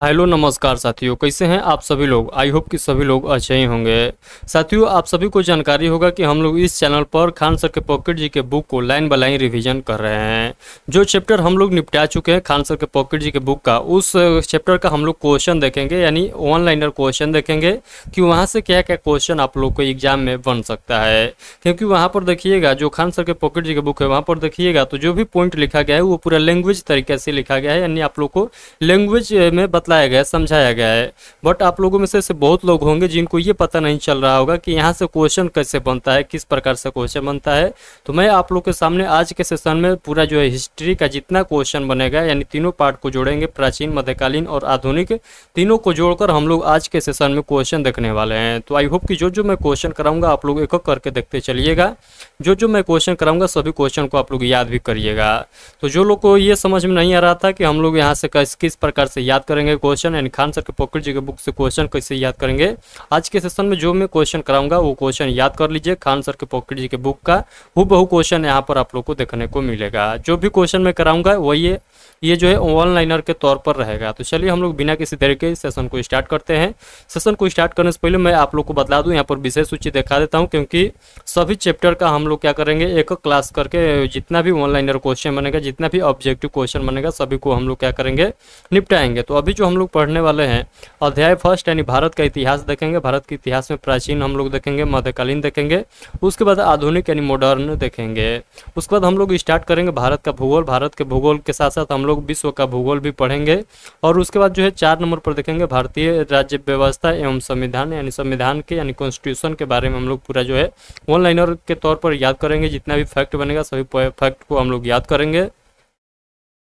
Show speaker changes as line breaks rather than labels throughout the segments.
Hello नमस्कार साथियों, कैसे हैं आप सभी लोग। आई होप कि सभी लोग अच्छे ही होंगे। साथियों, आप सभी को जानकारी होगा कि हम लोग इस चैनल पर खान सर के पॉकेट जी के बुक को लाइन बाय लाइन रिवीजन कर रहे हैं। जो चैप्टर हम लोग निपटा चुके हैं खान सर के पॉकेट जी के बुक का, उस चैप्टर का हम लोग क्वेश्चन देखेंगे, यानी वन लाइनर क्वेश्चन देखेंगे कि वहाँ से क्या क्या क्वेश्चन आप लोग को एग्जाम में बन सकता है। क्योंकि वहाँ पर देखिएगा, जो खान सर के पॉकेट जी के बुक है वहाँ पर देखिएगा तो जो भी पॉइंट लिखा गया है वो पूरा लैंग्वेज तरीके से लिखा गया है, यानी आप लोग को लैंग्वेज में बताया गया है, समझाया गया है। बट आप लोगों में से ऐसे बहुत लोग होंगे जिनको ये पता नहीं चल रहा होगा कि यहाँ से क्वेश्चन कैसे बनता है, किस प्रकार से क्वेश्चन बनता है। तो मैं आप लोग के सामने आज के सेशन में पूरा जो है हिस्ट्री का जितना क्वेश्चन बनेगा, यानी तीनों पार्ट को जोड़ेंगे, प्राचीन, मध्यकालीन और आधुनिक, तीनों को जोड़कर हम लोग आज के सेशन में क्वेश्चन देखने वाले हैं। तो आई होप कि जो जो मैं क्वेश्चन कराऊंगा आप लोग एक एक करके देखते चलिएगा। जो जो मैं क्वेश्चन कराऊंगा सभी क्वेश्चन को आप लोग याद भी करिएगा। तो जो लोग को ये समझ में नहीं आ रहा था कि हम लोग यहाँ से किस प्रकार से याद करेंगे क्वेश्चन, यानी खान सर के पॉकेट जी के बुक से क्वेश्चन कैसे याद करेंगे, आज के सेशन में जो मैं क्वेश्चन कराऊंगा वो क्वेश्चन याद कर लीजिए। खान सर के पॉकेट जी के बुक का हूबहू क्वेश्चन यहाँ पर आप लोग को देखने को मिलेगा। जो भी क्वेश्चन मैं कराऊंगा वही ये जो है वन लाइनर के तौर पर रहेगा। तो चलिए हम लोग बिना किसी देरी के सेशन को स्टार्ट करते हैं। सेशन को स्टार्ट करने से पहले मैं आप लोग को बता दूं, यहाँ पर विषय सूची दिखा देता हूं, क्योंकि सभी चैप्टर का हम लोग क्या करेंगे, एक क्लास करके जितना भी वन लाइनर क्वेश्चन बनेगा, जितना भी ऑब्जेक्टिव क्वेश्चन बनेगा, सभी को हम लोग क्या करेंगे, निपटाएंगे। तो अभी जो हम लोग पढ़ने वाले हैं अध्याय फर्स्ट, यानी भारत का इतिहास देखेंगे। भारत के इतिहास में प्राचीन हम लोग देखेंगे, मध्यकालीन देखेंगे, उसके बाद आधुनिक यानी मॉडर्न देखेंगे। उसके बाद हम लोग स्टार्ट करेंगे भारत का भूगोल। भारत के भूगोल के साथ साथ हम लोग विश्व का भूगोल भी पढ़ेंगे। और उसके बाद जो है 4 नंबर पर देखेंगे भारतीय राज्य व्यवस्था एवं संविधान, यानी संविधान के यानी कॉन्स्टिट्यूशन के बारे में हम लोग पूरा जो है वन लाइनर के तौर पर याद करेंगे। जितना भी फैक्ट बनेगा सभी फैक्ट को हम लोग याद करेंगे।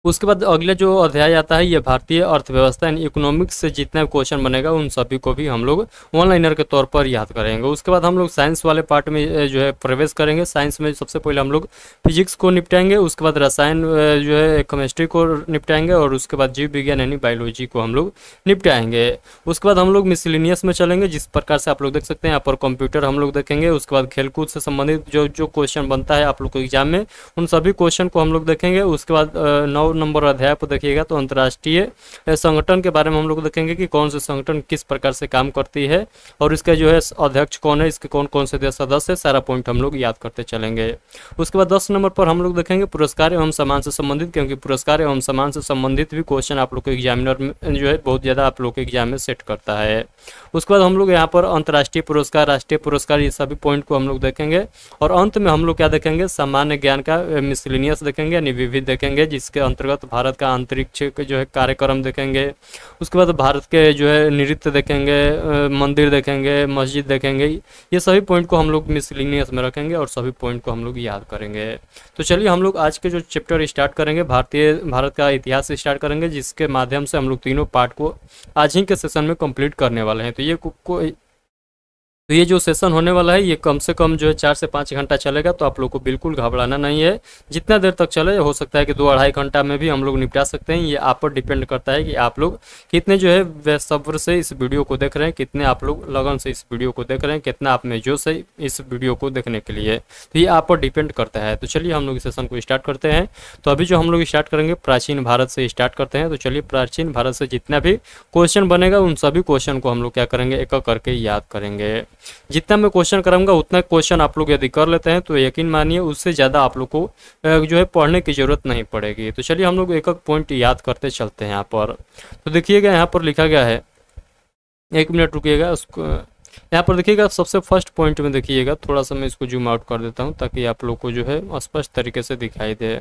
उसके बाद अगला जो अध्याय आता है ये भारतीय अर्थव्यवस्था यानी इकोनॉमिक्स से जितना भी क्वेश्चन बनेगा उन सभी को भी हम लोग वन लाइनर के तौर पर याद करेंगे। उसके बाद हम लोग साइंस वाले पार्ट में जो है प्रवेश करेंगे। साइंस में सबसे पहले हम लोग फिजिक्स को निपटाएंगे, उसके बाद रसायन जो है केमिस्ट्री को निपटाएंगे, और उसके बाद जीव विज्ञान यानी बायोलॉजी को हम लोग निपटाएंगे। उसके बाद हम लोग मिसलिनियस में चलेंगे, जिस प्रकार से आप लोग देख सकते हैं यहाँ पर कंप्यूटर हम लोग देखेंगे। उसके बाद खेलकूद से संबंधित जो जो क्वेश्चन बनता है आप लोग को एग्जाम में, उन सभी क्वेश्चन को हम लोग देखेंगे। उसके बाद 9 नंबर अध्याय पर देखिएगा तो अंतर्राष्ट्रीय संगठन के बारे में हम लोग देखेंगे कि कौन से संगठन किस प्रकार से काम करती है, और इसका जो है अध्यक्ष कौन है, इसके कौन कौन से देश सदस्य है, सारा पॉइंट हम लोग याद करते चलेंगे। उसके बाद 10 नंबर पर हम लोग देखेंगे पुरस्कार एवं सम्मान से संबंधित, क्योंकि पुरस्कार एवं सम्मान से संबंधित भी क्वेश्चन आप लोग को एग्जामिनर में जो है बहुत ज़्यादा आप लोग के एग्जाम में सेट करता है। उसके बाद हम लोग यहाँ पर अंतर्राष्ट्रीय पुरस्कार, राष्ट्रीय पुरस्कार, ये सभी पॉइंट को हम लोग देखेंगे। और अंत में हम लोग क्या देखेंगे, सामान्य ज्ञान का मिसलिनियस देखेंगे, यानी विविध देखेंगे, जिसके अंतर्गत भारत का अंतरिक्ष जो है कार्यक्रम देखेंगे। उसके बाद भारत के जो है नृत्य देखेंगे, मंदिर देखेंगे, मस्जिद देखेंगे। ये सभी पॉइंट को हम लोग मिसलिनियस में रखेंगे और सभी पॉइंट को हम लोग याद करेंगे। तो चलिए हम लोग आज के जो चैप्टर स्टार्ट करेंगे, भारत का इतिहास स्टार्ट करेंगे, जिसके माध्यम से हम लोग तीनों पार्ट को आज ही के सेशन में कंप्लीट करने वाले हैं। तो ये जो सेशन होने वाला है ये कम से कम जो है 4 से 5 घंटा चलेगा। तो आप लोग को बिल्कुल घबराना नहीं है, जितना देर तक चले, हो सकता है कि 2-2.5 घंटा में भी हम लोग निपटा सकते हैं। ये आप पर डिपेंड करता है कि आप लोग कितने जो है सब्र से इस वीडियो को देख रहे हैं, कितने आप लोग लगन से इस वीडियो को देख रहे हैं, कितना आप में जोश है इस वीडियो को देखने के लिए। तो ये आप पर डिपेंड करता है। तो चलिए हम लोग इस सेशन को स्टार्ट करते हैं। तो अभी जो हम लोग स्टार्ट करेंगे प्राचीन भारत से स्टार्ट करते हैं। तो चलिए प्राचीन भारत से जितना भी क्वेश्चन बनेगा उन सभी क्वेश्चन को हम लोग क्या करेंगे, एक एक करके याद करेंगे। जितना मैं क्वेश्चन कराऊंगा उतना क्वेश्चन आप लोग यदि कर लेते हैं तो यकीन मानिए उससे ज़्यादा आप लोग को जो है पढ़ने की ज़रूरत नहीं पड़ेगी। तो चलिए हम लोग एक एक पॉइंट याद करते चलते हैं यहाँ पर। तो देखिएगा यहाँ पर लिखा गया है, 1 मिनट रुकिएगा, उसको यहाँ पर देखिएगा सबसे फर्स्ट पॉइंट में देखिएगा, थोड़ा सा मैं इसको जूम आउट कर देता हूँ ताकि आप लोग को जो है स्पष्ट तरीके से दिखाई दे।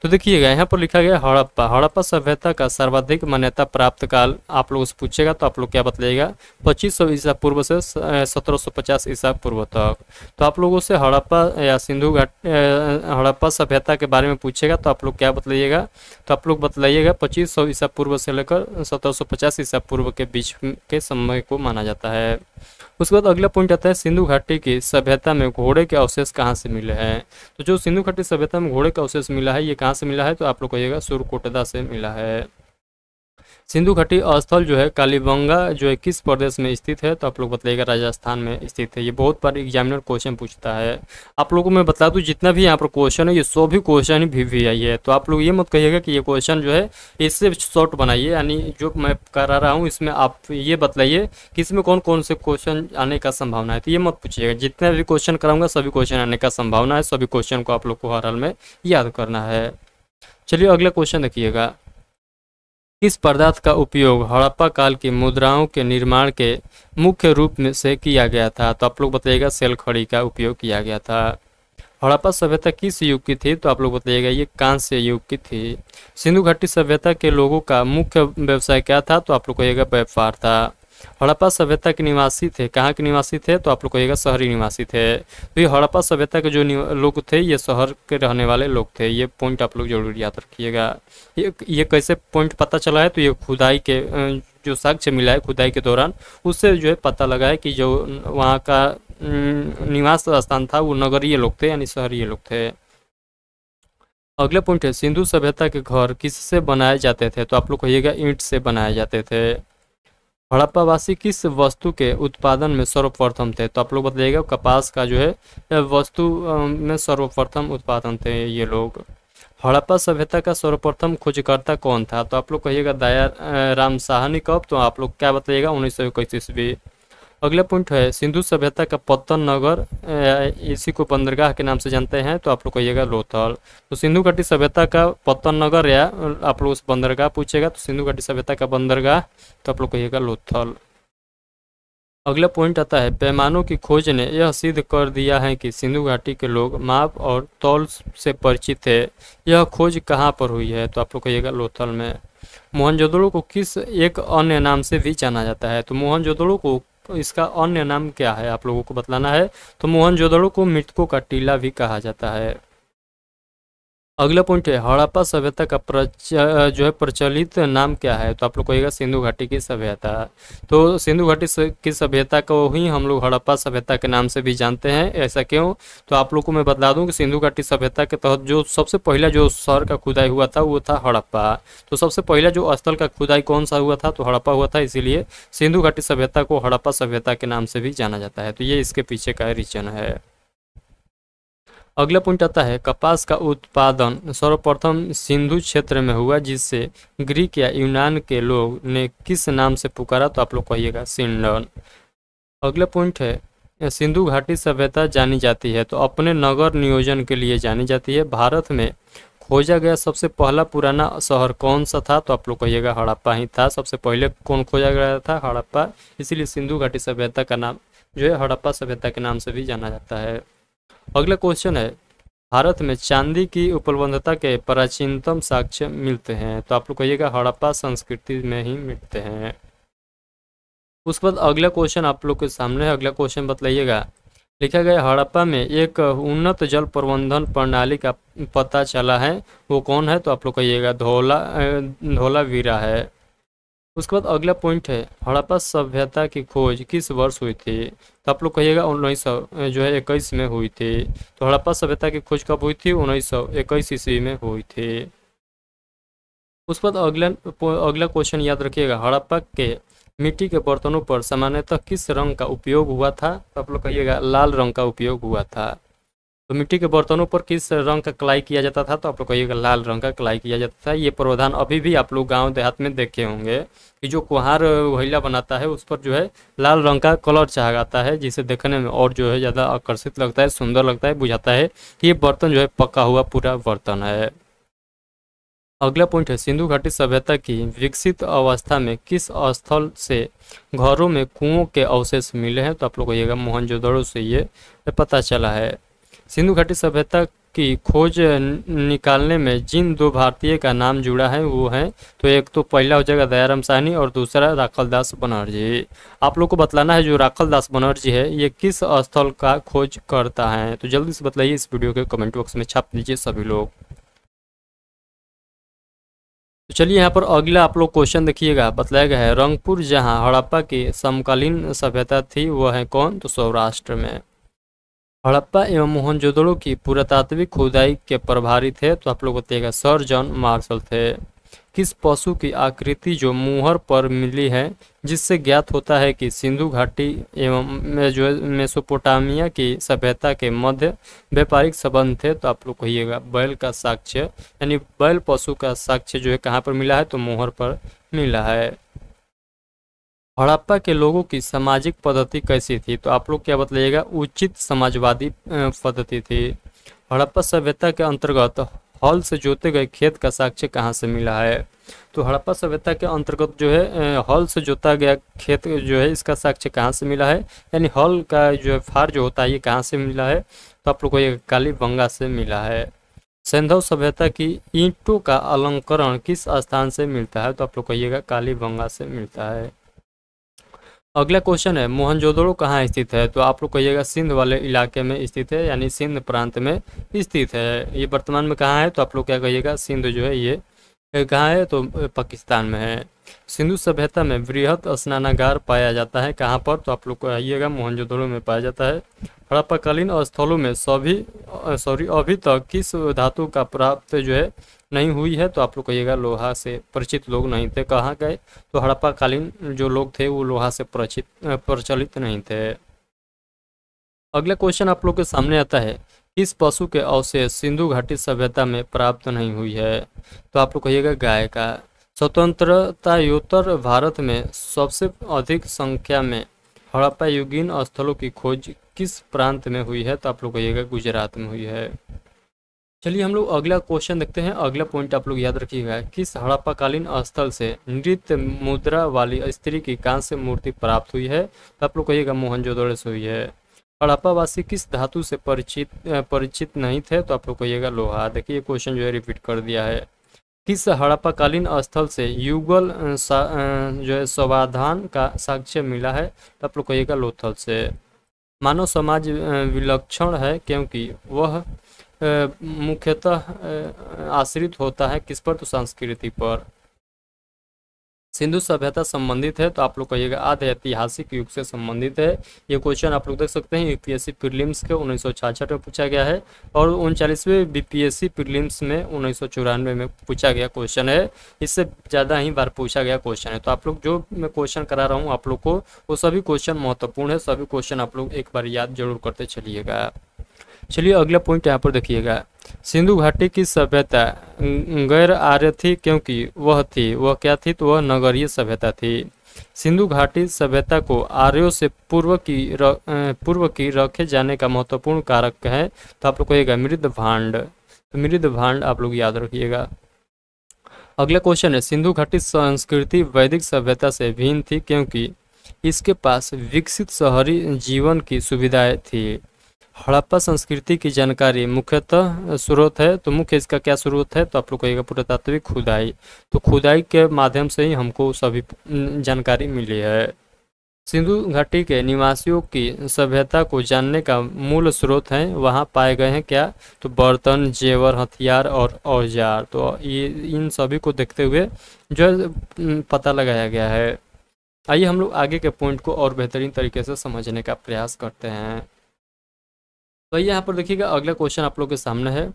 तो देखिएगा यहाँ पर लिखा गया हड़प्पा सभ्यता का सर्वाधिक मान्यता प्राप्त काल आप लोगों से पूछेगा तो आप लोग क्या बतलाइएगा, 2500 ईसा पूर्व से 1750 ईसा पूर्व तक। तो आप लोगों से हड़प्पा या सिंधु घाट हड़प्पा सभ्यता के बारे में पूछेगा तो आप लोग क्या बतलाइएगा, तो आप लोग बतलाइएगा 2500 ईसा पूर्व से लेकर 1750 ईसा पूर्व के बीच के समय को माना जाता है। उसके बाद अगला पॉइंट आता है सिंधु घाटी की सभ्यता में घोड़े के अवशेष कहाँ से मिले हैं। तो जो सिंधु घाटी सभ्यता में घोड़े का अवशेष मिला है ये कहाँ से मिला है, तो आप लोग कहिएगा सुरकोटदा से मिला है। सिंधु घाटी स्थल जो है कालीबंगा जो है किस प्रदेश में स्थित है, तो आप लोग बताइएगा राजस्थान में स्थित है। ये बहुत बार एग्जामिनर क्वेश्चन पूछता है। आप लोगों को मैं बता दूं जितना भी यहाँ पर क्वेश्चन है ये सभी क्वेश्चन ही VVI है, तो आप लोग ये मत कहिएगा कि ये क्वेश्चन जो है इससे शॉर्ट बनाइए, यानी जो मैं करा रहा हूँ इसमें आप ये बतलाइए कि इसमें कौन कौन से क्वेश्चन आने का संभावना है, तो ये मत पूछिएगा। जितने भी क्वेश्चन कराऊंगा सभी क्वेश्चन आने का संभावना है, सभी क्वेश्चन को आप लोग को हर हाल में याद करना है। चलिए अगला क्वेश्चन देखिएगा। किस पदार्थ का उपयोग हड़प्पा काल की मुद्राओं के निर्माण के मुख्य रूप में से किया गया था, तो आप लोग बताइएगा सेल खड़ी का उपयोग किया गया था। हड़प्पा सभ्यता किस युग की थी, तो आप लोग बताइएगा ये कांस्य युग की थी। सिंधु घाटी सभ्यता के लोगों का मुख्य व्यवसाय क्या था, तो आप लोग कहिएगा व्यापार था। हड़प्पा सभ्यता के निवासी थे, कहाँ के निवासी थे, तो आप लोग कहिएगा शहरी निवासी थे। तो ये हड़प्पा सभ्यता के जो लोग थे ये शहर के रहने वाले लोग थे। ये पॉइंट आप लोग जरूर याद रखिएगा। ये कैसे पॉइंट पता चला है, तो ये खुदाई के जो साक्ष्य मिला है खुदाई के दौरान उससे जो है पता लगा है कि जो वहाँ का निवास स्थान था वो नगरीय लोग थे, यानी शहरीय लोग थे। अगला पॉइंट है सिंधु सभ्यता के घर किससे बनाए जाते थे, तो आप लोग कहिएगा ईंट से बनाए जाते थे। हड़प्पावासी किस वस्तु के उत्पादन में सर्वप्रथम थे, तो आप लोग बताइएगा कपास का जो है वस्तु में सर्वप्रथम उत्पादन थे ये लोग। हड़प्पा सभ्यता का सर्वप्रथम खोजकर्ता कौन था, तो आप लोग कहिएगा दया राम साहनी। कब, तो आप लोग क्या बताइएगा 1921 ईस्वी। अगला पॉइंट है सिंधु सभ्यता का पत्तन नगर, इसी को बंदरगाह के नाम से जानते हैं, तो आप लोग कहिएगा लोथल। तो सिंधु घाटी सभ्यता का पत्तन नगर या आप लोग उस बंदरगाह पूछेगा तो सिंधु घाटी सभ्यता का बंदरगाह, तो आप लोग कहिएगा लोथल। अगला पॉइंट आता है पैमानों की खोज ने यह सिद्ध कर दिया है कि सिंधु घाटी के लोग माप और तौल से परिचित थे। यह खोज कहाँ पर हुई है, तो आप लोग कहिएगा लोथल में। मोहनजोदड़ो को किस एक अन्य नाम से भी जाना जाता है, तो मोहनजोदड़ो को इसका अन्य नाम क्या है आप लोगों को बतलाना है। तो मोहनजोदड़ो को मृतकों का टीला भी कहा जाता है। अगला पॉइंट है हड़प्पा सभ्यता का जो है प्रचलित नाम क्या है, तो आप लोग कहिएगा सिंधु घाटी की सभ्यता। तो सिंधु घाटी की सभ्यता को ही हम लोग हड़प्पा सभ्यता के नाम से भी जानते हैं। ऐसा क्यों, तो आप लोग को मैं बता दूं कि सिंधु घाटी सभ्यता के तहत जो सबसे पहला जो शहर का खुदाई हुआ था वो था हड़प्पा। तो सबसे पहला जो स्थल का खुदाई कौन सा हुआ था, तो हड़प्पा हुआ था, इसीलिए सिंधु घाटी सभ्यता को हड़प्पा सभ्यता के नाम से भी जाना जाता है। तो ये इसके पीछे का रीजन है। अगला पॉइंट आता है कपास का उत्पादन सर्वप्रथम सिंधु क्षेत्र में हुआ, जिससे ग्रीक या यूनान के लोग ने किस नाम से पुकारा, तो आप लोग कहिएगा सिंडन। अगला पॉइंट है सिंधु घाटी सभ्यता जानी जाती है तो अपने नगर नियोजन के लिए जानी जाती है। भारत में खोजा गया सबसे पहला पुराना शहर कौन सा था, तो आप लोग कहिएगा हड़प्पा ही था। सबसे पहले कौन खोजा गया था, हड़प्पा, इसीलिए सिंधु घाटी सभ्यता का नाम जो है हड़प्पा सभ्यता के नाम से भी जाना जाता है। अगला क्वेश्चन है भारत में चांदी की उपलब्धता के प्राचीनतम साक्ष्य मिलते हैं, तो आप लोग कहिएगा हड़प्पा संस्कृति में ही मिलते हैं। उसके बाद अगला क्वेश्चन आप लोग के सामने है। अगला क्वेश्चन बतलाइएगा लिखा गया हड़प्पा में एक उन्नत जल प्रबंधन प्रणाली का पता चला है, वो कौन है, तो आप लोग कहिएगा धोलावीरा है। उसके बाद अगला पॉइंट है हड़प्पा सभ्यता की खोज किस वर्ष हुई थी, तो आप लोग कहिएगा 1921 में हुई थी। तो हड़प्पा सभ्यता की खोज कब हुई थी, 1921 ईस्वी में हुई थी। उसके बाद अगला क्वेश्चन याद रखिएगा हड़प्पा के मिट्टी के बर्तनों पर सामान्यतः किस रंग का उपयोग हुआ था, तो आप लोग कहिएगा लाल रंग का उपयोग हुआ था। तो मिट्टी के बर्तनों पर किस रंग का कलाई किया जाता था, तो आप लोग कहिएगा लाल रंग का कलाई किया जाता था। ये प्रावधान अभी भी आप लोग गांव देहात में देखे होंगे कि जो कुम्हार वहीला बनाता है उस पर जो है लाल रंग का कलर चढ़ाता है, जिसे देखने में और जो है ज़्यादा आकर्षित लगता है, सुंदर लगता है, बुझाता है कि ये बर्तन जो है पका हुआ पूरा बर्तन है। अगला पॉइंट है सिंधु घाटी सभ्यता की विकसित अवस्था में किस स्थल से घरों में कुओं के अवशेष मिले हैं, तो आप लोग कहिएगा मोहनजोदड़ो से ये पता चला है। सिंधु घाटी सभ्यता की खोज निकालने में जिन दो भारतीय का नाम जुड़ा है वो है, तो एक तो पहला हो जाएगा दयाराम साहनी और दूसरा राखलदास बनर्जी। आप लोग को बतलाना है जो राखलदास बनर्जी है ये किस स्थल का खोज करता है, तो जल्दी से बताइए, इस वीडियो के कमेंट बॉक्स में छाप दीजिए सभी लोग। तो चलिए यहाँ पर अगला आप लोग क्वेश्चन देखिएगा, बतलाया गया है रंगपुर जहाँ हड़प्पा की समकालीन सभ्यता थी वह है कौन, तो सौराष्ट्र में। हड़प्पा एवं मोहनजोदड़ो की पुरातात्विक खुदाई के प्रभारी थे, तो आप लोग बताइएगा सर जॉन मार्शल थे। किस पशु की आकृति जो मुहर पर मिली है, जिससे ज्ञात होता है कि सिंधु घाटी एवं जो है मेसोपोटामिया की सभ्यता के मध्य व्यापारिक संबंध थे। तो आप लोग कहिएगा बैल का साक्ष्य, यानी बैल पशु का साक्ष्य जो है कहाँ पर मिला है, तो मुहर पर मिला है। हड़प्पा के लोगों की सामाजिक पद्धति कैसी थी, तो आप लोग क्या बतलाइएगा, उचित समाजवादी पद्धति थी। हड़प्पा सभ्यता के अंतर्गत हल से जोते गए खेत का साक्ष्य कहाँ से मिला है, तो हड़प्पा सभ्यता के अंतर्गत जो है हल से जोता गया खेत जो है इसका साक्ष्य कहाँ से मिला है, यानी हल का जो है फार जो होता है ये कहाँ से मिला है, तो आप लोग को ये कालीबंगा से मिला है। सिंधु सभ्यता की ईंटों का अलंकरण किस स्थान से मिलता है, तो आप लोग कहिएगा कालीबंगा से मिलता है। अगला क्वेश्चन है मोहनजोदड़ो कहाँ स्थित है, तो आप लोग कहिएगा सिंध वाले इलाके में स्थित है, यानी सिंध प्रांत में स्थित है। ये वर्तमान में कहाँ है, तो आप लोग क्या कहिएगा, सिंध जो है ये कहाँ है, तो पाकिस्तान में है। सिंधु सभ्यता में वृहद स्नानागार पाया जाता है कहाँ पर, तो आप लोग कहिएगा मोहनजोदड़ो में पाया जाता है। हड़प्पाकालीन स्थलों में अभी तक किस धातु का प्राप्त जो है नहीं हुई है, तो आप लोग कहिएगा लोहा से परिचित लोग नहीं थे। कहाँ गए, तो हड़प्पाकालीन जो लोग थे वो लोहा से प्रचलित नहीं थे। अगला क्वेश्चन आप लोग के सामने आता है, किस पशु के अवशेष सिंधु घाटी सभ्यता में प्राप्त नहीं हुई है, तो आप लोग कहिएगा गाय का। स्वतंत्रतायोत्तर भारत में सबसे अधिक संख्या में हड़प्पा युगीन स्थलों की खोज किस प्रांत में हुई है, तो आप लोग कहिएगा गुजरात में हुई है। चलिए हम लोग अगला क्वेश्चन देखते हैं। अगला पॉइंट आप लोग याद रखिएगा, किस हड़प्पाकालीन स्थल से नृत्य मुद्रा वाली स्त्री की कांस्य मूर्ति प्राप्त हुई है, तो आप लोग कहिएगा मोहनजोदड़ो से हुई है। हड़प्पावासी किस धातु से परिचित नहीं थे, तो आप लोग कहिएगा लोहा। देखिए क्वेश्चन जो है रिपीट कर दिया है। किस हड़प्पाकालीन स्थल से युगल जो है समाधान का साक्ष्य मिला है, तो आप लोग कहिएगा लोथल से। मानव समाज विलक्षण है क्योंकि वह मुख्यतः आश्रित होता है किस पर, तो संस्कृति पर। सिंधु सभ्यता संबंधित है, तो आप लोग कहिएगा आधे ऐतिहासिक युग से संबंधित है। ये क्वेश्चन आप लोग देख सकते हैं यूपीएससी प्रीलिम्स के 1966 में पूछा गया है और 39वें बीपीएससी प्रीलिम्स में 1994 में पूछा गया क्वेश्चन है। इससे ज़्यादा ही बार पूछा गया क्वेश्चन है। तो आप लोग जो मैं क्वेश्चन करा रहा हूँ आप लोग को, वो सभी क्वेश्चन महत्वपूर्ण है। सभी क्वेश्चन आप लोग एक बार याद जरूर करते चलिएगा। चलिए अगला पॉइंट यहाँ पर देखिएगा, सिंधु घाटी की सभ्यता गैर आर्य थी क्योंकि वह क्या थी, तो वह नगरीय सभ्यता थी। सिंधु घाटी सभ्यता को आर्यों से पूर्व की रखे जाने का महत्वपूर्ण कारक है, तो आप लोग कहिएगा मृद भांड। तो मृद भांड आप लोग याद रखिएगा। अगला क्वेश्चन है, सिंधु घाटी संस्कृति वैदिक सभ्यता से भिन्न थी क्योंकि इसके पास विकसित शहरी जीवन की सुविधाएं थी। हड़प्पा संस्कृति की जानकारी मुख्यतः स्रोत है, तो मुख्य इसका क्या स्रोत है, तो आप लोग कहिएगा पुरातात्विक खुदाई। तो खुदाई के माध्यम से ही हमको सभी जानकारी मिली है। सिंधु घाटी के निवासियों की सभ्यता को जानने का मूल स्रोत है, वहाँ पाए गए हैं क्या, तो बर्तन, जेवर, हथियार और औजार। तो ये इन सभी को देखते हुए जो है पता लगाया गया है। आइए हम लोग आगे के पॉइंट को और बेहतरीन तरीके से समझने का प्रयास करते हैं। तो यहाँ पर देखिएगा अगला क्वेश्चन आप लोग के सामने है,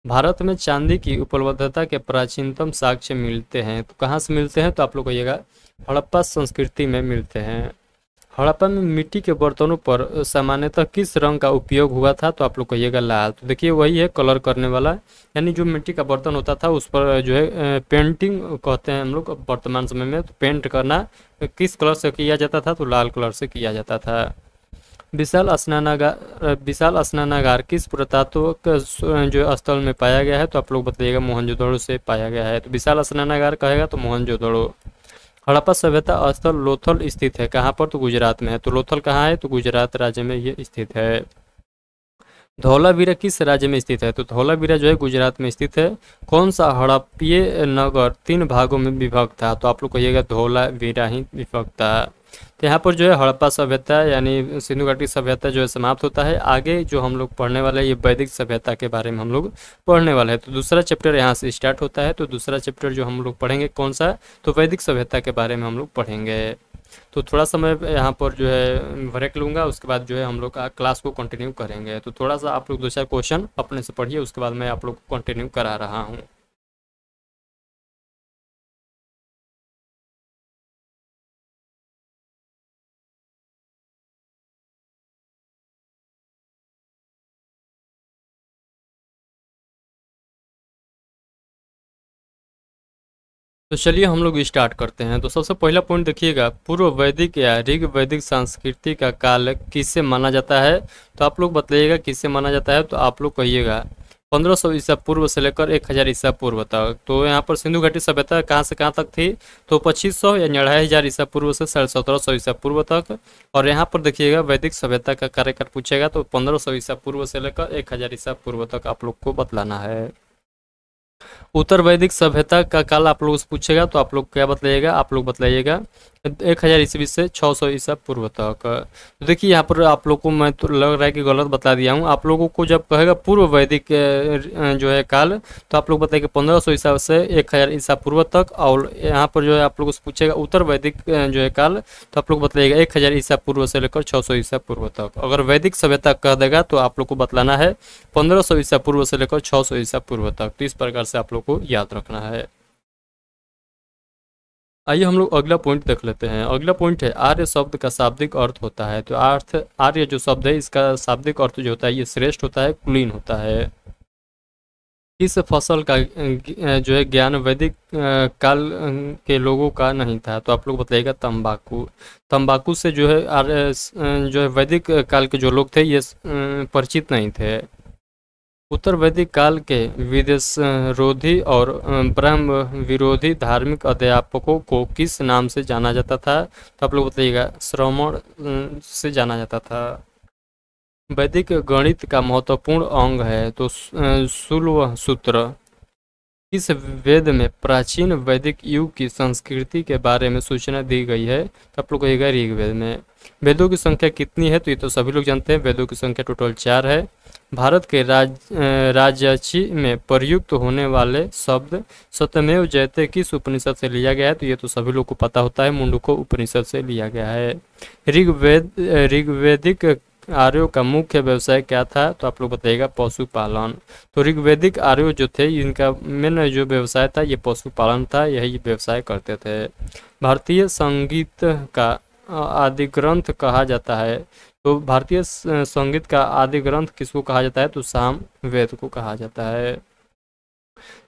भारत में चांदी की उपलब्धता के प्राचीनतम साक्ष्य मिलते हैं, तो कहाँ से मिलते हैं, तो आप लोग कहिएगा हड़प्पा संस्कृति में मिलते हैं। हड़प्पा में मिट्टी के बर्तनों पर सामान्यतः किस रंग का उपयोग हुआ था, तो आप लोग कहिएगा लाल। तो देखिए वही है कलर करने वाला, यानी जो मिट्टी का बर्तन होता था उस पर जो है पेंटिंग कहते हैं हम लोग वर्तमान समय में। तो पेंट करना किस कलर से किया जाता था, तो लाल कलर से किया जाता था। विशाल स्नानागार किस पुरातात्विक जो स्थल में पाया गया है, तो आप लोग बताइएगा मोहनजोदड़ो से पाया गया है। तो विशाल स्नानागार कहेगा तो मोहनजोदड़ो। हड़प्पा सभ्यता स्थल लोथल स्थित है कहाँ पर, तो गुजरात में है। तो लोथल कहाँ है, तो गुजरात राज्य में ये स्थित है। धौलावीरा किस राज्य में स्थित है, तो धौलावीरा जो है गुजरात में स्थित है। कौन सा हड़प्पीय नगर 3 भागों में विभक्त था, तो आप लोग कहिएगा धौलावीरा ही विभक्त था। तो यहाँ पर जो है हड़प्पा सभ्यता यानी सिंधु घाटी सभ्यता जो है समाप्त होता है। आगे जो हम लोग पढ़ने वाले हैं ये वैदिक सभ्यता के बारे में हम लोग पढ़ने वाले हैं। तो दूसरा चैप्टर यहाँ से स्टार्ट होता है। तो दूसरा चैप्टर जो हम लोग पढ़ेंगे कौन सा, तो वैदिक सभ्यता के बारे में हम लोग पढ़ेंगे। तो थोड़ा समय यहाँ पर जो है ब्रेक लूँगा, उसके बाद जो है हम लोग क्लास को कंटिन्यू करेंगे। तो थोड़ा सा आप लोग 2-4 क्वेश्चन अपने से पढ़िए, उसके बाद मैं आप लोग को कंटिन्यू करा रहा हूँ। तो चलिए हम लोग स्टार्ट करते हैं। तो सबसे पहला पॉइंट देखिएगा, पूर्व वैदिक या ऋग वैदिक संस्कृति का काल किससे माना जाता है। तो आप लोग बताइएगा किससे माना जाता है। तो आप लोग कहिएगा 1500 ईसा पूर्व से लेकर 1000 ईसा पूर्व तक। तो यहाँ पर सिंधु घाटी सभ्यता कहाँ से कहाँ तक थी, तो 2500 या 2500 ईसा पूर्व से 1750 ईसा पूर्व तक। और यहाँ पर देखिएगा वैदिक सभ्यता का कार्यकाल पूछेगा तो 1500 ईसा पूर्व से लेकर 1000 ईसा पूर्व तक आप लोग को बतलाना है। उत्तर वैदिक सभ्यता का काल आप लोग से पूछेगा तो आप लोग क्या बतलाइएगा, आप लोग बतलाइएगा 1000 ईस्वी से 600 ईसा पूर्व तक। तो देखिए यहाँ पर आप लोग को मैं तो लग रहा है कि गलत बता दिया हूँ। आप लोगों को जब कहेगा पूर्व वैदिक जो है काल, तो आप लोग बताइए 1500 ईसा से 1000 ईसा पूर्व तक। और यहाँ पर जो है आप लोगों से पूछेगा उत्तर वैदिक जो है काल, तो आप लोग बताइएगा 1000 ईसा पूर्व से लेकर 600 ईसा पूर्व तक। अगर वैदिक सभ्यता कह देगा तो आप लोग को बतलाना है 1500 ईसा पूर्व से लेकर 600 ईसा पूर्व तक। तो इस प्रकार से आप लोग को याद रखना है। आइए हम लोग अगला पॉइंट देख लेते हैं। अगला पॉइंट है आर्य शब्द का शाब्दिक अर्थ होता है। तो अर्थ आर्य जो शब्द है इसका शाब्दिक अर्थ जो होता है ये श्रेष्ठ होता है, कुलीन होता है। किस फसल का जो है ज्ञान वैदिक काल के लोगों का नहीं था। तो आप लोग बताइएगा तंबाकू। तंबाकू से जो है जो है वैदिक काल के जो लोग थे ये परिचित नहीं थे। उत्तर वैदिक काल के विदेशरोधी और ब्रह्म विरोधी धार्मिक अध्यापकों को किस नाम से जाना जाता था। तो आप लोग बताइएगा श्रवण से जाना जाता था। वैदिक गणित का महत्वपूर्ण अंग है तो शुल्व सूत्र। इस वेद में प्राचीन वैदिक युग की संस्कृति के बारे में सूचना दी गई है। तो आप लोग कहिएगा ऋग्वेद में। वेदों की संख्या कितनी है, तो ये तो सभी लोग जानते हैं। वेदों की संख्या टोटल 4 है। भारत के राजर्षि में प्रयुक्त होने वाले शब्द सत्यमेव जयते किस उपनिषद से लिया गया है। तो ये तो सभी लोग को पता होता है, मुंडको उपनिषद से लिया गया है। ऋग्वेदिक आर्यों का मुख्य व्यवसाय क्या था। तो आप लोग बताइएगा पशुपालन। तो ऋग्वेदिक आर्यों जो थे इनका मेन जो व्यवसाय था ये पशुपालन था, यही व्यवसाय करते थे। भारतीय संगीत का आदि ग्रंथ कहा जाता है। तो भारतीय संगीत का आदि ग्रंथ किसको कहा जाता है, तो साम वेद को कहा जाता है।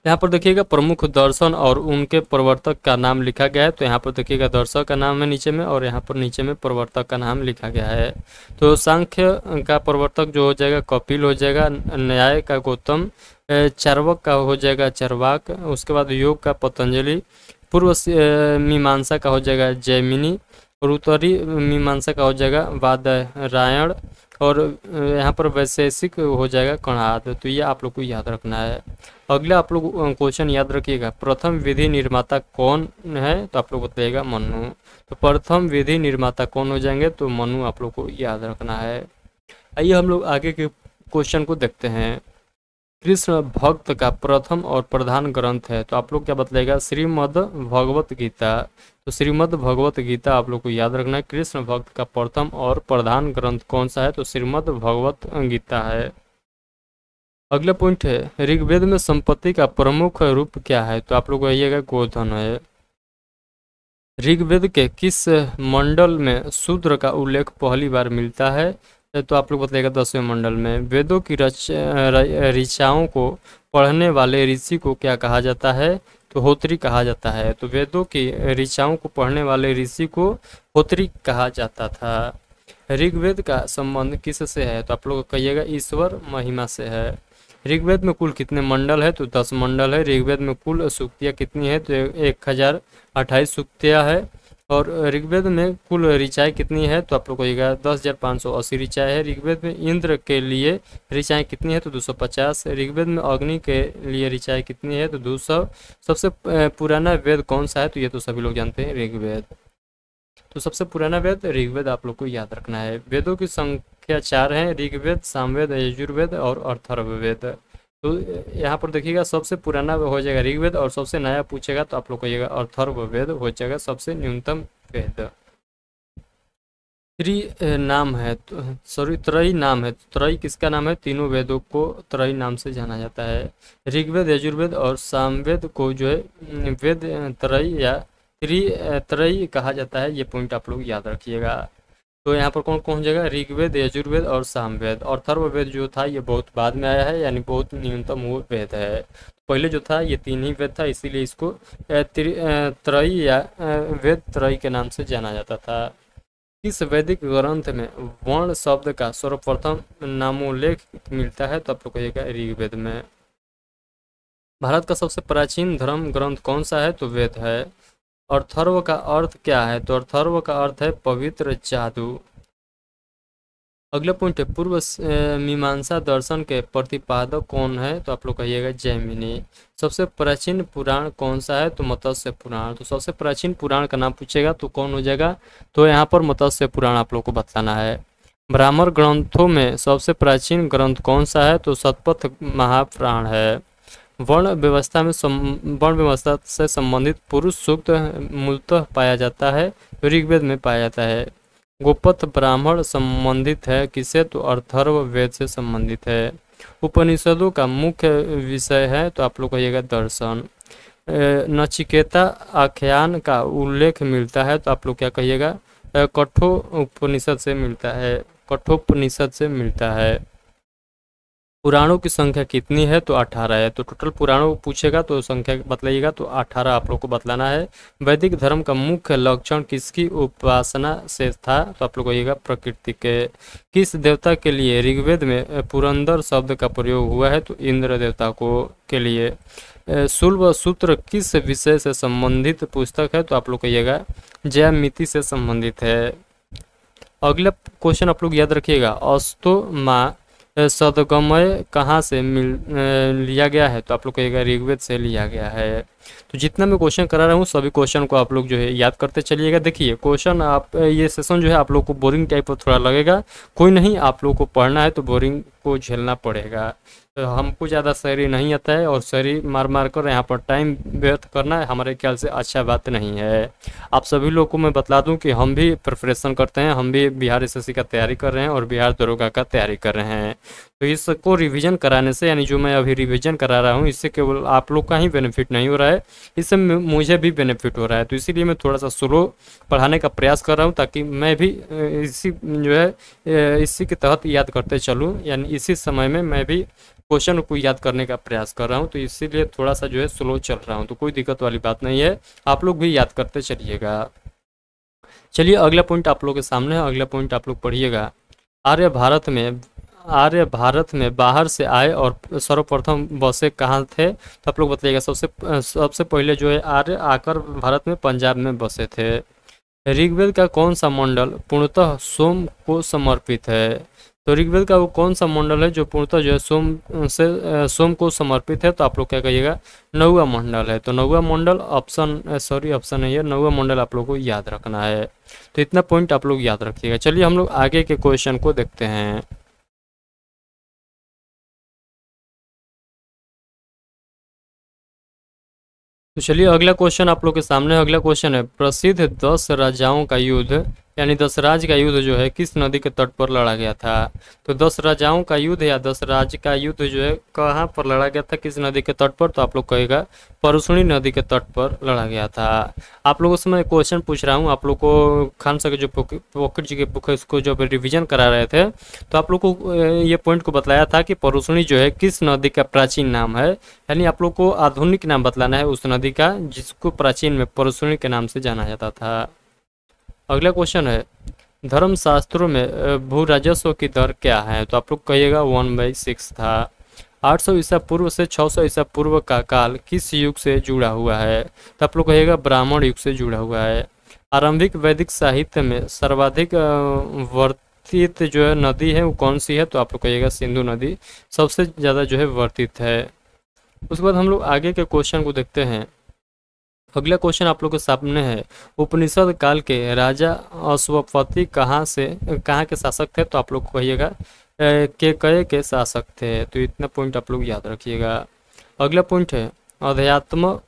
यहाँ पर देखिएगा प्रमुख दर्शन और उनके प्रवर्तक का नाम लिखा गया है। तो यहाँ पर देखिएगा दर्शक का नाम है नीचे में और यहाँ पर नीचे में प्रवर्तक का नाम लिखा गया है। तो सांख्य का प्रवर्तक जो हो जाएगा कपिल हो जाएगा, न्याय का गौतम, चार्वक का हो जाएगा चरवाक, उसके बाद योग का पतंजलि, पूर्व मीमांसा का हो जाएगा जैमिनी, और उत्तरी मीमांसा का हो जाएगा बादरायण, और यहाँ पर वैशेषिक हो जाएगा कणाद। तो ये आप लोग को याद रखना है। अगला आप लोग क्वेश्चन याद रखिएगा, प्रथम विधि निर्माता कौन है। तो आप लोग बताइएगा मनु। तो प्रथम विधि निर्माता कौन हो जाएंगे, तो मनु आप लोग को याद रखना है। आइए हम लोग आगे के क्वेश्चन को देखते हैं। कृष्ण भक्त का प्रथम और प्रधान ग्रंथ है। तो आप लोग क्या बतलाएगा, श्रीमद् भगवत गीता। तो श्रीमद् भगवत गीता आप लोग को याद रखना है। कृष्ण भक्त का प्रथम और प्रधान ग्रंथ कौन सा है, तो श्रीमद् भगवत गीता है। अगला पॉइंट है ऋग्वेद में संपत्ति का प्रमुख रूप क्या है। तो आप लोग कहिएगा गोधन है। ऋग्वेद के किस मंडल में शूद्र का उल्लेख पहली बार मिलता है। तो आप लोग बताइएगा 10वें मंडल में। वेदों की ऋचाओं को पढ़ने वाले ऋषि को क्या कहा जाता है, तो होत्री कहा जाता है। तो वेदों की ऋचाओं को पढ़ने वाले ऋषि को होत्री कहा जाता था। ऋग्वेद का संबंध किससे है, तो आप लोग कहिएगा ईश्वर महिमा से है। ऋग्वेद में कुल कितने मंडल है, तो 10 मंडल है। ऋग्वेद में कुल सूक्तियाँ कितनी है, तो 1028 सूक्तियाँ है। और ऋग्वेद में कुल ऋचाएँ कितनी है, तो आप लोग कहिएगा 10,580 ऋचाएँ है। ऋग्वेद में इंद्र के लिए ऋचाएँ कितनी है, तो 250। ऋग्वेद में अग्नि के लिए ऋचाएँ कितनी है, तो 200। सबसे पुराना वेद कौन सा है, तो ये तो सभी लोग जानते हैं ऋग्वेद। तो सबसे पुराना वेद ऋग्वेद आप लोग को याद रखना है। वेदों की संख्या 4 है, ऋग्वेद, सामवेद, यजुर्वेद और अथर्ववेद। तो यहाँ पर देखिएगा सबसे पुराना हो जाएगा ऋग्वेद और सबसे नया पूछेगा तो आप लोग कहिएगा अथर्ववेद हो जाएगा सबसे न्यूनतम वेद। नाम है तो त्रयी नाम है। त्रयी किसका नाम है, तीनों वेदों को त्रयी नाम से जाना जाता है। ऋग्वेद, यजुर्वेद और सामवेद को जो है वेद त्रयी या त्रयी कहा जाता है। ये पॉइंट आप लोग याद रखिएगा। तो यहाँ पर कौन कौन हो जाएगा, ऋग्वेद, यजुर्वेद और सामवेद। और अथर्ववेद जो था ये बहुत बाद में आया है, यानी बहुत न्यूनतम वो वेद है। पहले जो था ये 3 ही वेद था, इसीलिए इसको त्रयी या वेद त्रयी के नाम से जाना जाता था। किस वैदिक ग्रंथ में वर्ण शब्द का सर्वप्रथम नामोल्लेख मिलता है? तो आप लोग कहिएगा ऋग्वेद में। भारत का सबसे प्राचीन धर्म ग्रंथ कौन सा है? तो वेद है। अर्थर्व का अर्थ क्या है? तो अर्थर्व का अर्थ है पवित्र जादू। अगला पॉइंट है पूर्व मीमांसा दर्शन के प्रतिपादक कौन है? तो आप लोग कहिएगा जैमिनी। सबसे प्राचीन पुराण कौन सा है? तो मत्स्य पुराण। तो सबसे प्राचीन पुराण का नाम पूछेगा तो कौन हो जाएगा? तो यहाँ पर मत्स्य पुराण आप लोग को बताना है। ब्राह्मण ग्रंथों में सबसे प्राचीन ग्रंथ कौन सा है? तो शतपथ महापुराण है। वर्ण व्यवस्था से संबंधित पुरुष सूक्त मूलतः पाया जाता है, ऋग्वेद में पाया जाता है। गोपथ ब्राह्मण संबंधित है किससे? तो अर्थर्व वेद से संबंधित है। उपनिषदों का मुख्य विषय है? तो आप लोग कहिएगा दर्शन। नचिकेता आख्यान का उल्लेख मिलता है? तो आप लोग क्या कहिएगा? कठोपनिषद से मिलता है, कठोपनिषद से मिलता है। पुराणों की संख्या कितनी है? तो 18 है। तो टोटल पुराणों पूछेगा तो संख्या बतलाइएगा, तो 18 आप लोग को बतलाना है। वैदिक धर्म का मुख्य लक्षण किसकी उपासना से था? तो आप लोग कहिएगा प्रकृति के। किस देवता के लिए ऋग्वेद में पुरंदर शब्द का प्रयोग हुआ है? तो इंद्र देवता को के लिए। शूल्ब सूत्र किस विषय से संबंधित पुस्तक है? तो आप लोग कहिएगा ज्यामिति से संबंधित है। अगला क्वेश्चन आप लोग याद रखिएगा, अस्तो माँ सदगमय कहाँ से लिया गया है? तो आप लोग कहिएगा ऋग्वेद से लिया गया है। तो जितना मैं क्वेश्चन करा रहा हूँ सभी क्वेश्चन को आप लोग जो है याद करते चलिएगा। देखिए क्वेश्चन आप ये सेशन जो है आप लोग को बोरिंग टाइप पर थोड़ा लगेगा, कोई नहीं, आप लोग को पढ़ना है तो बोरिंग को झेलना पड़ेगा। तो हमको ज़्यादा शायरी नहीं आता है और शायरी मार मार कर यहाँ पर टाइम व्यर्थ करना हमारे ख्याल से अच्छा बात नहीं है। आप सभी लोग को मैं बतला दूं कि हम भी प्रिपरेशन करते हैं, हम भी बिहार एसएससी का तैयारी कर रहे हैं और बिहार दरोगा का तैयारी कर रहे हैं। तो इसको रिवीजन कराने से, यानी जो मैं अभी रिवीजन करा रहा हूँ, इससे केवल आप लोग का ही बेनिफिट नहीं हो रहा है, इससे मुझे भी बेनिफिट हो रहा है। तो इसीलिए मैं थोड़ा सा स्लो पढ़ाने का प्रयास कर रहा हूँ ताकि मैं भी इसी जो है इसी के तहत याद करते चलूँ, यानी इसी समय में मैं भी क्वेश्चन को याद करने का प्रयास कर रहा हूं। तो इसीलिए थोड़ा सा जो है स्लो चल रहा हूं, तो कोई दिक्कत वाली बात नहीं है, आप लोग भी याद करते चलिएगा। चलिए अगला पॉइंट आप लोग के सामने है, अगला पॉइंट आप लोग पढ़िएगा। आर्य भारत में बाहर से आए और सर्वप्रथम बसे कहाँ थे? तो आप लोग बताइएगा। सबसे पहले जो है आर्य आकर भारत में पंजाब में बसे थे। ऋग्वेद का कौन सा मंडल पूर्णतः सोम को समर्पित है? तो ऋग्वेद का वो कौन सा मंडल है जो पूर्णतः जो है सोम को समर्पित है? तो आप लोग क्या कहिएगा? 9वां मंडल है। तो 9वां मंडल ऑप्शन नहीं है, 9वां मंडल आप लोग को याद रखना है। तो इतना पॉइंट आप लोग याद रखिएगा। चलिए हम लोग आगे के क्वेश्चन को देखते हैं। तो चलिए अगला क्वेश्चन आप लोग के सामने, अगला क्वेश्चन है प्रसिद्ध 10 राजाओं का युद्ध, यानी 10 राज्य का युद्ध जो है किस नदी के तट पर लड़ा गया था? तो 10 राजाओं का युद्ध या 10 राज्य का युद्ध जो है कहाँ पर लड़ा गया था, किस नदी के तट पर? तो आप लोग कहेगा परुष्णी नदी के तट पर लड़ा गया था। आप लोगों से मैं क्वेश्चन पूछ रहा हूँ, आप लोग को खान सर के जो पॉकेट जी के बुक है उसको जब रिविजन करा रहे थे तो आप लोग को ये पॉइंट को बताया था कि परुष्णी जो है किस नदी का प्राचीन नाम है, यानी आप लोग को आधुनिक नाम बतलाना है उस नदी का जिसको प्राचीन में परुष्णी के नाम से जाना जाता था। अगला क्वेश्चन है धर्मशास्त्रों में भू राजस्व की दर क्या है? तो आप लोग कहिएगा 1/6 था। 800 ईसा पूर्व से 600 ईसा पूर्व का काल किस युग से जुड़ा हुआ है? तो आप लोग कहिएगा ब्राह्मण युग से जुड़ा हुआ है। आरंभिक वैदिक साहित्य में सर्वाधिक वर्तित जो है नदी है वो कौन सी है? तो आप लोग कहिएगा सिंधु नदी सबसे ज़्यादा जो है वर्तित है। उसके बाद हम लोग आगे के क्वेश्चन को देखते हैं। अगला क्वेश्चन आप लोग के सामने है उपनिषद काल के राजा अश्वपति कहाँ के शासक थे? तो आप लोग कहिएगा केकय के शासक थे। तो इतना पॉइंट आप लोग याद रखिएगा। अगला पॉइंट है अध्यात्म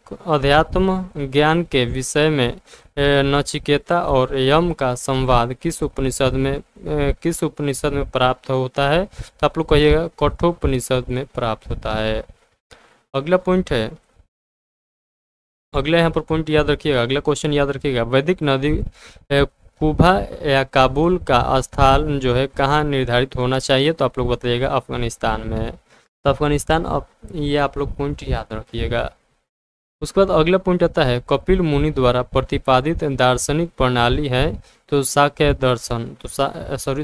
ज्ञान के विषय में नचिकेता और यम का संवाद किस उपनिषद में प्राप्त होता है? तो आप लोग कहिएगा कठोपनिषद में प्राप्त होता है। अगला पॉइंट है, अगला यहाँ पर पॉइंट याद रखिएगा, अगला क्वेश्चन याद रखिएगा। वैदिक नदी कुबा या काबुल का स्थान जो है कहाँ निर्धारित होना चाहिए? तो आप लोग बताइएगा अफगानिस्तान में। तो अफगानिस्तान। अब ये आप लोग पॉइंट याद रखिएगा। उसके बाद अगला पॉइंट आता है कपिल मुनि द्वारा प्रतिपादित दार्शनिक प्रणाली है तो सांख्य दर्शन। तो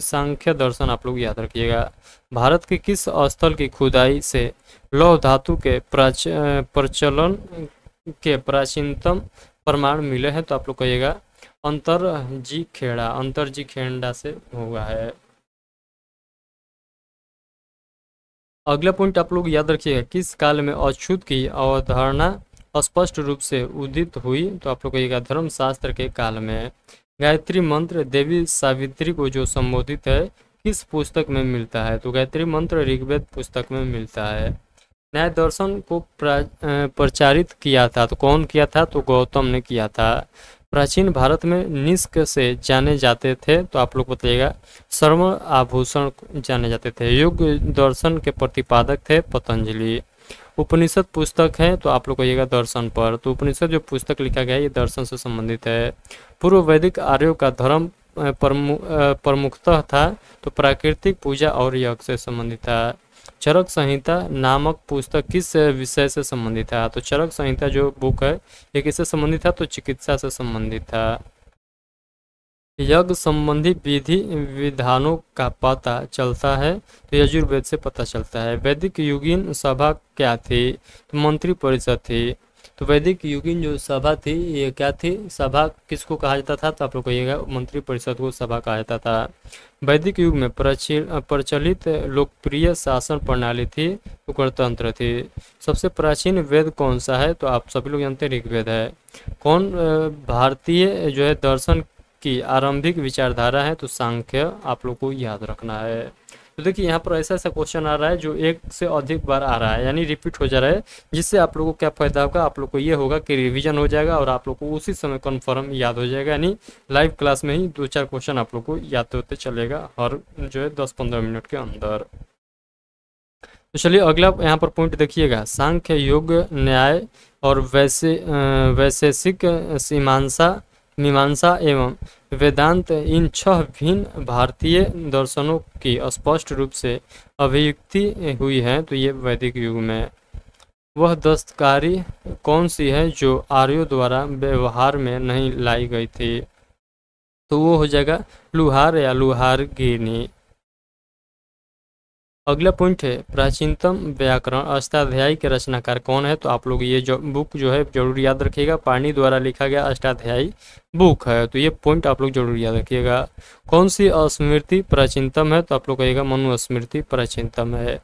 सांख्य दर्शन आप लोग याद रखिएगा। भारत के किस स्थल की खुदाई से लौह धातु के प्रचलन के प्राचीनतम प्रमाण मिले हैं? तो आप लोग कहिएगा अंतरजी खेड़ा से हुआ है। अगला पॉइंट आप लोग याद रखिएगा, किस काल में अछूत की अवधारणा स्पष्ट रूप से उदित हुई? तो आप लोग कहिएगा धर्मशास्त्र के काल में। गायत्री मंत्र देवी सावित्री को जो संबोधित है किस पुस्तक में मिलता है? तो गायत्री मंत्र ऋग्वेद पुस्तक में मिलता है। न्याय दर्शन को प्रचारित किया था तो कौन किया था? तो गौतम ने किया था। प्राचीन भारत में निष्क से जाने जाते थे तो आप लोग बताइएगा श्रवण आभूषण जाने जाते थे। योग दर्शन के प्रतिपादक थे पतंजलि। उपनिषद पुस्तक है तो आप लोग कहिएगा दर्शन पर। तो उपनिषद जो पुस्तक लिखा गया है ये दर्शन से संबंधित है। पूर्व वैदिक आर्यों का धर्म प्रमुखतः था तो प्राकृतिक पूजा और यज्ञ से संबंधित था। चरक संहिता नामक पुस्तक किस विषय से संबंधित था? तो चरक संहिता जो बुक है ये किससे संबंधित था? तो चिकित्सा से संबंधित था। यज्ञ संबंधी विधि विधानों का पता चलता है तो यजुर्वेद से पता चलता है। वैदिक युगीन सभा क्या थी? तो मंत्री परिषद थी। तो वैदिक युगीन जो सभा थी ये क्या थी? सभा किसको कहा जाता था? तो आप लोग कहिएगा मंत्री परिषद को सभा कहा जाता था। वैदिक युग में प्रचलित लोकप्रिय शासन प्रणाली थी तो गणतंत्र थी। सबसे प्राचीन वेद कौन सा है? तो आप सभी लोग जानते हैं ऋग्वेद है। कौन भारतीय जो है दर्शन की आरंभिक विचारधारा है? तो सांख्य आप लोग को याद रखना है। तो देखिए यहाँ पर ऐसा क्वेश्चन आ रहा है जो एक से अधिक बार आ रहा है यानी रिपीट हो जा रहा है, जिससे आप लोगों को क्या फायदा होगा? आप लोग को ये होगा कि रिवीजन हो जाएगा और आप लोग को उसी समय कन्फर्म याद हो जाएगा। यानी लाइव क्लास में ही 2-4 क्वेश्चन आप लोग को याद होते चलेगा हर जो है 10-15 मिनट के अंदर। तो चलिए अगला यहाँ पर पॉइंट देखिएगा, सांख्य योग न्याय और वैशेषिक मीमांसा एवं वेदांत इन 6 भिन्न भारतीय दर्शनों की स्पष्ट रूप से अभिव्यक्ति हुई है तो ये वैदिक युग में। वह दस्तकारी कौन सी है जो आर्यों द्वारा व्यवहार में नहीं लाई गई थी? तो वो हो जाएगा लुहार या लुहारगिनी। अगला पॉइंट है प्राचीनतम व्याकरण अष्टाध्यायी के रचनाकार कौन है? तो आप लोग ये जो बुक जो है जरूर याद रखिएगा, पाणिनि द्वारा लिखा गया अष्टाध्यायी बुक है तो ये पॉइंट आप लोग जरूर याद रखिएगा। कौन सी स्मृति प्राचीनतम है? तो आप लोग कहिएगा मनुस्मृति प्राचीनतम है।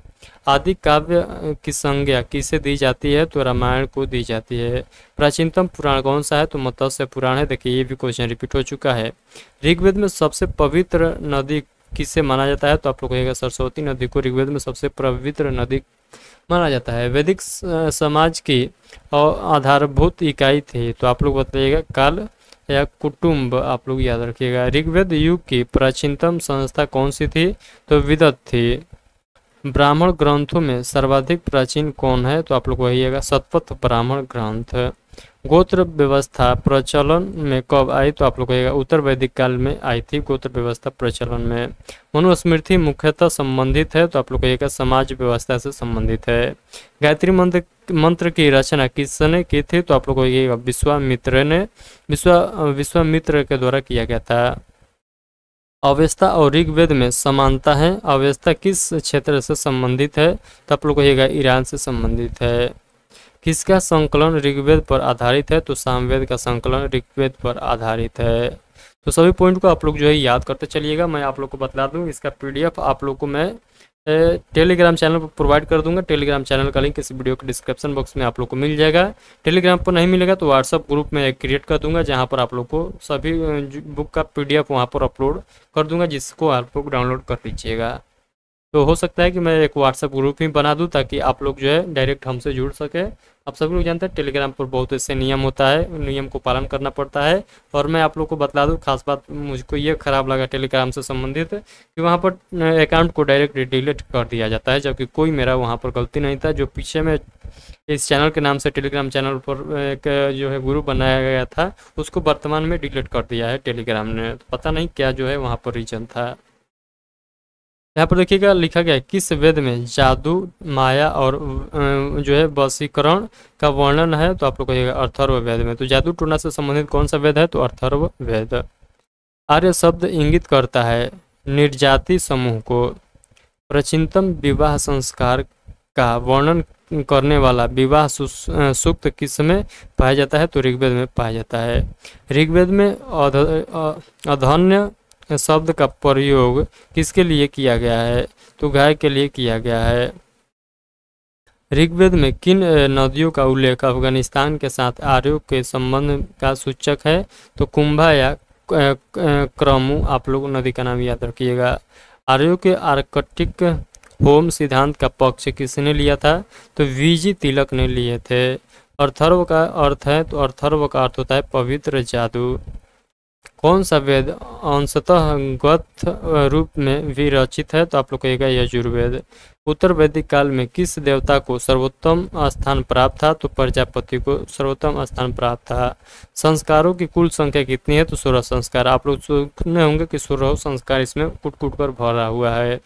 आदि काव्य की संज्ञा किसे दी जाती है? तो रामायण को दी जाती है। प्राचीनतम पुराण कौन सा है? तो मत्स्य पुराण है। देखिए ये भी क्वेश्चन रिपीट हो चुका है। ऋग्वेद में सबसे पवित्र नदी किसे माना जाता है? तो आप लोग कहिएगा सरस्वती नदी को ऋग्वेद में सबसे पवित्र नदी माना जाता है। वैदिक समाज की आधारभूत इकाई थी तो आप लोग बताइएगा काल या कुटुंब आप लोग याद रखिएगा। ऋग्वेद युग की प्राचीनतम संस्था कौन सी थी? तो विदत थी। ब्राह्मण ग्रंथों में सर्वाधिक प्राचीन कौन है? तो आप लोग कहिएगा शतपथ ब्राह्मण ग्रंथ। गोत्र व्यवस्था प्रचलन में कब आई? तो आप लोग कहिएगा उत्तर वैदिक काल में आई थी गोत्र व्यवस्था प्रचलन में। मनुस्मृति मुख्यतः संबंधित है तो आप लोग कहिएगा समाज व्यवस्था से संबंधित है। गायत्री मंत्र की रचना किसने की थी? तो आप लोग कहिएगा विश्वामित्र के द्वारा किया गया था। अवेस्ता और ऋग्वेद में समानता है। अवेस्ता किस क्षेत्र से संबंधित है? तो आप लोग कहिएगा ईरान से संबंधित है। किसका संकलन ऋग्वेद पर आधारित है? तो सामवेद का संकलन ऋग्वेद पर आधारित है। तो सभी पॉइंट को आप लोग जो है याद करते चलिएगा। मैं आप लोग को बता दूं इसका पीडीएफ आप लोग को मैं टेलीग्राम चैनल पर प्रोवाइड कर दूंगा। टेलीग्राम चैनल का लिंक इस वीडियो के डिस्क्रिप्शन बॉक्स में आप लोग को मिल जाएगा। टेलीग्राम पर नहीं मिलेगा तो व्हाट्सअप ग्रुप में क्रिएट कर दूंगा जहां पर आप लोग को सभी बुक का पीडीएफ वहां पर अपलोड कर दूंगा, जिसको आप लोग डाउनलोड कर लीजिएगा। तो हो सकता है कि मैं एक व्हाट्सएप ग्रुप ही बना दूं ताकि आप लोग जो है डायरेक्ट हमसे जुड़ सके। आप सभी लोग जानते हैं टेलीग्राम पर बहुत ऐसे नियम होता है, नियम को पालन करना पड़ता है। और मैं आप लोग को बता दूं खास बात मुझको ये खराब लगा टेलीग्राम से संबंधित कि वहाँ पर अकाउंट को डायरेक्ट डिलीट कर दिया जाता है, जबकि कोई मेरा वहाँ पर गलती नहीं था। जो पीछे में इस चैनल के नाम से टेलीग्राम चैनल पर एक जो है ग्रुप बनाया गया था उसको वर्तमान में डिलीट कर दिया है टेलीग्राम ने। तो पता नहीं क्या जो है वहाँ पर रीजन था। यहाँ पर देखिएगा लिखा गया है किस वेद में जादू, माया और जो है वशीकरण का वर्णन है, तो आप लोग कहिएगा अथर्व वेद में। तो जादू टोना से संबंधित कौन सा वेद है, तो अथर्व वेद। आर्य शब्द इंगित करता है निर्जाति समूह को। प्राचीनतम विवाह संस्कार का वर्णन करने वाला विवाह सूक्त किस में पाया जाता है, तो ऋग्वेद में पाया जाता है। ऋग्वेद में अधन्य शब्द का प्रयोग किसके लिए किया गया है, तो गाय के लिए किया गया है। ऋग्वेद में किन नदियों का उल्लेख अफगानिस्तान के साथ आर्यों के संबंध का सूचक है, तो कुंभा या क्रमु, आप लोग नदी का नाम याद रखिएगा। आर्यों के आर्कटिक होम सिद्धांत का पक्ष किसने लिया था, तो वीजी तिलक ने लिए थे। अर्थर्व का अर्थ है, तो अर्थर्व का अर्थ होता है पवित्र जादू। कौन सा वेद अंशतः गथ रूप में विरचित है, तो आप लोग कहिएगा यजुर्वेद। उत्तर वैदिक काल में किस देवता को सर्वोत्तम स्थान प्राप्त था, तो प्रजापति को सर्वोत्तम स्थान प्राप्त था। संस्कारों की कुल संख्या कितनी है, तो 16 संस्कार। आप लोग सुने होंगे कि 16 संस्कार इसमें कुट कुट कर भरा हुआ है,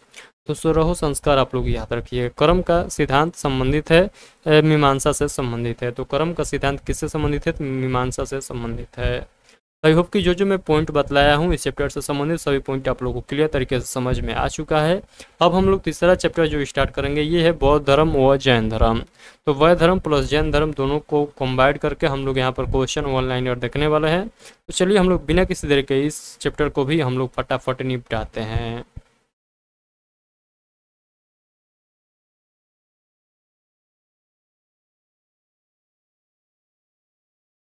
तो 16 संस्कार आप लोग याद रखिए। कर्म का सिद्धांत संबंधित है मीमांसा से संबंधित है, तो कर्म का सिद्धांत किससे संबंधित है, तो मीमांसा से संबंधित है। आई होप कि जो मैं पॉइंट बतलाया हूँ इस चैप्टर से संबंधित सभी पॉइंट आप लोगों को क्लियर तरीके से समझ में आ चुका है। अब हम लोग तीसरा चैप्टर जो स्टार्ट करेंगे ये है बौद्ध धर्म व जैन धर्म। तो बौद्ध धर्म प्लस जैन धर्म दोनों को कंबाइंड करके हम लोग यहाँ पर क्वेश्चन ऑनलाइन देखने वाले हैं। तो चलिए हम लोग बिना किसी देर के इस चैप्टर को भी हम लोग फटाफट निपटाते हैं।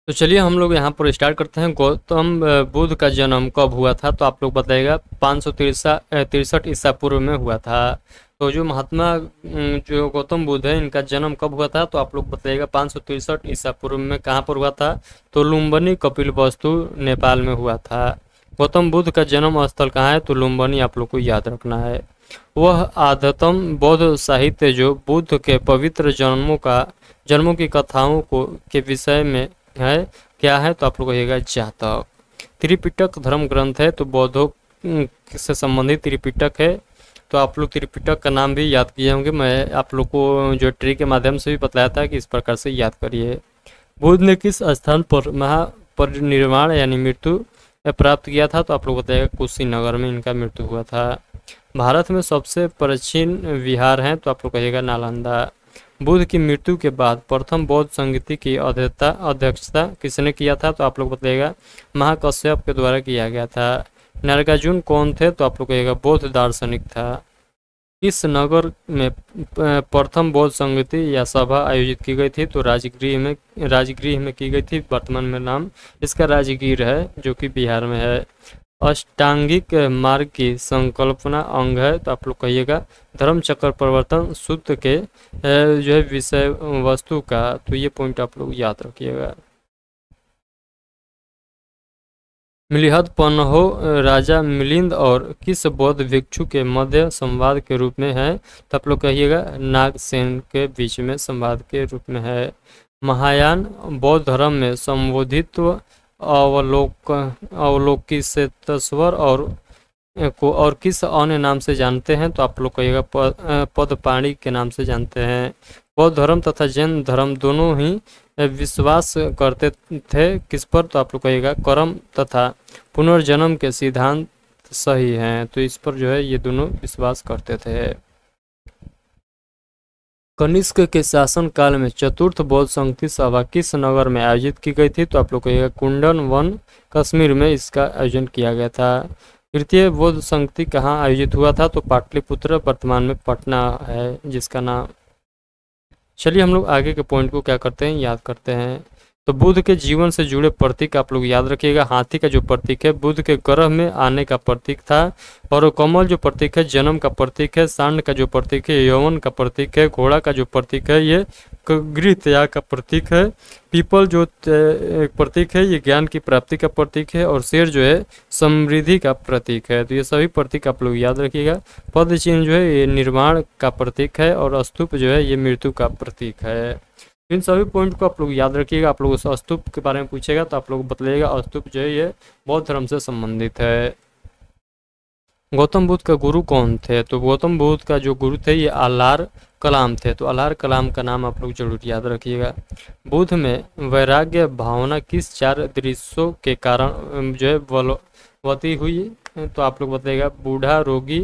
तो चलिए हम लोग यहाँ पर स्टार्ट करते हैं। गौतम बुद्ध का जन्म कब हुआ था, तो आप लोग बताइएगा 563 ईसा पूर्व में हुआ था। तो जो महात्मा जो गौतम बुद्ध है इनका जन्म कब हुआ था, तो आप लोग बताइएगा 563 ईसा पूर्व में। कहाँ पर हुआ था, तो लुम्बिनी कपिलवस्तु नेपाल में हुआ था। गौतम बुद्ध का जन्म स्थल कहाँ है, तो लुम्बिनी आप लोग को याद रखना है। वह आध्यात्म बौद्ध साहित्य जो बुद्ध के पवित्र जन्मों की कथाओं को के विषय में है क्या है, तो आप लोग कहिएगा जातक। त्रिपिटक धर्म ग्रंथ है, तो बौद्धों से संबंधित त्रिपिटक है। तो आप लोग त्रिपिटक का नाम भी याद किए होंगे, मैं आप लोग को जो ट्री के माध्यम से भी बताया था कि इस प्रकार से याद करिए। बुद्ध ने किस स्थान पर महापरिनिर्वाण यानी मृत्यु प्राप्त किया था, तो आप लोग बताइएगा कुशीनगर में इनका मृत्यु हुआ था। भारत में सबसे प्राचीन विहार हैं, तो आप लोग कहिएगा नालंदा। बुद्ध की मृत्यु के बाद प्रथम बौद्ध संगति की अध्यक्षता किसने किया था, तो आप लोग बताइएगा महाकश्यप के द्वारा किया गया था। नागार्जुन कौन थे, तो आप लोग कहिएगा बौद्ध दार्शनिक था। इस नगर में प्रथम बौद्ध संगति या सभा आयोजित की गई थी, तो राजगृह में की गई थी। वर्तमान में नाम इसका राजगीर है जो कि बिहार में है। अष्टांगिक मार्ग की संकल्पना अंग है, तो आप लोग कहिएगा धर्म चक्र प्रवर्तन सूत्र के जो है विषय वस्तु का, तो ये पॉइंट आप लोग याद रखिएगा। मिलिहद पन्हो राजा मिलिंद और किस बौद्ध भिक्षु के मध्य संवाद के रूप में है, तो आप लोग कहिएगा नागसेन के बीच में संवाद के रूप में है। महायान बौद्ध धर्म में संबोधित्व अवलोकितेश्वर और किस अन्य नाम से जानते हैं, तो आप लोग कहिएगा पदपाणी के नाम से जानते हैं। बौद्ध धर्म तथा जैन धर्म दोनों ही विश्वास करते थे किस पर, तो आप लोग कहिएगा कर्म तथा पुनर्जन्म के सिद्धांत सही हैं, तो इस पर जो है ये दोनों विश्वास करते थे। कनिष्क के शासन काल में चतुर्थ बौद्ध संगति सभा किस नगर में आयोजित की गई थी, तो आप लोग कहिएगा कुंडन वन कश्मीर में इसका आयोजन किया गया था। तृतीय बौद्ध संगति कहाँ आयोजित हुआ था, तो पाटलिपुत्र वर्तमान में पटना है जिसका नाम। चलिए हम लोग आगे के पॉइंट को क्या करते हैं याद करते हैं। तो बुद्ध के जीवन से जुड़े प्रतीक आप लोग याद रखिएगा। हाथी का जो प्रतीक है बुद्ध के गर्भ में आने का प्रतीक था, और कमल जो प्रतीक है जन्म का प्रतीक है। सांड का जो प्रतीक है यौवन का प्रतीक है। घोड़ा का जो प्रतीक है ये गृह त्याग का प्रतीक है। पीपल जो प्रतीक है ये ज्ञान की प्राप्ति का प्रतीक है, और शेर जो है समृद्धि का प्रतीक है। तो ये सभी प्रतीक आप लोग याद रखिएगा। पद चिन्ह जो है ये निर्माण का प्रतीक है, और स्तूप जो है ये मृत्यु का प्रतीक है। इन सभी पॉइंट को आप लोग याद रखिएगा। आप लोग उस स्तूप के बारे में पूछेगा तो आप लोग बतलाइएगा स्तूप जो है ये बौद्ध धर्म से संबंधित है। गौतम बुद्ध का गुरु कौन थे? तो गौतम बुद्ध का जो गुरु थे ये अल्लाह कलाम थे। तो अल्लाह कलाम का नाम आप लोग जरूर याद रखिएगा। बुद्ध में वैराग्य भावना किस 4 दृश्यों के कारण जो है बलवती हुई? तो आप लोग बताइएगा, बूढ़ा, रोगी,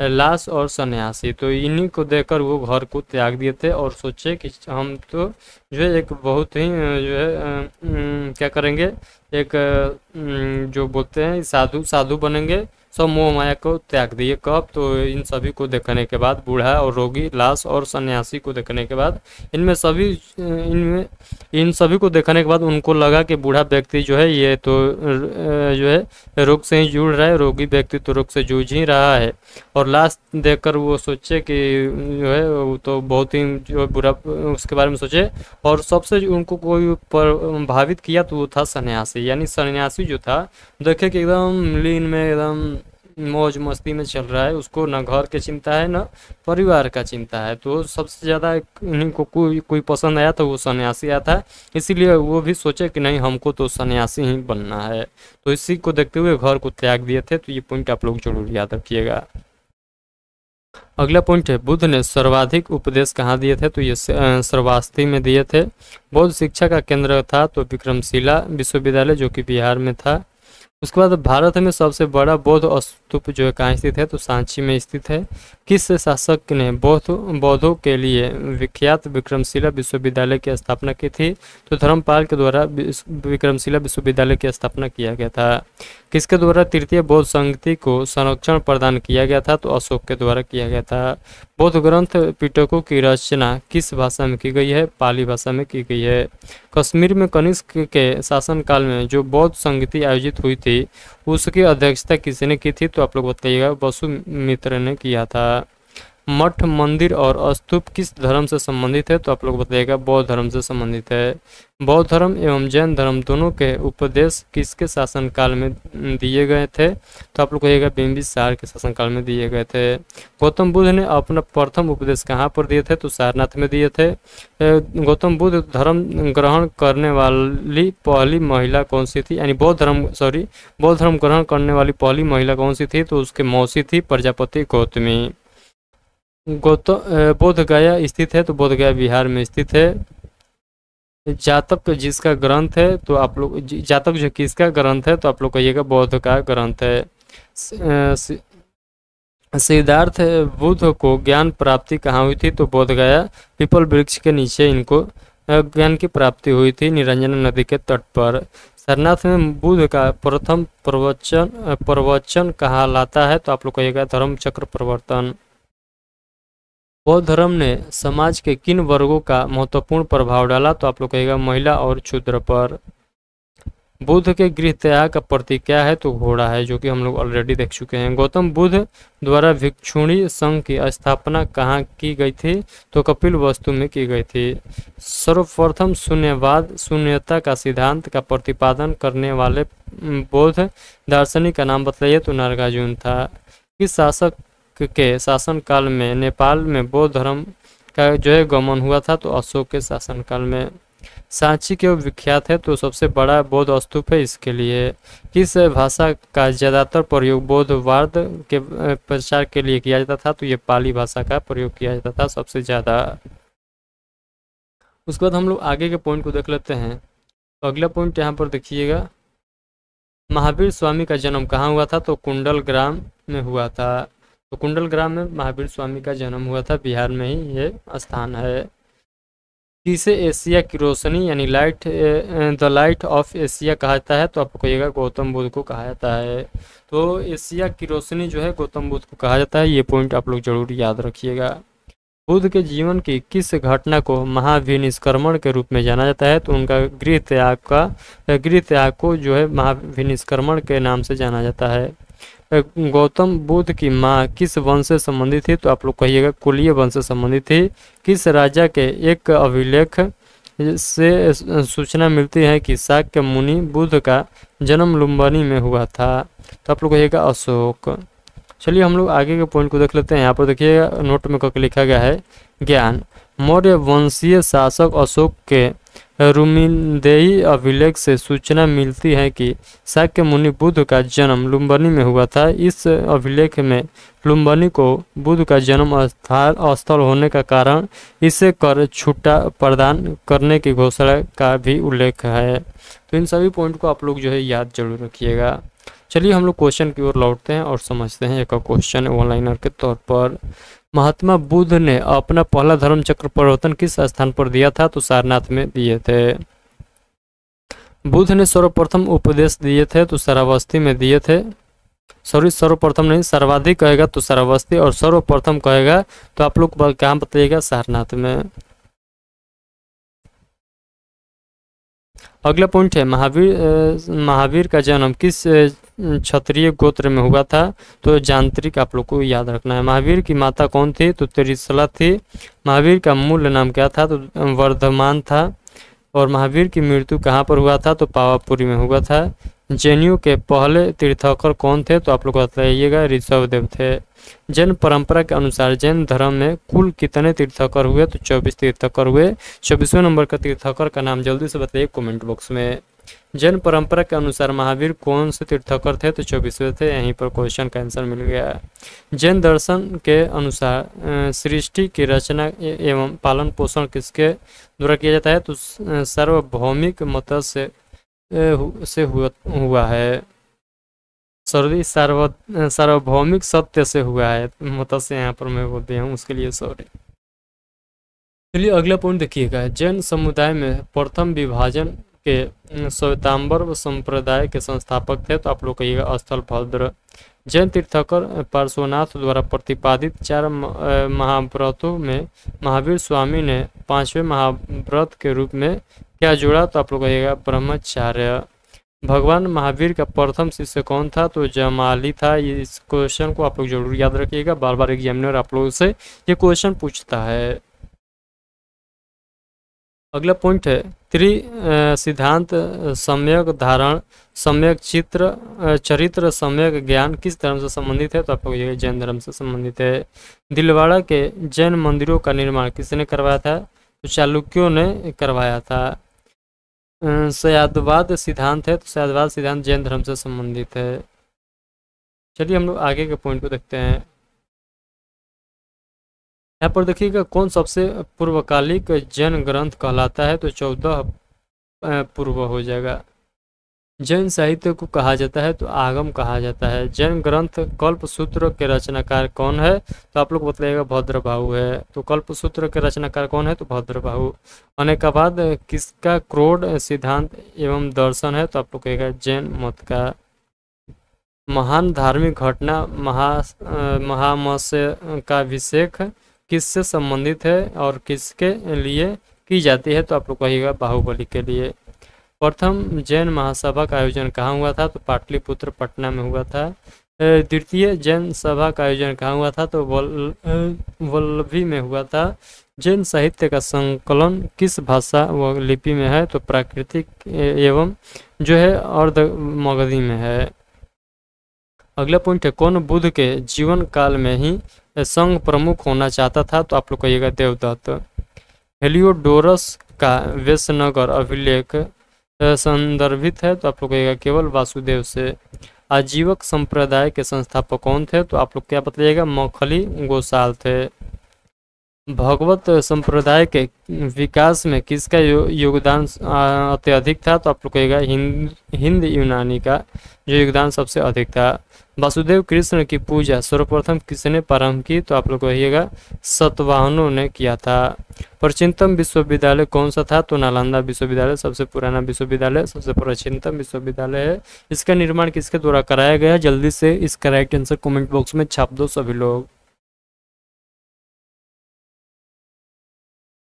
लाश और सन्यासी। तो इन्हीं को देखकर वो घर को त्याग दिए थे और सोचे कि हम तो जो है एक बहुत ही जो है क्या करेंगे, एक जो बोलते हैं साधु बनेंगे, सब मोह माया को त्याग दिए। कब? तो इन सभी को देखने के बाद, बूढ़ा और रोगी, लाश और सन्यासी को देखने के बाद, इनमें इन सभी को देखने के बाद उनको लगा कि बूढ़ा व्यक्ति जो है ये तो जो है रोग से ही जूझ रहा है, रोगी व्यक्ति तो रोग से जूझ ही रहा है। और लाश देखकर वो सोचे कि जो है वो तो बहुत ही जो बुरा उसके बारे में सोचे। और सबसे जो उनको कोई प्रभावित किया तो वो था सन्यासी। यानी सन्यासी जो था, देखे कि एकदम लीन में, एकदम मौज मस्ती में चल रहा है, उसको ना घर की चिंता है ना परिवार का चिंता है। तो सबसे ज़्यादा इन्हीं को कोई पसंद आया तो वो सन्यासी आया था। इसीलिए वो भी सोचे कि नहीं, हमको तो सन्यासी ही बनना है। तो इसी को देखते हुए घर को त्याग दिए थे। तो ये पॉइंट आप लोग जरूर याद रखिएगा। अगला पॉइंट है, बुद्ध ने सर्वाधिक उपदेश कहाँ दिए थे? तो ये श्रावस्ती में दिए थे। बौद्ध शिक्षा का केंद्र था तो विक्रमशिला विश्वविद्यालय, जो कि बिहार में था। उसके बाद भारत में सबसे बड़ा बौद्ध स्तूप जो है कहाँ स्थित है? तो सांची में स्थित है। किस शासक ने बौद्धों के लिए विख्यात विक्रमशिला विश्वविद्यालय की स्थापना की थी? तो धर्मपाल के द्वारा विक्रमशिला विश्वविद्यालय की स्थापना किया गया था। किसके द्वारा तृतीय बौद्ध संगति को संरक्षण प्रदान किया गया था? तो अशोक के द्वारा किया गया था। बौद्ध ग्रंथ पिटकों की रचना किस भाषा में की गई है? पाली भाषा में की गई है। कश्मीर में कनिष्क के शासनकाल में जो बौद्ध संगति आयोजित हुई थी उसकी अध्यक्षता किसने की थी? तो आप लोग बताइएगा, वसुमित्र ने किया था। मठ, मंदिर और स्तूप किस धर्म से संबंधित है? तो आप लोग बताइएगा, बौद्ध धर्म से संबंधित है। बौद्ध धर्म एवं जैन धर्म दोनों के उपदेश किसके शासनकाल में दिए गए थे? तो आप लोग कहिएगा, बिंबिसार के शासनकाल में दिए गए थे। गौतम बुद्ध ने अपना प्रथम उपदेश कहाँ पर दिए थे? तो सारनाथ में दिए थे। गौतम बुद्ध धर्म ग्रहण करने वाली पहली महिला कौन सी थी? यानी बौद्ध धर्म ग्रहण करने वाली पहली महिला कौन सी थी? तो उसके मौसी थी प्रजापति गौतमी। बोध गया स्थित है? तो बोध गया बिहार में स्थित है। जातक जिसका ग्रंथ है? तो आप लोग जातक जो किसका ग्रंथ है? तो आप लोग कहिएगा, बौद्ध का ग्रंथ है। सिद्धार्थ बुद्ध को ज्ञान प्राप्ति कहाँ हुई थी? तो बोध गया पीपल वृक्ष के नीचे इनको ज्ञान की प्राप्ति हुई थी, निरंजना नदी के तट पर। सारनाथ में बुद्ध का प्रथम प्रवचन कहलाता है? तो आप लोग कहिएगा, धर्म चक्र प्रवर्तन। बौद्ध धर्म ने समाज के किन वर्गों का महत्वपूर्ण प्रभाव डाला? तो आप लोग कहेगा, महिला और शूद्र पर। बुद्ध के गृह त्याग का प्रतीक क्या है? तो घोड़ा है, जो कि हम लोग ऑलरेडी देख चुके हैं। गौतम बुद्ध द्वारा भिक्षुणी संघ की स्थापना कहाँ की गई थी? तो कपिलवस्तु में की गई थी। सर्वप्रथम शून्यवाद शून्यता का सिद्धांत का प्रतिपादन करने वाले बौद्ध दार्शनिक का नाम बताइए? तो नागार्जुन था। किस शासक के शासन काल में नेपाल में बौद्ध धर्म का जो है गमन हुआ था? तो अशोक के शासन काल में। सांची क्यों विख्यात है? तो सबसे बड़ा बौद्ध स्तूप है इसके लिए। किस भाषा का ज्यादातर प्रयोग बौद्धवाद के प्रचार के लिए किया जाता था? तो ये पाली भाषा का प्रयोग किया जाता था सबसे ज्यादा। उसके बाद हम लोग आगे के पॉइंट को देख लेते हैं। तो अगला पॉइंट यहाँ पर देखिएगा, महावीर स्वामी का जन्म कहाँ हुआ था? तो कुंडल ग्राम में हुआ था। तो कुंडल ग्राम में महावीर स्वामी का जन्म हुआ था, बिहार में ही ये स्थान है। किसे एशिया की रोशनी यानी द लाइट ऑफ एशिया कहा जाता है? तो आपको कहिएगा, गौतम बुद्ध को कहा जाता है। तो एशिया की रोशनी जो है गौतम बुद्ध को कहा जाता है। ये पॉइंट आप लोग जरूर याद रखिएगा। बुद्ध के जीवन की किस घटना को महाविनिष्क्रमण के रूप में जाना जाता है? तो उनका गृह त्याग को जो है महाविनिष्क्रमण के नाम से जाना जाता है। गौतम बुद्ध की माँ किस वंश से संबंधित थी? तो आप लोग कहिएगा, कुलीय वंश से संबंधित थी। किस राजा के एक अभिलेख से सूचना मिलती है कि शाक्य मुनि बुद्ध का जन्म लुम्बिनी में हुआ था? तो आप लोग कहिएगा, अशोक। चलिए हम लोग आगे के पॉइंट को देख लेते हैं। यहाँ पर देखिएगा, नोट में करके लिखा गया है, ज्ञान। मौर्य वंशीय शासक अशोक के रुमिनदेही अभिलेख से सूचना मिलती है कि शाक्य मुनि बुद्ध का जन्म लुम्बिनी में हुआ था। इस अभिलेख में लुम्बिनी को बुद्ध का जन्म स्थल होने का कारण इसे कर छुट्टा प्रदान करने की घोषणा का भी उल्लेख है। तो इन सभी पॉइंट को आप लोग जो है याद जरूर रखिएगा। चलिए हम लोग क्वेश्चन की ओर लौटते हैं और समझते हैं। एक क्वेश्चन ऑनलाइनर के तौर पर, महात्मा बुद्ध ने अपना पहला धर्म चक्र परिवर्तन किस स्थान पर दिया था? तो सारनाथ में दिए थे। बुद्ध ने सर्वप्रथम उपदेश दिए थे तो श्रावस्ती में दिए थे। सॉरी, सर्वप्रथम नहीं, सर्वाधिक कहेगा तो श्रावस्ती, और सर्वप्रथम कहेगा तो आप लोग कहाँ बताइएगा? सारनाथ में। अगला पॉइंट है, महावीर का जन्म किस क्षत्रिय गोत्र में हुआ था? तो जानत्रिक आप लोग को याद रखना है। महावीर की माता कौन थी? तो त्रिशला थी। महावीर का मूल नाम क्या था? तो वर्धमान था। और महावीर की मृत्यु कहाँ पर हुआ था? तो पावापुरी में हुआ था। जैनियों के पहले तीर्थंकर कौन थे? तो आप लोग बताइएगा, ऋषभदेव थे। जैन परंपरा के अनुसार जैन धर्म में कुल कितने तीर्थंकर हुए? तो 24 तीर्थंकर हुए। 24वें नंबर का तीर्थंकर का नाम जल्दी से बताइए कमेंट बॉक्स में। जैन परंपरा के अनुसार महावीर कौन से तीर्थंकर थे? तो 24वें थे। यहीं पर क्वेश्चन का आंसर मिल गया। जैन दर्शन के अनुसार सृष्टि की रचना एवं पालन पोषण किसके द्वारा किया जाता है? तो सार्वभौमिक मत्स्य से हुआ है। सॉरी, सार्वभौमिक सत्य से हुआ है। मत्स्य यहाँ पर मैं बोल दिया हूँ, उसके लिए सॉरी। चलिए अगला पॉइंट देखिएगा। जैन समुदाय में प्रथम विभाजन के श्वेतांबर संप्रदाय के संस्थापक थे? तो आप लोग कहिएगा स्थलभद्र। जैन तीर्थंकर पार्श्वनाथ द्वारा प्रतिपादित 4 महाव्रतों में महावीर स्वामी ने 5वें महाव्रत के रूप में क्या जोड़ा? तो आप लोग कहिएगा ब्रह्मचार्य। भगवान महावीर का प्रथम शिष्य कौन था? तो जमाली था। इस क्वेश्चन को आप लोग जरूर याद रखिएगा, बार बार एग्जामिनर आप लोगों से ये क्वेश्चन पूछता है। अगला पॉइंट है, सिद्धांत सम्यक धारण सम्यक चरित्र सम्यक ज्ञान किस धर्म से संबंधित है? तो आप लोग ये जैन धर्म से संबंधित है। दिलवाड़ा के जैन मंदिरों का निर्माण किसने करवाया था? तो चालुक्यों ने करवाया था। सयादवाद सिद्धांत है, तो सयादवाद सिद्धांत जैन धर्म से संबंधित है। चलिए हम लोग आगे के पॉइंट को देखते हैं। यहाँ पर देखिएगा, कौन सबसे पूर्वकालिक जैन ग्रंथ कहलाता है? तो 14 पूर्व हो जाएगा। जैन साहित्य को कहा जाता है? तो आगम कहा जाता है। जैन ग्रंथ कल्पसूत्र के रचनाकार कौन है? तो आप लोग बताइएगा भद्रबाहु है। तो कल्पसूत्र के रचनाकार कौन है? तो भद्रबाहु। अनेकावाद किसका क्रोध सिद्धांत एवं दर्शन है? तो आप लोग कहिएगा जैन मत का। महान धार्मिक घटना महामस्य का अभिषेक किससे संबंधित है और किसके लिए की जाती है? तो आप लोग कहिएगा बाहुबली के लिए। प्रथम जैन महासभा का आयोजन कहाँ हुआ था? तो पाटलिपुत्र पटना में हुआ था। द्वितीय जैन सभा का आयोजन कहाँ हुआ था? तो वल्लभी में हुआ था। जैन साहित्य का संकलन किस भाषा व लिपि में है? तो प्राकृतिक एवं जो है अर्ध मगधी में है। अगला पॉइंट है, कौन बुद्ध के जीवन काल में ही संघ प्रमुख होना चाहता था? तो आप लोग कहिएगा देवदत्त। हेलियोडोरस का वेशनगर अभिलेख संदर्भित है? तो आप लोग कहिएगा केवल वासुदेव से। आजीवक संप्रदाय के संस्थापक कौन थे? तो आप लोग क्या बताइएगा? मखली गोसाल थे। भगवत संप्रदाय के विकास में किसका योगदान अत्यधिक था? तो आप लोग कहिएगा हिंद यूनानी का जो योगदान सबसे अधिक था। वासुदेव कृष्ण की पूजा सर्वप्रथम किसने प्रारंभ की? तो आप लोग कहिएगा सतवाहनों ने किया था। प्राचीनतम विश्वविद्यालय कौन सा था? तो नालंदा विश्वविद्यालय सबसे पुराना विश्वविद्यालय, सबसे प्राचीनतम विश्वविद्यालय है। इसका निर्माण किसके द्वारा कराया गया? जल्दी से इसका राइट आंसर कमेंट बॉक्स में छाप दो सभी लोग।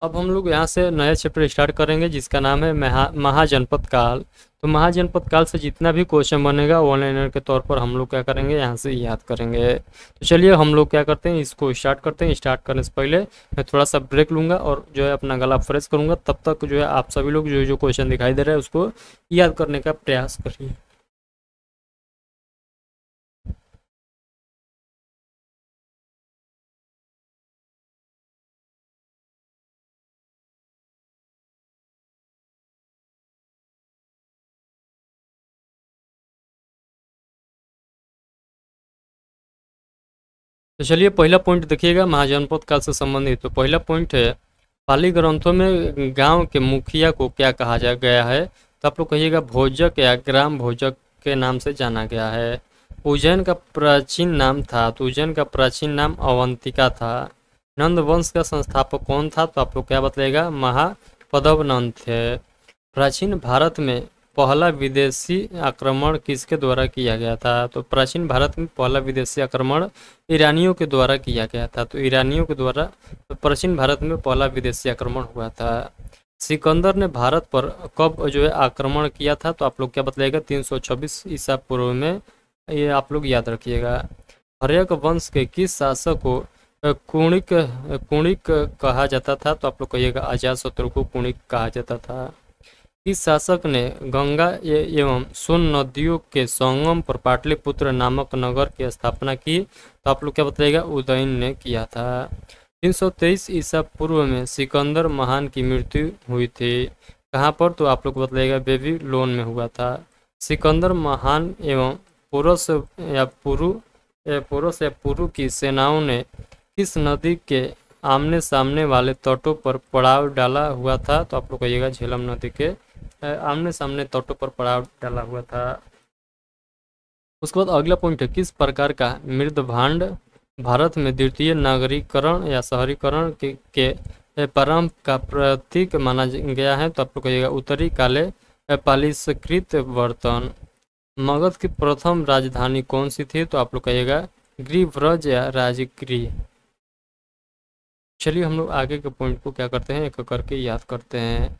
अब हम लोग यहाँ से नया चैप्टर स्टार्ट करेंगे जिसका नाम है महाजनपद काल। तो महाजनपद काल से जितना भी क्वेश्चन बनेगा ऑनलाइनर के तौर पर हम लोग क्या करेंगे, यहाँ से याद करेंगे। तो चलिए हम लोग क्या करते हैं, इसको स्टार्ट करते हैं। स्टार्ट करने से पहले मैं थोड़ा सा ब्रेक लूँगा और जो है अपना गला फ्रेश करूँगा। तब तक जो है आप सभी लोग जो जो क्वेश्चन दिखाई दे रहा है उसको याद करने का प्रयास करिए। तो चलिए पहला पॉइंट देखिएगा महाजनपद काल से संबंधित। तो पहला पॉइंट है, पाली ग्रंथों में गांव के मुखिया को क्या कहा जा गया है? तो आप लोग कहिएगा भोजक या ग्राम भोजक के नाम से जाना गया है। उज्जैन का प्राचीन नाम था, तो उज्जैन का प्राचीन नाम अवंतिका था। नंद वंश का संस्थापक कौन था? तो आप लोग क्या बतलाएगा? महापद्म नंद थे। प्राचीन भारत में पहला विदेशी आक्रमण किसके द्वारा किया गया था? तो प्राचीन भारत में पहला विदेशी आक्रमण ईरानियों के द्वारा किया गया था। तो ईरानियों के द्वारा प्राचीन भारत में पहला विदेशी आक्रमण हुआ था। सिकंदर ने भारत पर कब जो है आक्रमण किया था? तो आप लोग क्या बतलाएगा? 326 ईसा पूर्व में। ये आप लोग याद रखिएगा। हर्यक वंश के किस शासक को कुणिक कुणिक कहा जाता था? तो आप लोग कहिएगा अजातशत्रु को कुणिक कहा जाता था। इस शासक ने गंगा एवं सोन नदियों के संगम पर पाटलिपुत्र नामक नगर की स्थापना की? तो आप लोग क्या बताइएगा? उदयन ने किया था। 323 ईसा पूर्व में सिकंदर महान की मृत्यु हुई थी, कहाँ पर? तो आप लोग बताइएगा बेबीलोन में हुआ था। सिकंदर महान एवं पुरुष या पुरु की सेनाओं ने किस नदी के आमने सामने वाले तटों पर पड़ाव डाला हुआ था? तो आप लोग कहिएगा झेलम नदी के आमने सामने तटों पर पड़ाव डाला हुआ था। उसके बाद अगला पॉइंट है, किस प्रकार का मृदभांड भारत में द्वितीय नागरीकरण या शहरीकरण के प्रारंभ का प्रतीक माना गया है? तो आप लोग कहिएगा उत्तरी काले पालिशकृत बर्तन। मगध की प्रथम राजधानी कौन सी थी? तो आप लोग कहिएगा गिरिव्रज या राजगिरी। चलिए हम लोग आगे के पॉइंट को क्या करते हैं, एक करके याद करते हैं।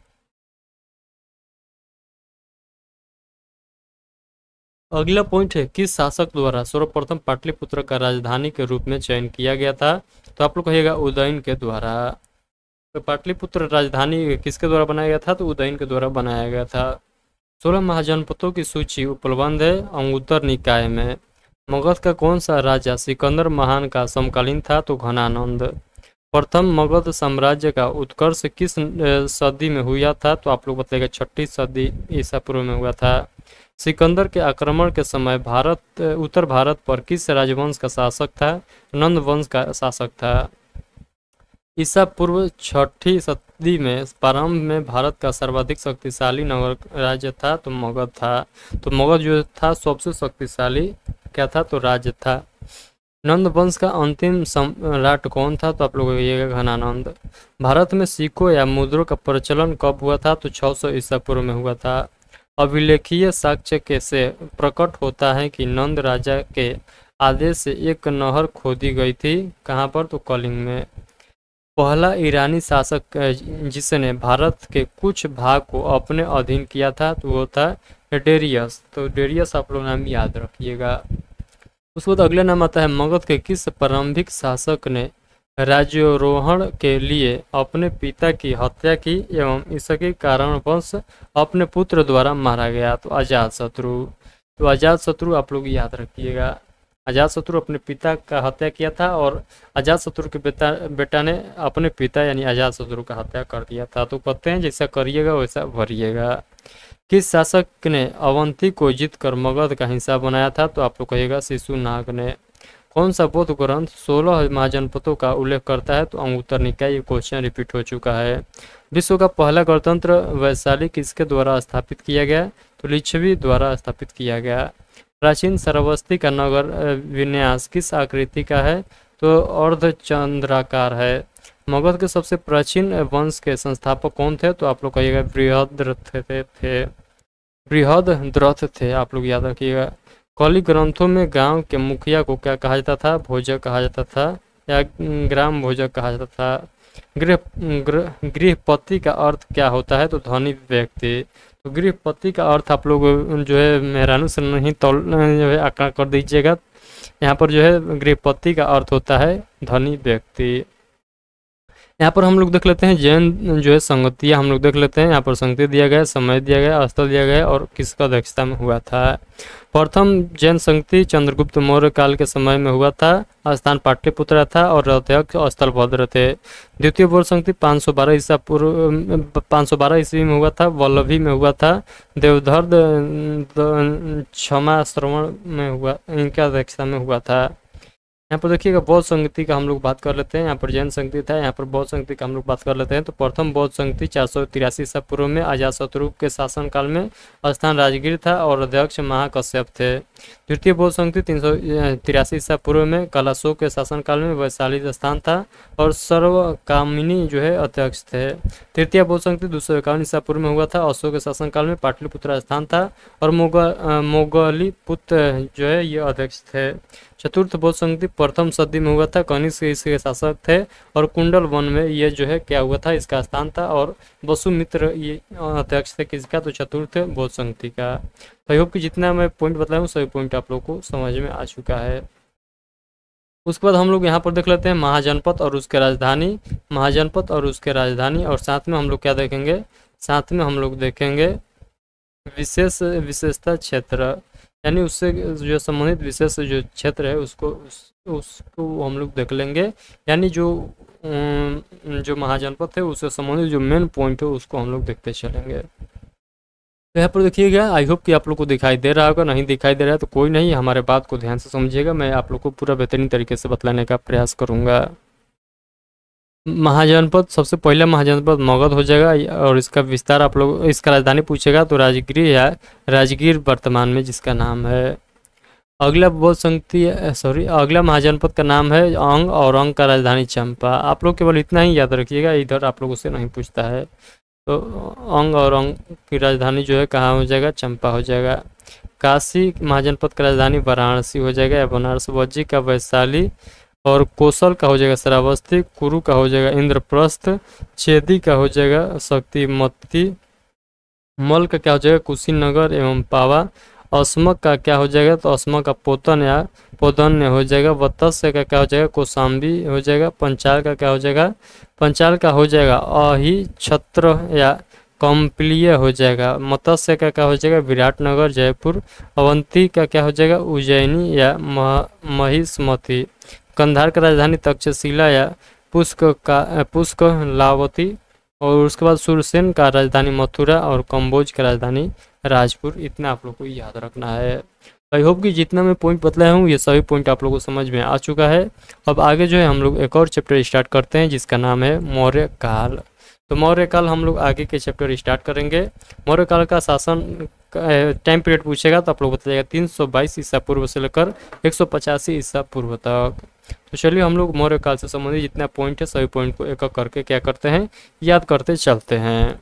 अगला पॉइंट है, किस शासक द्वारा सर्वप्रथम पाटलिपुत्र का राजधानी के रूप में चयन किया गया था? तो आप लोग कहिएगा उदयन के द्वारा। तो पाटलिपुत्र राजधानी किसके द्वारा बनाया गया था? तो उदयन के द्वारा बनाया गया था। 16 महाजनपदों की सूची उपलब्ध है अंगुत्तर निकाय में। मगध का कौन सा राजा सिकंदर महान का समकालीन था? तो घनानंद। प्रथम मगध साम्राज्य का उत्कर्ष किस सदी में हुआ था? तो आप लोग बताइएगा 6ठी सदी ईसा पूर्व में हुआ था। सिकंदर के आक्रमण के समय उत्तर भारत पर किस राजवंश का शासक था? नंद वंश का शासक था। ईसा पूर्व 6ठी सदी में प्रारंभ में भारत का सर्वाधिक शक्तिशाली नगर राज्य था? तो मगध था। तो मगध जो था सबसे शक्तिशाली क्या था? तो राज्य था। नंद वंश का अंतिम सम्राट कौन था? तो आप लोग कहिएगा घनानंद। भारत में सिक्कों या मुद्रों का प्रचलन कब हुआ था? तो 600 ईसा पूर्व में हुआ था। अभिलेखीय साक्ष्य के से प्रकट होता है कि नंद राजा के आदेश से एक नहर खोदी गई थी, कहाँ पर? तो कलिंग में। पहला ईरानी शासक जिसने भारत के कुछ भाग को अपने अधीन किया था तो वो था डेरियस। तो डेरियस आप लोग नाम याद रखिएगा। उसके बाद अगला नाम आता है, मगध के किस प्रारंभिक शासक ने राज्यारोहण के लिए अपने पिता की हत्या की एवं इसके कारणवश अपने पुत्र द्वारा मारा गया? तो अजातशत्रु। तो अजातशत्रु आप लोग याद रखिएगा। अजातशत्रु अपने पिता का हत्या किया था और अजातशत्रु के बेटा ने अपने पिता यानी अजातशत्रु का हत्या कर दिया था। तो कहते हैं जैसा करिएगा वैसा भरिएगा। किस शासक ने अवंती को जीतकर मगध का हिस्सा बनाया था? तो आप लोग कहिएगा शिशुनाग ने। कौन सा बौद्ध ग्रंथ 16 महाजनपदों का उल्लेख करता है? तो अंगुत्तर निकाय। ये क्वेश्चन रिपीट हो चुका है। विश्व का पहला गणतंत्र वैशाली किसके द्वारा स्थापित किया गया? तो लिच्छवी द्वारा स्थापित किया गया। प्राचीन श्रावस्ती का नगर विन्यास किस आकृति का है? तो अर्धचंद्राकार है। मगध के सबसे प्राचीन वंश के संस्थापक कौन थे? तो आप लोग कहिएगा बृहद्रथ थे। आप लोग याद रखिएगा। कली ग्रंथों में गांव के मुखिया को क्या कहा जाता था? भोजक कहा जाता था या ग्राम भोजक कहा जाता था। गृहपति का अर्थ क्या होता है? तो धनी व्यक्ति। तो गृहपति का अर्थ आप लोग जो है मेहरानू से नहीं तौल जो है आकलन कर दीजिएगा। यहाँ पर जो है गृहपति का अर्थ होता है धनी व्यक्ति। यहाँ पर हम लोग देख लेते हैं जैन जो है संगतियाँ हम लोग देख लेते हैं। यहाँ पर संगति दिया गया, समय दिया गया, स्थल दिया गया और किसका अध्यक्षता में हुआ था। प्रथम जैन संगति चंद्रगुप्त मौर्य काल के समय में हुआ था। स्थान पाटलिपुत्र था और अध्यक्ष स्थलभद्र थे। द्वितीय बौद्ध संगति 512 ईसा पूर्व 512 ईस्वी में हुआ था। वल्लभी में हुआ था। देवधर क्षमा श्रवण में हुआ, इनके अध्यक्षता में हुआ था। यहाँ पर देखिएगा बौद्ध संगति का हम लोग बात कर लेते हैं। यहाँ पर जैन संगति था, यहाँ पर बौद्ध संगति का हम लोग बात कर लेते हैं। तो प्रथम बौद्ध संगति 483 ईसा पूर्व में अजातशत्रु के शासनकाल में स्थान राजगीर था और अध्यक्ष महाकश्यप थे। द्वितीय बौद्ध संगति 383 ईसा पूर्व में कलाशोक के शासनकाल में वैशाली स्थान था और सर्वकामिनी जो है अध्यक्ष थे। तृतीय बौद्ध संगति 251 ईसा पूर्व में हुआ था, अशोक के शासनकाल में पाटलिपुत्र स्थान था और मोगलीपुत्र जो है ये अध्यक्ष थे। चतुर्थ बौद्ध संगति प्रथम सदी में हुआ था, कनिष्क इसके शासक थे और कुंडल वन में ये जो है क्या हुआ था, इसका स्थान था और वसुमित्र ये अध्यक्ष थे किसका, तो चतुर्थ बौद्ध संगति का। तो आई होप कि जितना मैं पॉइंट बताया हूँ सभी पॉइंट आप लोग को समझ में आ चुका है। उसके बाद हम लोग यहाँ पर देख लेते हैं महाजनपद और उसके राजधानी, महाजनपद और उसके राजधानी, और साथ में हम लोग क्या देखेंगे, साथ में हम लोग देखेंगे विशेषता क्षेत्र, यानी उससे जो संबंधित विशेष जो क्षेत्र है उसको हम लोग देख लेंगे, यानी जो महाजनपद है उससे संबंधित जो मेन पॉइंट है उसको हम लोग देखते चलेंगे। तो यहाँ पर देखिएगा, आई होप कि आप लोग को दिखाई दे रहा होगा, नहीं दिखाई दे रहा है तो कोई नहीं, हमारे बात को ध्यान से समझिएगा, मैं आप लोग को पूरा बेहतरीन तरीके से बतलाने का प्रयास करूँगा। महाजनपद, सबसे पहला महाजनपद मगध हो जाएगा और इसका विस्तार आप लोग, इसका राजधानी पूछेगा तो राजगिर या राजगीर वर्तमान में जिसका नाम है। अगला बौद्ध संगति अगला महाजनपद का नाम है अंग और अंग का राजधानी चंपा। आप लोग केवल इतना ही याद रखिएगा, इधर आप लोगों से नहीं पूछता है। तो अंग और अंग की राजधानी जो है कहाँ हो जाएगा, चंपा हो जाएगा। काशी महाजनपद का राजधानी वाराणसी हो जाएगा या बनारस, वज्जी का वैशाली और कौशल का हो जाएगा श्रावस्ती, कुरु का हो जाएगा इंद्रप्रस्थ, चेदी का हो जाएगा शक्तिमती, मल का क्या हो जाएगा कुशीनगर एवं पावा, अस्मक का क्या हो जाएगा, तो अस्मक का पोतन या पोदन्य हो जाएगा, वत्स्य का क्या हो जाएगा कौशाम्बी हो जाएगा, पंचाल का क्या हो जाएगा, पंचाल का हो जाएगा अहिछत्र या कम्प्लीय हो जाएगा, मत्स्य का क्या हो जाएगा विराटनगर जयपुर, अवंती का क्या हो जाएगा उज्जैनी या महिष्मती, कंधार का राजधानी तक्षशिला या पुष्क लावती, और उसके बाद सुरसेन का राजधानी मथुरा और कम्बोज का राजधानी राजपुर। इतना आप लोग को याद रखना है। आई होप कि जितना मैं पॉइंट बतलाया हूँ ये सभी पॉइंट आप लोगों को समझ में आ चुका है। अब आगे जो है हम लोग एक और चैप्टर स्टार्ट करते हैं जिसका नाम है मौर्य काल। तो मौर्य काल हम लोग आगे के चैप्टर स्टार्ट करेंगे। मौर्य काल का शासन टाइम पीरियड पूछेगा तो आप लोग बताइएगा 322 ईसा पूर्व से लेकर 185 ईसा पूर्व तक। तो चलिए हम लोग मौर्य काल से संबंधित जितना पॉइंट है सभी पॉइंट को एक एक करके क्या करते हैं, याद करते चलते हैं।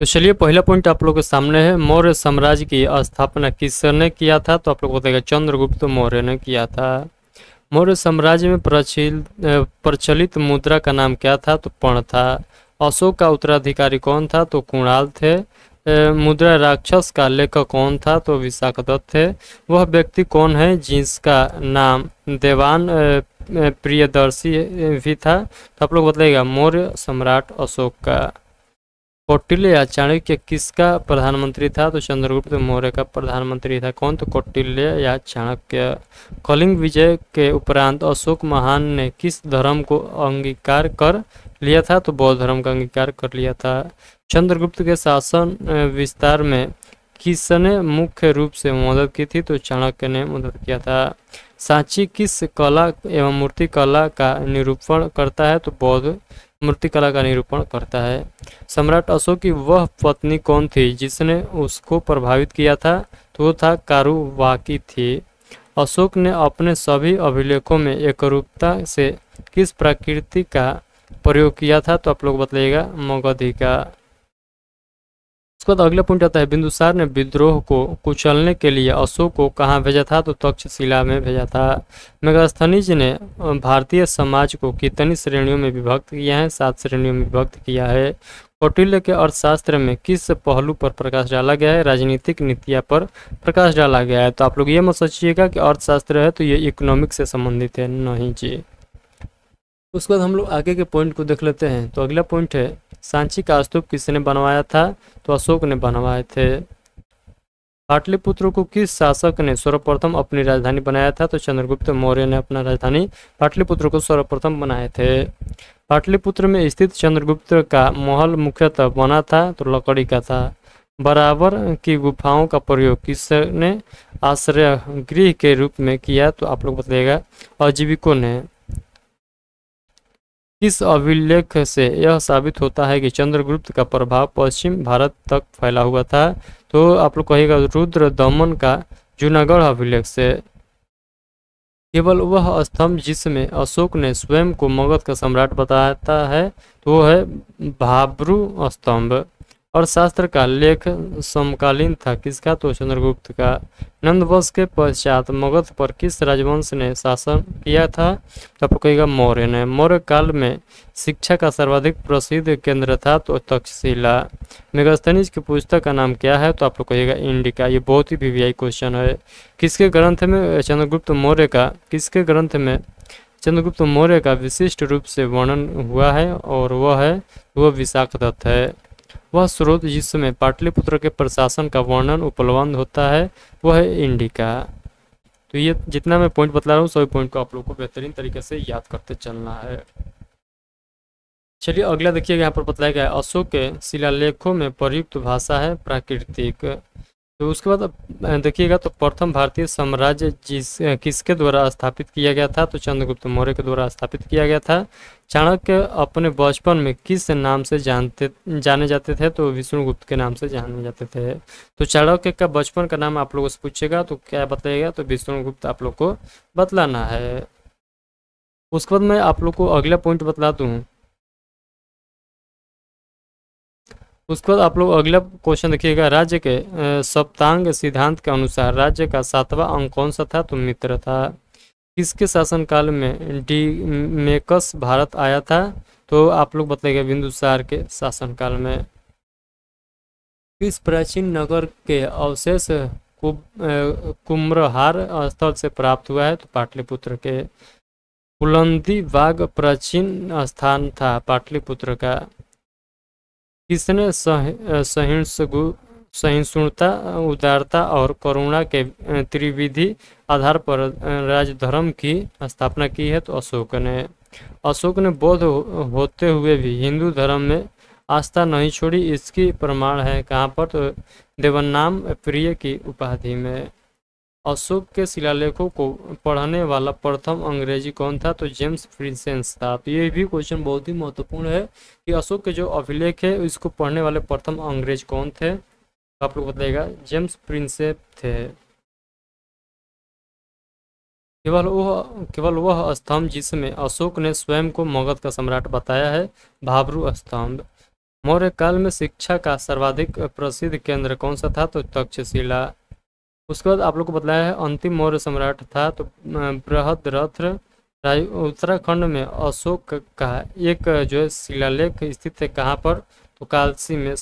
तो चलिए पहला पॉइंट आप लोग के सामने है, मौर्य साम्राज्य की स्थापना किसने किया था, तो आप लोग बताइएगा चंद्रगुप्त मौर्य ने किया था। मौर्य साम्राज्य में प्रचलित मुद्रा का नाम क्या था, तो पर्ण था। अशोक का उत्तराधिकारी कौन था, तो कुणाल थे। मुद्रा राक्षस का लेखक कौन था, तो विशाखदत्त थे। वह व्यक्ति कौन है जिसका नाम देवान प्रियदर्शी भी था, तो आप लोग बताइएगा मौर्य सम्राट अशोक का। कौटिल्य या चाणक्य किसका प्रधानमंत्री था, तो चंद्रगुप्त मौर्य का प्रधानमंत्री था। कौन, तो कौटिल्य या चाणक्य। कलिंग विजय के उपरांत अशोक महान ने किस धर्म को अंगीकार कर लिया था, तो बौद्ध धर्म का अंगीकार कर लिया था। चंद्रगुप्त के शासन विस्तार में किसने मुख्य रूप से मदद की थी, तो चाणक्य ने मदद किया था। सांची किस कला एवं मूर्ति कला का निरूपण करता है, तो बौद्ध मूर्ति कला का निरूपण करता है। सम्राट अशोक की वह पत्नी कौन थी जिसने उसको प्रभावित किया था, तो वो था कारुवाकी थी। अशोक ने अपने सभी अभिलेखों में एकरूपता से किस प्रकृति का प्रयोग किया था, तो आप लोग बताइएगा मगधी का। उसके बाद अगला पॉइंट आता है, बिंदुसार ने विद्रोह को कुचलने के लिए अशोक को कहाँ भेजा था, तो तक्षशिला में भेजा था। मेगास्थनीज ने भारतीय समाज को कितनी श्रेणियों में विभक्त किया है, 7 श्रेणियों में विभक्त किया है। कौटिल्य के अर्थशास्त्र में किस पहलू पर प्रकाश डाला गया है, राजनीतिक नीतियाँ पर प्रकाश डाला गया है। तो आप लोग ये मत सोचिएगा कि अर्थशास्त्र है तो ये इकोनॉमिक से संबंधित है, नहीं जी। उसके बाद हम लोग आगे के पॉइंट को देख लेते हैं। तो अगला पॉइंट है, सांची का स्तूप किसने बनवाया था, तो अशोक ने बनवाए थे। पाटलिपुत्र को किस शासक ने सर्वप्रथम अपनी राजधानी बनाया था, तो चंद्रगुप्त मौर्य ने अपना राजधानी पाटलिपुत्र को सर्वप्रथम बनाए थे। पाटलिपुत्र में स्थित चंद्रगुप्त का महल मुख्यतः बना था, तो लकड़ी का था। बराबर की गुफाओं का प्रयोग किसने आश्रय गृह के रूप में किया? तो आप लोग बताइएगा अजीविकों ने। किस अभिलेख से यह साबित होता है कि चंद्रगुप्त का प्रभाव पश्चिम भारत तक फैला हुआ था? तो आप लोग कहिएगा रुद्र दमन का जूनागढ़ अभिलेख से। केवल वह स्तंभ जिसमें अशोक ने स्वयं को मगध का सम्राट बताता है तो वो है भाब्रू स्तंभ। और शास्त्र का लेख समकालीन था किसका? तो चंद्रगुप्त का। नंदवंश के पश्चात मगध पर किस राजवंश ने शासन किया था? तो आपको कहेगा मौर्य ने। मौर्य काल में शिक्षा का सर्वाधिक प्रसिद्ध केंद्र था तो तक्षशिला। मेगास्थनीज की पुस्तक का नाम क्या है? तो आप लोग कहिएगा इंडिका। ये बहुत ही वीवीआई क्वेश्चन है। किसके ग्रंथ में चंद्रगुप्त मौर्य का चंद्रगुप्त मौर्य का विशिष्ट रूप से वर्णन हुआ है? और वह विशाखदत्त है। वह स्रोत जिसमें पाटलिपुत्र के प्रशासन का वर्णन उपलब्ध होता है वह है इंडिका। तो ये जितना मैं पॉइंट बतला रहा हूँ सभी पॉइंट को आप लोग को बेहतरीन तरीके से याद करते चलना है। चलिए अगला देखिएगा, यहाँ पर बतलाया गया है अशोक के शिलालेखों में प्रयुक्त भाषा है प्राकृतिक। तो उसके बाद देखिएगा तो प्रथम भारतीय साम्राज्य किसके द्वारा स्थापित किया गया था? तो चंद्रगुप्त मौर्य के द्वारा स्थापित किया गया था। चाणक्य अपने बचपन में किस नाम से जाने जाते थे? तो विष्णुगुप्त के नाम से जाने जाते थे। तो चाणक्य का बचपन का नाम आप लोगों से पूछेगा तो क्या बताइएगा? तो विष्णुगुप्त आप लोग को बतलाना है। उसके बाद मैं आप लोग को अगला पॉइंट बतला दूँ। उसके बाद आप लोग अगला क्वेश्चन देखिएगा, राज्य के सप्तांग सिद्धांत के अनुसार राज्य का 7वां अंक कौन सा था? तो मित्र था। किसके शासनकाल में डीमेकस भारत आया था? तो आप लोग बताइएगा बिंदुसार के शासनकाल में। किस प्राचीन नगर के अवशेष कुम्भहार स्थल से प्राप्त हुआ है? तो पाटलिपुत्र के। कुलंदी बाग प्राचीन स्थान था पाटलिपुत्र का। किसने सहिष्णुता, उदारता और करुणा के त्रिविधि आधार पर राजधर्म की स्थापना की है? तो अशोक ने। अशोक ने बौद्ध होते हुए भी हिंदू धर्म में आस्था नहीं छोड़ी, इसकी प्रमाण है कहाँ पर? तो देवनाम प्रिय की उपाधि में। अशोक के शिलालेखों को पढ़ने वाला प्रथम अंग्रेजी कौन था? तो जेम्स प्रिंसेस था। तो ये भी क्वेश्चन बहुत ही महत्वपूर्ण है कि अशोक के जो अभिलेख है इसको पढ़ने वाले प्रथम अंग्रेज कौन थे? तो आप लोग बताइएगा जेम्स प्रिंसेप थे। केवल वह स्तंभ जिसमें अशोक ने स्वयं को मगध का सम्राट बताया है भाब्रू स्तंभ। मौर्य काल में शिक्षा का सर्वाधिक प्रसिद्ध केंद्र कौन सा था? तो तक्षशिला। उसके बाद आप लोग को बताया है अंतिम मौर्य सम्राट था तो बृहद्रथ। उत्तराखंड में अशोक का एक जो है शिलालेख स्थित है कहाँ पर? तो कालसी में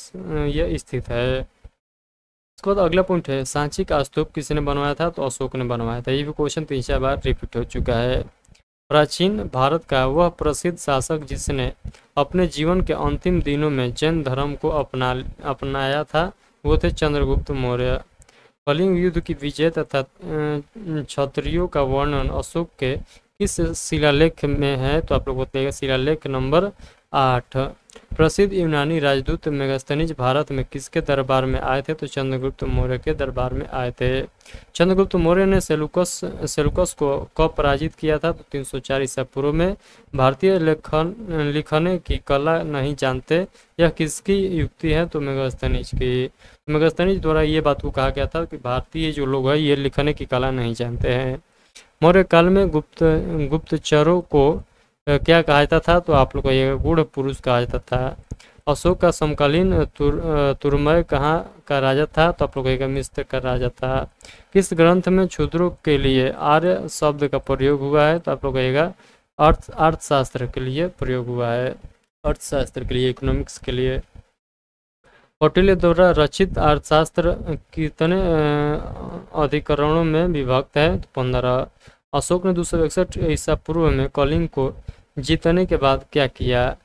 यह स्थित है। उसके बाद अगला पॉइंट है सांची का स्तूप किसने बनवाया था? तो अशोक ने बनवाया था। ये भी क्वेश्चन 3-4 बार रिपीट हो चुका है। प्राचीन भारत का वह प्रसिद्ध शासक जिसने अपने जीवन के अंतिम दिनों में जैन धर्म को अपनाया था वो थे चंद्रगुप्त मौर्य। कलिंग युद्ध की विजय तथा क्षत्रियों का वर्णन अशोक के किस शिलालेख में है? तो आप लोग बताइएगा शिलालेख नंबर 8। प्रसिद्ध यूनानी राजदूत मेगास्थनीज भारत में किसके दरबार में आए थे? तो चंद्रगुप्त मौर्य के दरबार में आए थे। चंद्रगुप्त मौर्य ने सेलुकस को कब पराजित किया था? तो 304 ईसा पूर्व में। भारतीय लिखने की कला नहीं जानते, यह किसकी युक्ति है? तो मेगास्थनीज की। मेगास्थनीज द्वारा ये बात को कहा गया था कि भारतीय जो लोग हैं ये लिखने की कला नहीं जानते हैं। मौर्य काल में गुप्तचरों को क्या कहा जाता था? तो आप लोग को ये गूढ़ पुरुष कहा जाता था। अशोक का समकालीन तुरमय कहाँ का राजा था? तो आप लोग कहेगा मिस्र का राजा था। किस ग्रंथ में क्षुद्रों के लिए आर्य शब्द का प्रयोग हुआ है? तो आप लोग कहेगा अर्थशास्त्र के लिए प्रयोग हुआ है। अर्थशास्त्र के लिए, इकोनॉमिक्स के लिए। कौटिल्य द्वारा रचित अर्थशास्त्र कितने अधिकरणों में विभक्त है? तो 15। अशोक ने 261 ईसा पूर्व में कलिंग को जीतने के बाद क्या किया?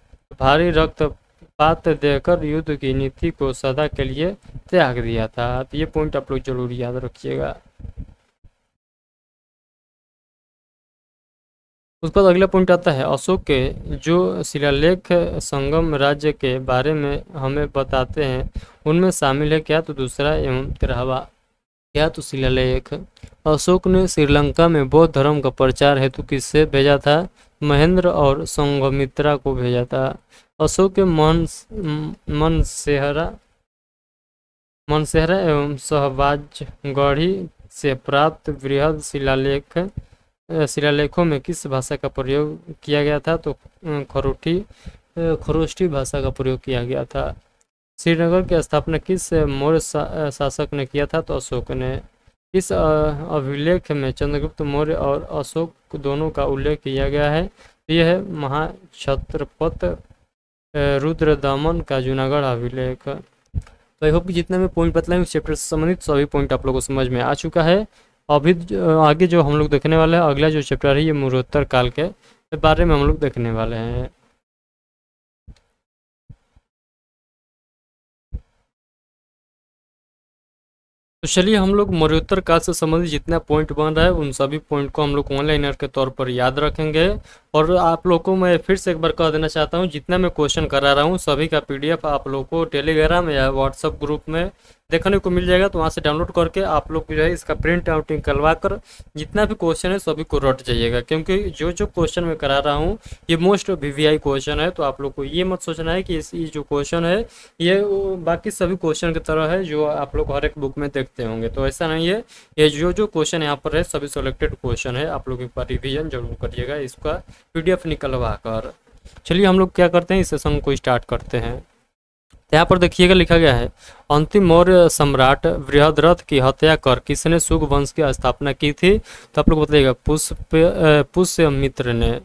भारी रक्तपात देकर युद्ध की नीति को सदा के लिए त्याग दिया था। तो ये पॉइंट आप लोग जरूर याद रखिएगा। उसके बाद अगला पॉइंट आता है अशोक के जो शिलालेख संगम राज्य के बारे में हमें बताते हैं उनमें शामिल है क्या, तो दूसरा एवं 13वां क्या, तो शिलालेख। अशोक ने श्रीलंका में बौद्ध धर्म का प्रचार हेतु किससे भेजा था, महेंद्र और संघमित्रा को भेजा था। अशोक के मनसेहरा एवं शहबाजगढ़ी से प्राप्त बृहद शिलालेखों में किस भाषा का प्रयोग किया गया था, तो खरोष्ठी भाषा का प्रयोग किया गया था। श्रीनगर की स्थापना किस मौर्य शासक ने किया था, तो अशोक ने। इस अभिलेख में चंद्रगुप्त मौर्य और अशोक दोनों का उल्लेख किया गया है। यह है महाक्षत्रपत रुद्रदमन का जूनागढ़ अभिलेख। तो आई होप कि जितना मैं पॉइंट बतलाएं उस चैप्टर से संबंधित सभी पॉइंट आप लोगों को समझ में आ चुका है। अभी आगे जो हम लोग देखने वाले हैं अगला जो चैप्टर है ये मरणोत्तर काल के बारे में हम लोग देखने वाले हैं। तो चलिए हम लोग मरणोत्तर काल से संबंधित जितना पॉइंट बन रहा है उन सभी पॉइंट को हम लोग ऑनलाइनर के तौर पर याद रखेंगे। और आप लोग को मैं फिर से एक बार कह देना चाहता हूँ जितना मैं क्वेश्चन करा रहा हूँ सभी का पीडीएफ आप लोग को टेलीग्राम या व्हाट्सएप ग्रुप में देखने को मिल जाएगा। तो वहाँ से डाउनलोड करके आप लोग जो है इसका प्रिंट आउट निकलवा कर जितना भी क्वेश्चन है सभी को रट जाइएगा, क्योंकि जो जो क्वेश्चन मैं करा रहा हूँ ये मोस्ट वीवीआई क्वेश्चन है। तो आप लोग को ये मत सोचना है कि ये जो क्वेश्चन है ये बाकी सभी क्वेश्चन की तरह है जो आप लोग हर एक बुक में देखते होंगे, तो ऐसा नहीं है। ये जो जो क्वेश्चन यहाँ पर है सभी सिलेक्टेड क्वेश्चन है, आप लोग एक बार रिविजन जरूर करिएगा इसका पीडीएफ निकलवा कर। चलिए हम लोग क्या करते हैं इस सेशन को स्टार्ट करते हैं। यहाँ पर देखिएगा लिखा गया है अंतिम मौर्य सम्राट बृहद्रथ की हत्या कर किसने शुंग वंश की स्थापना की थी, तो आप लोग बताइएगा पुष्यमित्र ने।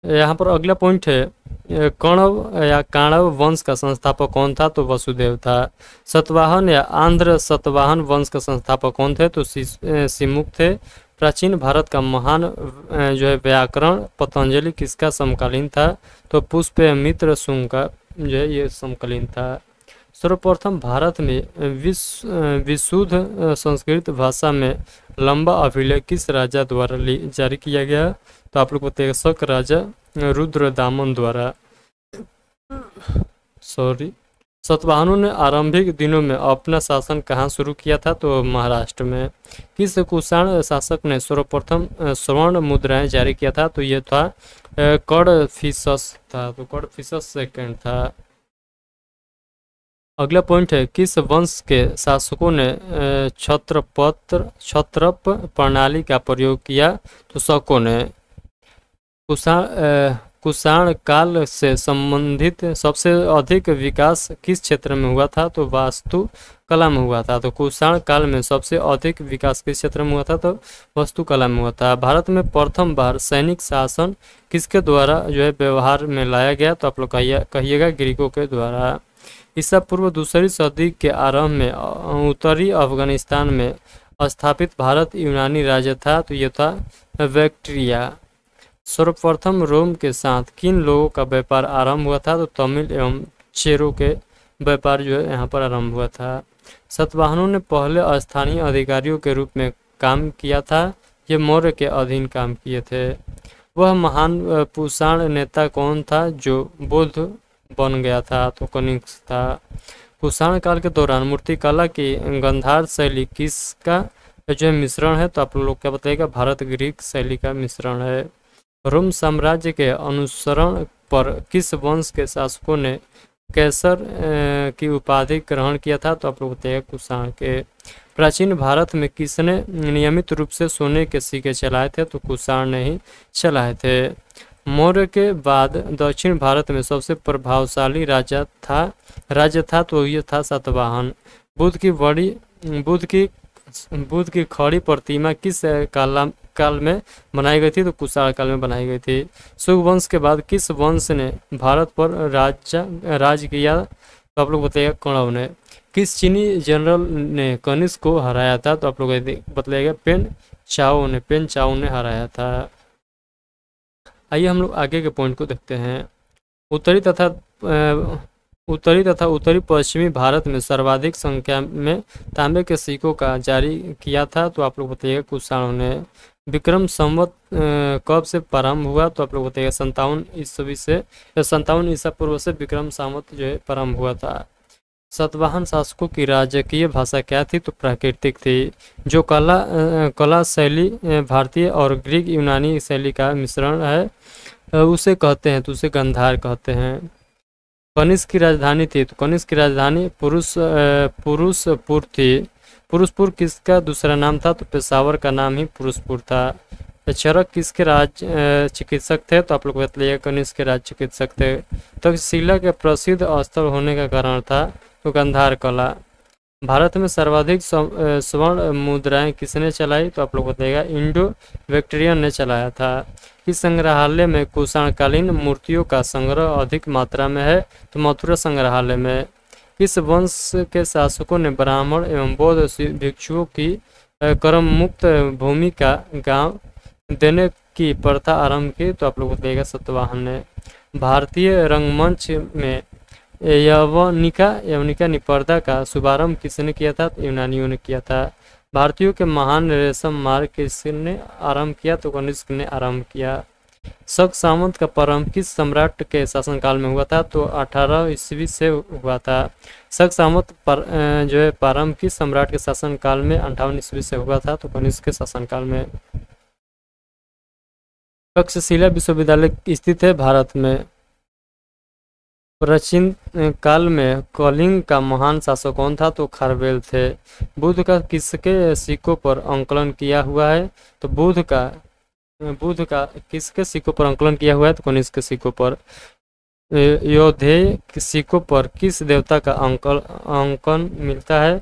यहाँ पर अगला पॉइंट है कण्व या काणव वंश का संस्थापक कौन था, तो वसुदेव था। सतवाहन या आंध्र सतवाहन वंश का संस्थापक कौन थे, तो सिमुक थे। प्राचीन भारत का महान जो है व्याकरण पतंजलि किसका समकालीन था, तो पुष्यमित्र शुंग का जो है ये समकालीन था। सर्वप्रथम भारत में विशुद्ध संस्कृत भाषा में लंबा अभिलेख किस राजा द्वारा जारी किया गया, तो आप लोग बताइएगा शक राजा रुद्रदामन द्वारा। सतवाहनों ने आरंभिक दिनों में अपना शासन कहाँ शुरू किया था, तो महाराष्ट्र में। किस कुषाण शासक ने सर्वप्रथम स्वर्ण मुद्राएं जारी किया था, तो यह था कड़फिसस था, तो कड़फिसस सेकंड था। अगला पॉइंट है किस वंश के शासकों ने क्षत्रप प्रणाली का प्रयोग किया, तो शकों ने। कुषाण काल से संबंधित सबसे अधिक विकास किस क्षेत्र में हुआ था, तो वास्तु कला में हुआ था। तो कुषाण काल में सबसे अधिक विकास किस क्षेत्र में हुआ था, तो वास्तु कला में हुआ था। भारत में प्रथम बार सैनिक शासन किसके द्वारा जो है व्यवहार में लाया गया, तो आप लोग कहिएगा ग्रीकों के द्वारा। ईसा पूर्व दूसरी सदी के आरंभ में उत्तरी अफगानिस्तान में स्थापित भारत यूनानी राज्य था, तो यह था बैक्ट्रिया। सर्वप्रथम रोम के साथ किन लोगों का व्यापार आरंभ हुआ था, तो तमिल एवं चेरों के व्यापार जो है यहाँ पर आरंभ हुआ था। सतवाहनों ने पहले स्थानीय अधिकारियों के रूप में काम किया था, ये मौर्य के अधीन काम किए थे। वह महान कुषाण नेता कौन था जो बौद्ध बन गया था, तो कनिष्क था। कुषाण काल के दौरान मूर्तिकला की गंधार शैली किसका जो है मिश्रण है, तो आप लोग क्या बताइएगा भारत ग्रीक शैली का मिश्रण है। रोम साम्राज्य के अनुसरण पर किस वंश के शासकों ने कैसर की उपाधि ग्रहण किया था, तो आप लोग बताइएगा कुषाण के। प्राचीन भारत में किसने नियमित रूप से सोने के सिक्के चलाए थे, तो कुषाण ने ही चलाए थे। मौर्य के बाद दक्षिण भारत में सबसे प्रभावशाली राज्य था तो ये था सातवाहन। बुद्ध की खड़ी प्रतिमा किस काल में बनाई गई थी, तो कुषाण काल में बनाई गई थी। शुंग वंश के बाद किस वंश ने भारत पर राज किया, तो आप लोग बताइएगा कण्व ने। किस चीनी जनरल ने कनिष्क को हराया था, तो आप लोग बताइएगा पेन चाओ ने हराया था। आइए हम लोग आगे के पॉइंट को देखते हैं। उत्तरी तथा उत्तरी तथा उत्तरी पश्चिमी भारत में सर्वाधिक संख्या में तांबे के सिक्कों का जारी किया था। तो आप लोग बताइएगा कुषाणों ने। विक्रम संवत कब से प्रारंभ हुआ? तो आप लोग बताइएगा 57 ईस्वी से, 57 ईसा पूर्व से विक्रम संवत जो है प्रारंभ हुआ था। सातवाहन शासकों की राजकीय भाषा क्या थी? तो प्राकृतिक थी। जो कला शैली भारतीय और ग्रीक यूनानी शैली का मिश्रण है उसे कहते हैं, तो उसे गांधार कहते हैं। कनिष्क की राजधानी थी, तो कनिष्क की राजधानी पुरुषपुर थी। पुरुषपुर किसका दूसरा नाम था? तो पेशावर का नाम ही पुरुषपुर था। चरक किसके चिकित्सक थे? तो आप लोग बताइए कनिष्क के राज चिकित्सक थे। तक्षशिला के प्रसिद्ध स्थल होने का कारण था? तो गांधार कला। भारत में सर्वाधिक स्वर्ण मुद्राएं किसने चलाई? तो आप लोग बताइएगा इंडो विक्टोरियन ने चलाया था। इस संग्रहालय में कुषाणकालीन मूर्तियों का संग्रह अधिक मात्रा में है? तो मथुरा संग्रहालय में। इस वंश के शासकों ने ब्राह्मण एवं बौद्ध भिक्षुओं की कर्म मुक्त भूमि का गांव देने की प्रथा आरंभ की? तो आप लोग बताइएगा सातवाहन ने। भारतीय रंगमंच में यवनिका निपर्दा का शुभारंभ किसने किया था? तो यूनानियों ने किया था। भारतीयों के महान रेशम मार्ग किसने आरंभ किया? तो कनिष्क ने आरंभ किया। शक सामंत का प्रारंभ किस सम्राट के शासनकाल में हुआ था? तो 18 ईस्वी से हुआ था। शक सामंत जो है प्रारंभ किस सम्राट के शासनकाल में? 58 ईस्वी से हुआ था, तो कनिष्क के शासनकाल में। तक्षशिला विश्वविद्यालय स्थित है भारत में। प्राचीन काल में कलिंग का महान शासक कौन था? तो खारवेल थे। बुद्ध का किसके सिक्कों पर अंकलन किया हुआ है? तो बुद्ध का किसके सिक्कों पर अंकलन किया हुआ है? तो कनिष्क के सिक्कों पर। योधेय सिक्कों पर किस देवता का अंकन मिलता है?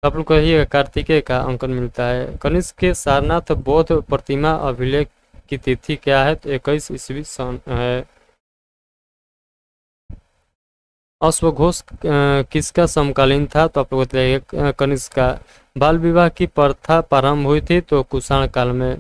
आप लोग कहिएगा कार्तिकेय का अंकन मिलता है। कनिष्क के सारनाथ बौद्ध प्रतिमा अभिलेख की तिथि क्या है? तो 21 ईस्वी सन है। अश्वघोष किसका समकालीन था? तो आप लोग बताइए कनिष्क का। बाल विवाह की प्रथा प्रारंभ हुई थी? तो कुषाण काल में।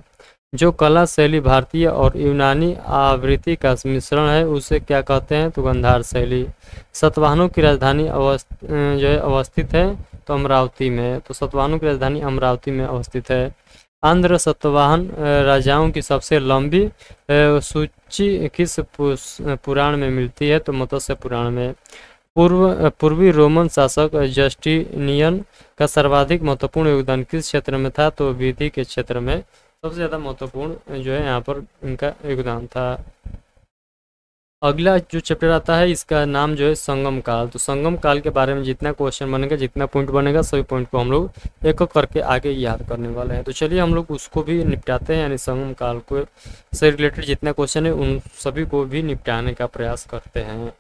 जो कला शैली भारतीय और यूनानी आवृत्ति का मिश्रण है उसे क्या कहते हैं? तो गांधार शैली। सातवाहनों की राजधानी जो है अवस्थित है? तो अमरावती में। तो सातवाहनों की राजधानी अमरावती में अवस्थित है। आंध्र सातवाहन राजाओं की सबसे लंबी सूची किस पुराण में मिलती है? तो मत्स्य पुराण में। पूर्वी रोमन शासक जस्टिनियन का सर्वाधिक महत्वपूर्ण योगदान किस क्षेत्र में था? तो विधि के क्षेत्र में सबसे ज़्यादा महत्वपूर्ण जो है यहाँ पर इनका योगदान था। अगला जो चैप्टर आता है इसका नाम जो है संगम काल। तो संगम काल के बारे में जितना क्वेश्चन बनेगा, जितना पॉइंट बनेगा, सभी पॉइंट को हम लोग एक एक करके आगे याद करने वाले हैं। तो चलिए हम लोग उसको भी निपटाते हैं, यानी संगम काल को से रिलेटेड जितना क्वेश्चन है उन सभी को भी निपटाने का प्रयास करते हैं।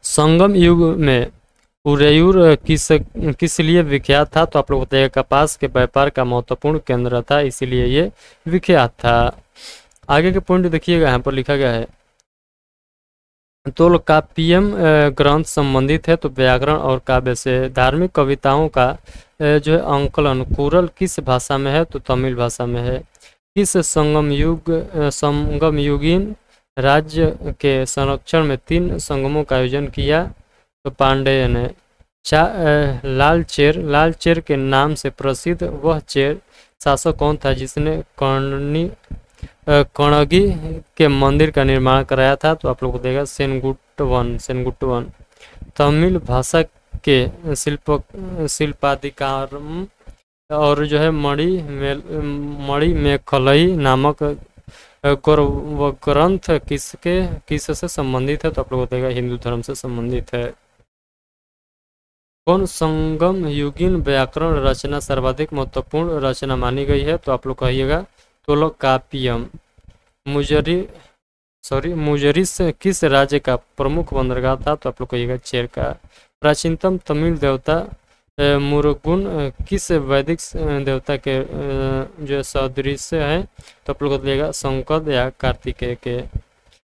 संगम युग में उरेयूर किस लिए विख्यात था? तो आप लोग बताइए कपास के व्यापार का महत्वपूर्ण केंद्र था, इसीलिए ये विख्यात था। आगे के पॉइंट देखिएगा, यहाँ पर लिखा गया है तोलकाप्पियम ग्रंथ संबंधित है? तो व्याकरण और काव्य से। धार्मिक कविताओं का जो है अंकलन कुरल किस भाषा में है? तो तमिल भाषा में है। किस संगम युगीन राज्य के संरक्षण में 3 संगमों का आयोजन किया? तो पांडेय ने। लालचेर के नाम से प्रसिद्ध वह चेर शासक कौन था जिसने कणगी के मंदिर का निर्माण कराया था? तो आप लोग को देगा सेनगुट्टवन। तमिल भाषा के शिल्पाधिकार और जो है मणि में खलई नामक ग्रंथ किससे संबंधित है? तो आप लोग बताइएगा हिंदू धर्म से संबंधित है। कौन संगम युगीन व्याकरण रचना सर्वाधिक महत्वपूर्ण रचना मानी गई है? तो आप लोग कहिएगा तोलकाप्पियम। मुजरिस किस राज्य का प्रमुख बंदरगाह था? तो आप लोग कहिएगा चेर का। प्राचीनतम तमिल देवता मुरुगन किस वैदिक देवता के जो सदृश है? तो आप लोग बताइएगा शंकर या कार्तिकेय के।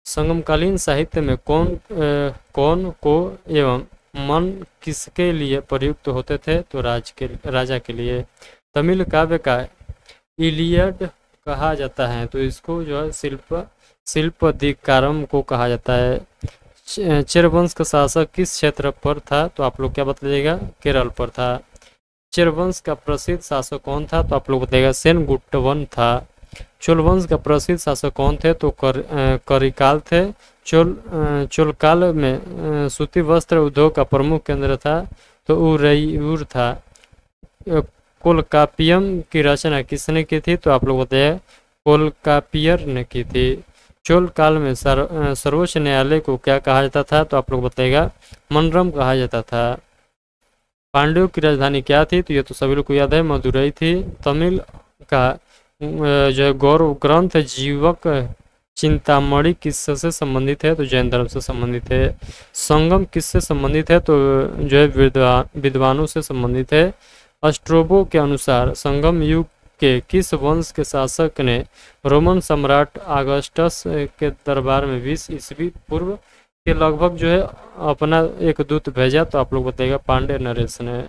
संगमकालीन साहित्य में कौन को एवं मन किसके लिए प्रयुक्त होते थे? तो राजा के लिए। तमिल काव्य का इलियड कहा जाता है? तो इसको जो है शिल्पाधिकारम को कहा जाता है। चेर वंश का शासक किस क्षेत्र पर था? तो आप लोग क्या बताइएगा? केरल पर था। चेर वंश का प्रसिद्ध शासक कौन था? तो आप लोग बताइएगा सेनगुट्टवन था। चोल वंश का प्रसिद्ध शासक कौन थे? तो करिकाल थे। चोल काल में सूती वस्त्र उद्योग का प्रमुख केंद्र था, तो उरैयूर था। कोलकापियम की रचना किसने की थी? तो आप लोग बताइए कोलकापियर ने की थी। चोल काल में सर्वोच्च न्यायालय को क्या कहा जाता था? तो आप लोग बताइएगा मनरम कहा जाता था। पांड्यों की राजधानी क्या थी? तो ये तो सभी लोग को याद है, मदुरई थी। तमिल का जो है गौरव ग्रंथ जीवक चिंतामणि किससे संबंधित है? तो जैन धर्म से संबंधित है। संगम किससे संबंधित है? तो जो है विद्वानों से संबंधित है। स्ट्रोबो के अनुसार संगम युग के किस वंश के शासक ने रोमन सम्राट ऑगस्टस के दरबार में 20 ईस्वी पूर्व के लगभग जो है अपना एक दूत भेजा? तो आप लोग बताइएगा पांड्य नरेश ने।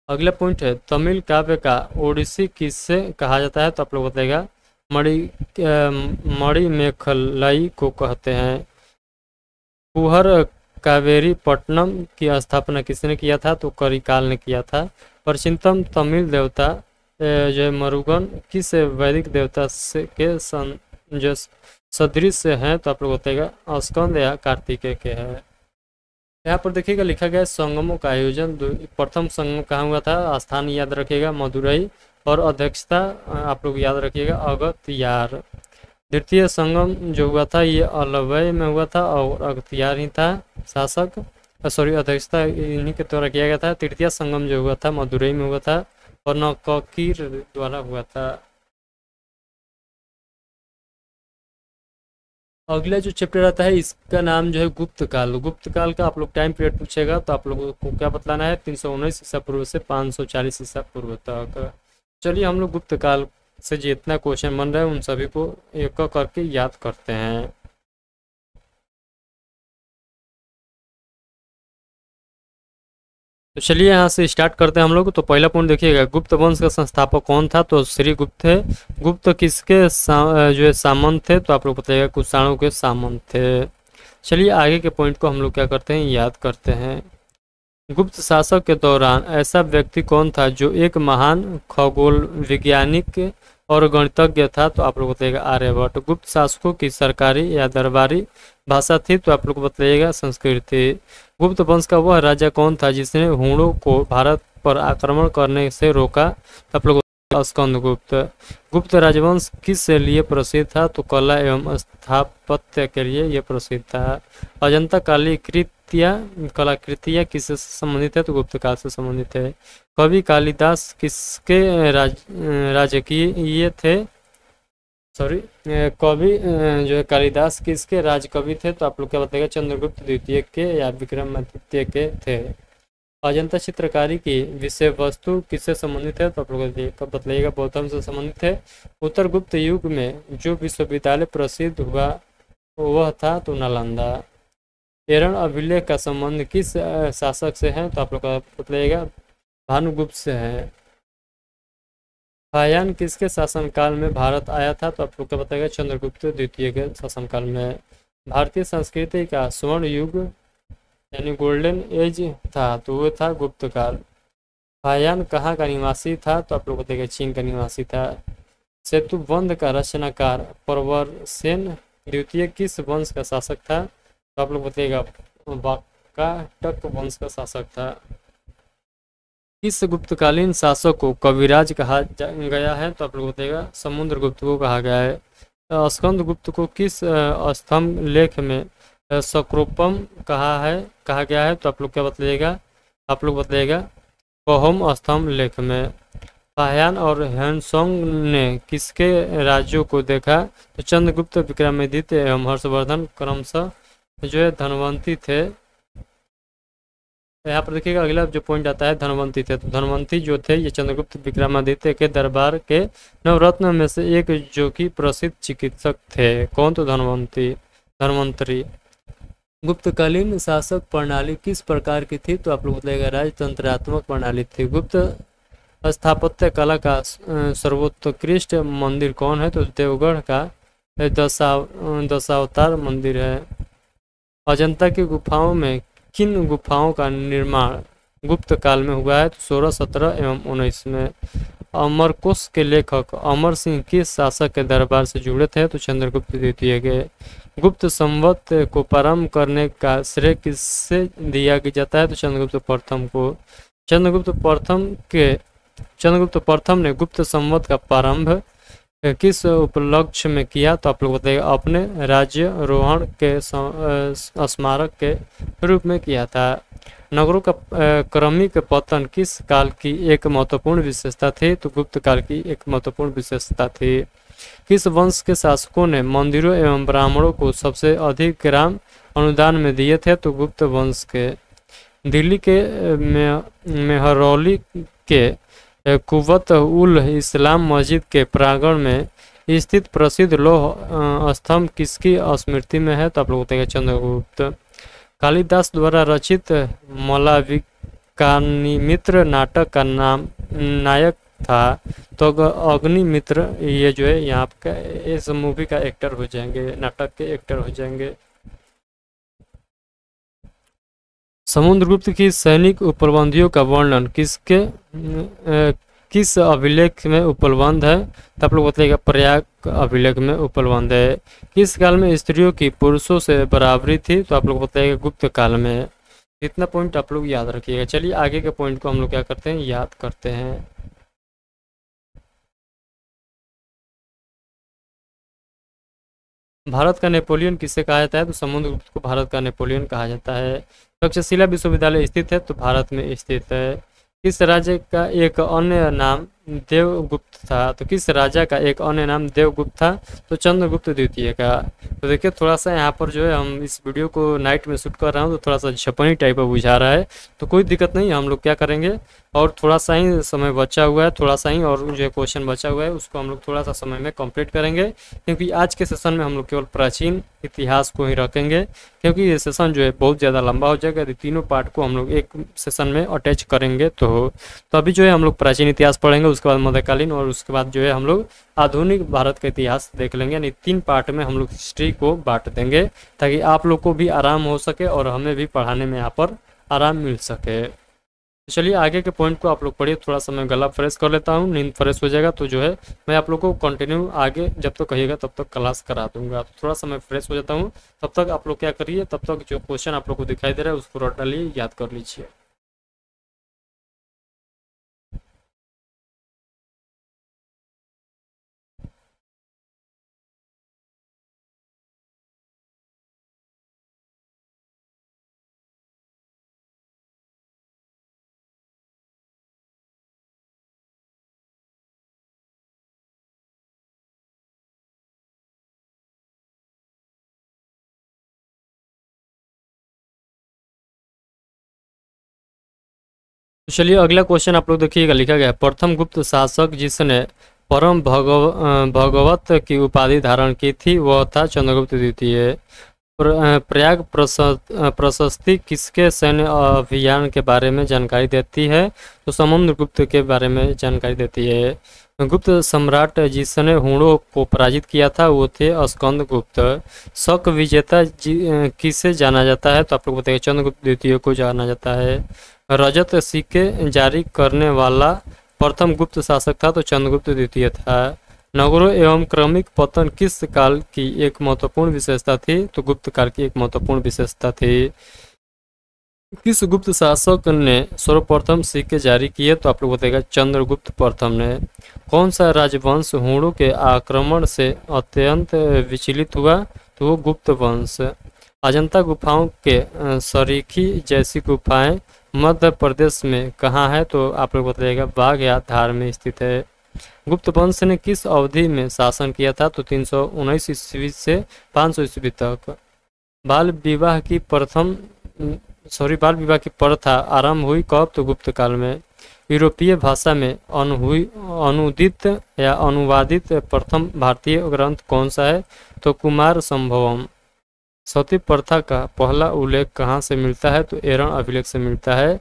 अगला पॉइंट है तमिल काव्य का ओडिसी किससे कहा जाता है? तो आप लोग बताइएगा मणिमेखलाई को कहते हैं। कुहर कावेरी पट्टनम की स्थापना किसने किया था? तो करिकाल ने किया था। प्राचीनतम तमिल देवता जो है मरुगन किस वैदिक देवता से के जो सदृश हैं? तो आप लोग बताइएगा स्कंद या कार्तिकेय के है। यहाँ पर देखिएगा लिखा गया संगमों का आयोजन प्रथम संगम कहाँ हुआ था? स्थान याद रखिएगा मदुरई, और अध्यक्षता आप लोग याद रखिएगा अगत्यार। द्वितीय संगम जो हुआ था ये अलवय में हुआ था, और अगत्यार ही था शासक, अध्यक्षता इन्हीं के द्वारा किया गया था। तृतीय संगम जो हुआ था मदुरई में हुआ था, और नौकीर द्वारा हुआ था। अगला जो चैप्टर आता है इसका नाम जो है गुप्त काल। गुप्त काल का आप लोग टाइम पीरियड पूछेगा तो आप लोगों को क्या बतलाना है? 319 ईसा पूर्व से 540 ईसा पूर्व तक। चलिए हम लोग गुप्त काल से जितना क्वेश्चन बन रहा है उन सभी को एक करके याद करते हैं। तो चलिए यहाँ से स्टार्ट करते हैं हम लोग। तो पहला पॉइंट देखिएगा, गुप्त वंश का संस्थापक कौन था? तो श्री गुप्त थे। गुप्त किसके जो है सामंत थे? तो आप लोग बताइएगा कुषाणों के सामंत थे। चलिए आगे के पॉइंट को हम लोग क्या करते हैं? याद करते हैं। गुप्त शासक के दौरान ऐसा व्यक्ति कौन था जो एक महान खगोल वैज्ञानिक और गणितज्ञ था? तो आप लोग बताइएगा आर्यभट्ट। गुप्त शासकों की सरकारी या दरबारी भाषा थी? तो आप लोग बताइएगा संस्कृत थी। गुप्त वंश का वह राजा कौन था जिसने हूणों को भारत पर आक्रमण करने से रोका? तो आप लोग स्कंदगुप्त। गुप्त राजवंश किस लिए प्रसिद्ध था? तो कला एवं स्थापत्य के लिए यह प्रसिद्ध था। अजंता कलाकृतियाँ किससे संबंधित है? तो गुप्त काल से संबंधित है। कवि कालिदास किसके राजकीय थे? कवि जो है कालिदास किसके राजकवि थे? तो आप लोग क्या बताइएगा? चंद्रगुप्त द्वितीय के या विक्रमादित्य के थे। अजंता चित्रकारी की विषय वस्तु किससे संबंधित है? तो आप लोग बताइएगा बौद्धम से संबंधित है। उत्तर गुप्त युग में जो विश्वविद्यालय प्रसिद्ध हुआ वह था? तो नालंदा। एरण अभिलेख का संबंध किस शासक से है? तो आप लोग बताइएगा भानुगुप्त से है। फायान किसके शासनकाल में भारत आया था? तो आप लोग क्या बताइएगा? चंद्रगुप्त द्वितीय के शासनकाल में। भारतीय संस्कृति का स्वर्ण युग यानी गोल्डन एज था? तो वो था गुप्त काल। फायान कहाँ का निवासी था? तो आप लोग बताइएगा चीन का निवासी था। सेतुबंध का रचनाकार प्रवरसेन द्वितीय किस वंश का शासक था? तो आप लोग बताइएगा वाकाटक वंश का शासक था। किस गुप्तकालीन शासक को कविराज कहा गया है? तो आप लोग बताइएगा समुद्रगुप्त को कहा गया है। स्कंदगुप्त को किस स्तंभ लेख में सक्रोपम कहा गया है? तो आप लोग क्या बताइएगा? आप लोग बताइएगा कहोम स्तंभ लेख में। फाह्यान और ह्वेनसांग ने किसके राज्यों को देखा? तो चंद्रगुप्त, विक्रमादित्य एवं हर्षवर्धन क्रमशः जो है धनवंती थे। यहाँ पर देखिएगा अगला जो पॉइंट आता है धनवंती थे। तो धनवंती जो थे ये चंद्रगुप्त विक्रमादित्य के दरबार के नवरत्न में से एक जो कि प्रसिद्ध चिकित्सक थे। कौन? तो धनवंतरी। गुप्तकालीन शासक प्रणाली किस प्रकार की थी? तो आप लोग बताइएगा राजतंत्रात्मक प्रणाली थी। गुप्त स्थापत्य कला का सर्वोत्कृष्ट मंदिर कौन है? तो देवगढ़ का दशावतार मंदिर है। अजंता की गुफाओं में किन गुफाओं का निर्माण गुप्त काल में हुआ है? तो 16, 17 एवं 19 में। अमरकोश के लेखक अमर सिंह किस शासक के दरबार से जुड़े थे? तो चंद्रगुप्त द्वितीय के। गुप्त संवत को प्रारंभ करने का श्रेय किससे दिया जाता है? तो चंद्रगुप्त प्रथम को। चंद्रगुप्त प्रथम ने गुप्त संवत का प्रारंभ किस उपलक्ष्य में किया? तो आप लोग बताइएगा। अपने राज्यारोहण के स्मारक के रूप में किया था। नगरों का क्रमिक पतन किस काल की एक महत्वपूर्ण विशेषता थी? तो गुप्त काल की एक महत्वपूर्ण विशेषता थी। किस वंश के शासकों ने मंदिरों एवं ब्राह्मणों को सबसे अधिक ग्राम अनुदान में दिए थे? तो गुप्त वंश के। दिल्ली के मेहरौली के कुव्वत उल इस्लाम मस्जिद के प्रांगण में स्थित प्रसिद्ध लौह स्तंभ किसकी स्मृति में है? तो आप लोग बताइएगा चंद्रगुप्त। कालिदास द्वारा रचित मलाविकाग्निमित्र नाटक का नाम नायक था? तो अग्निमित्र ये जो है यहाँ का इस मूवी का एक्टर हो जाएंगे, नाटक के एक्टर हो जाएंगे। समुद्रगुप्त की सैनिक उपलब्धियों का वर्णन किस अभिलेख में उपलब्ध है? तो आप लोग बताइएगा प्रयाग अभिलेख में उपलब्ध है। किस काल में स्त्रियों की पुरुषों से बराबरी थी? तो आप लोग बताइएगा गुप्त काल में। इतना पॉइंट आप लोग याद रखिएगा। चलिए आगे के पॉइंट को हम लोग क्या करते हैं, याद करते हैं। भारत का नेपोलियन किसे कहा जाता है? तो समुद्रगुप्त को भारत का नेपोलियन कहा जाता है। तक्षशिला विश्वविद्यालय स्थित है? तो भारत में स्थित है। किस राज्य का एक अन्य नाम देवगुप्त था? तो किस राजा का एक अन्य नाम देवगुप्त था? तो चंद्रगुप्त द्वितीय का। तो देखिए थोड़ा सा यहाँ पर जो है हम इस वीडियो को नाइट में शूट कर रहा हूँ तो थोड़ा सा झपनी टाइप का बुझा रहा है, तो कोई दिक्कत नहीं, हम लोग क्या करेंगे और थोड़ा सा ही समय बचा हुआ है, थोड़ा सा ही और जो है क्वेश्चन बचा हुआ है उसको हम लोग थोड़ा सा समय में कंप्लीट करेंगे, क्योंकि आज के सेशन में हम लोग केवल प्राचीन इतिहास को ही रखेंगे, क्योंकि ये सेशन जो है बहुत ज़्यादा लंबा हो जाएगा। तीनों पार्ट को हम लोग एक सेशन में अटैच करेंगे। तो अभी जो है हम लोग प्राचीन इतिहास पढ़ेंगे, उसके बाद मध्यकालीन और उसके बाद जो है हम लोग आधुनिक भारत का इतिहास देख लेंगे। यानी 3 पार्ट में हम लोग हिस्ट्री को बांट देंगे ताकि आप लोग को भी आराम हो सके और हमें भी पढ़ाने में यहाँ पर आराम मिल सके। चलिए आगे के पॉइंट को आप लोग पढ़िए। थोड़ा सा मैं गला फ्रेश कर लेता हूँ, नींद फ्रेश हो जाएगा तो जो है मैं आप लोग को कंटिन्यू आगे जब तक कहिएगा तब तक क्लास करा दूंगा। तो थोड़ा सा मैं फ्रेश हो जाता हूँ, तब तक आप लोग क्या करिए, तब तक जो क्वेश्चन आप लोग को दिखाई दे रहा है उसको रट डालिए, याद कर लीजिए। तो चलिए अगला क्वेश्चन आप लोग देखिएगा, लिखा गया है प्रथम गुप्त शासक जिसने परम भगवत की उपाधि धारण की थी वह था चंद्रगुप्त द्वितीय। प्रयाग प्रशस्ति किसके सैन्य अभियान के बारे में जानकारी देती है? तो समुद्रगुप्त के बारे में जानकारी देती है। गुप्त सम्राट जिसने हुणों को पराजित किया था वो थे स्कंदगुप्त। शक विजेता किसे जाना जाता है? तो आप लोग बताइए चंद्रगुप्त द्वितीय को जाना जाता है। रजत सिक्के जारी करने वाला प्रथम गुप्त शासक था? तो चंद्रगुप्त द्वितीय था। नगरों एवं क्रमिक पतन किस काल की एक महत्वपूर्ण विशेषता थी? तो गुप्त काल की एक महत्वपूर्ण विशेषता थी। किस गुप्त शासक ने सर्वप्रथम सिक्के जारी किए? तो आप लोग बताइएगा चंद्रगुप्त प्रथम ने। कौन सा राजवंश हुणों के आक्रमण से अत्यंत विचलित हुआ? तो वो गुप्त वंश। अजंता गुफाओं के सरीखी जैसी गुफाएं मध्य प्रदेश में कहाँ है? तो आप लोग बताइएगा बाघ या धार में स्थित है। गुप्त वंश ने किस अवधि में शासन किया था? तो 319 ईस्वी से 500 ईस्वी तक। बाल विवाह की प्रथा आरंभ हुई कब? तो गुप्त काल में। यूरोपीय भाषा में अनुदित या अनुवादित प्रथम भारतीय ग्रंथ कौन सा है? तो कुमार संभवम। सती प्रथा का पहला उल्लेख कहाँ से मिलता है? तो एरण अभिलेख से मिलता है।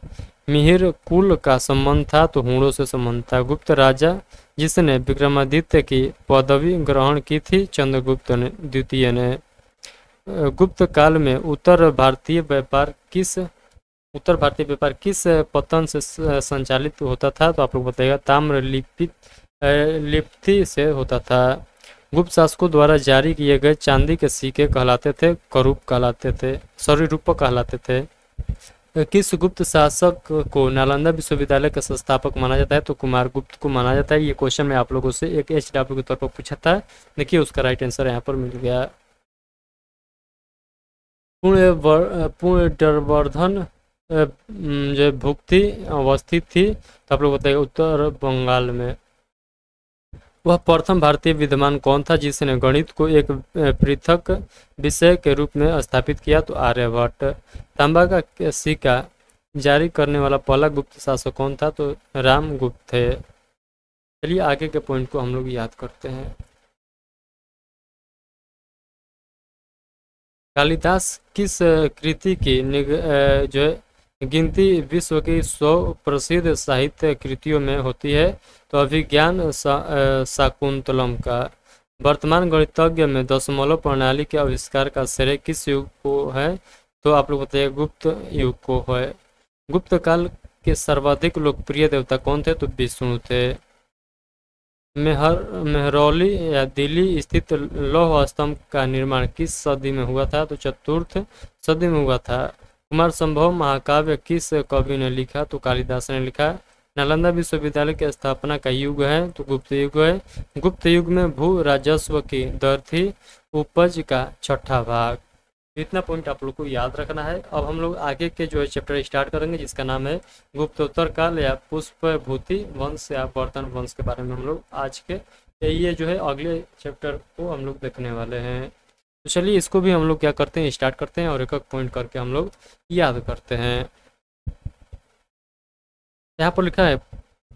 मिहिर कुल का संबंध था तो हूणों से संबंध था। गुप्त राजा जिसने विक्रमादित्य की पदवी ग्रहण की थी चंद्रगुप्त ने द्वितीय ने। गुप्त काल में उत्तर भारतीय व्यापार किस पतन से संचालित होता था, तो आप लोग बताइएगा ताम्र लिपि से होता था। गुप्त शासकों द्वारा जारी किए गए चांदी के सिक्के कहलाते थे करूप कहलाते थे, सॉरी रूपक कहलाते थे। किस गुप्त शासक को नालंदा विश्वविद्यालय का संस्थापक माना जाता है, तो कुमार गुप्त को माना जाता है। ये क्वेश्चन मैं आप लोगों से एक HW के तौर पर पूछा था, देखिए उसका राइट आंसर यहाँ पर मिल गया। पुण्यवर्धन जो भुक्ति अवस्थित थी, तो आप लोग बताइए उत्तर बंगाल में। वह प्रथम भारतीय विद्वान कौन था जिसने गणित को एक पृथक विषय के रूप में स्थापित किया, तो आर्यभट्ट। तांबा का सिक्का जारी करने वाला पहला गुप्त शासक कौन था, तो रामगुप्त थे। चलिए आगे के पॉइंट को हम लोग याद करते हैं। कालिदास किस कृति की जो है गिनती विश्व की 100 प्रसिद्ध साहित्य कृतियों में होती है, तो अभिज्ञान शाकुंतलम का। वर्तमान गणितज्ञ में दशमलव प्रणाली के आविष्कार का श्रेय किस युग को है, तो आप लोग बताइए गुप्त युग को है। गुप्त काल के सर्वाधिक लोकप्रिय देवता कौन थे, तो विष्णु थे। मेहरौली या दिल्ली स्थित लौह स्तंभ का निर्माण किस सदी में हुआ था, तो चतुर्थ सदी में हुआ था। कुमार संभव महाकाव्य किस कवि ने लिखा, तो कालिदास ने लिखा। नालंदा विश्वविद्यालय की स्थापना का युग है, तो गुप्त युग है। गुप्त युग में भू राजस्व की दर थी उपज का 6ठा भाग। इतना पॉइंट आप लोग को याद रखना है। अब हम लोग आगे के जो है चैप्टर स्टार्ट करेंगे, जिसका नाम है गुप्तोत्तर काल या पुष्पभूति वंश या वर्धन वंश के बारे में हम लोग आज के ये जो है अगले चैप्टर को हम लोग देखने वाले हैं। तो चलिए इसको भी हम लोग क्या करते हैं, स्टार्ट करते हैं और एक एक पॉइंट करके हम लोग याद करते हैं। यहाँ पर लिखा है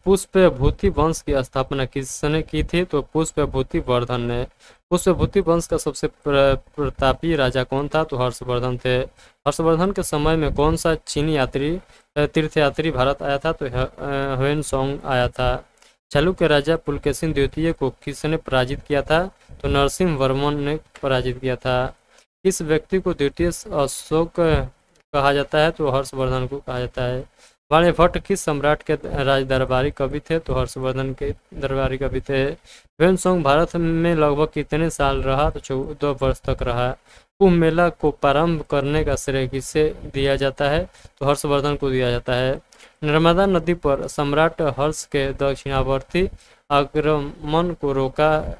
पुष्पभूति वंश की स्थापना किसने की थी, तो पुष्पभूति वर्धन ने। पुष्पभूति वंश का सबसे प्रतापी राजा कौन था, तो हर्षवर्धन थे। हर्षवर्धन के समय में कौन सा चीनी तीर्थयात्री भारत आया था, तो ह्वेनसोंग आया था। चालुक्य राजा पुलकेशिन द्वितीय को किसने पराजित किया था, तो नरसिंह वर्मन ने पराजित किया था। किस व्यक्ति को द्वितीय अशोक कहा जाता है, तो हर्षवर्धन को कहा जाता है। वाणिभट्ट किस सम्राट के राज दरबारी कवि थे, तो हर्षवर्धन के दरबारी कवि थे। ह्वेनसोंग भारत में लगभग कितने साल रहा, तो 14 वर्ष तक रहा। कुंभ मेला को प्रारंभ करने का श्रेय किसे दिया जाता है, तो हर्षवर्धन को दिया जाता है। नर्मदा नदी पर सम्राट हर्ष के दक्षिणावर्ती आक्रमण को रोका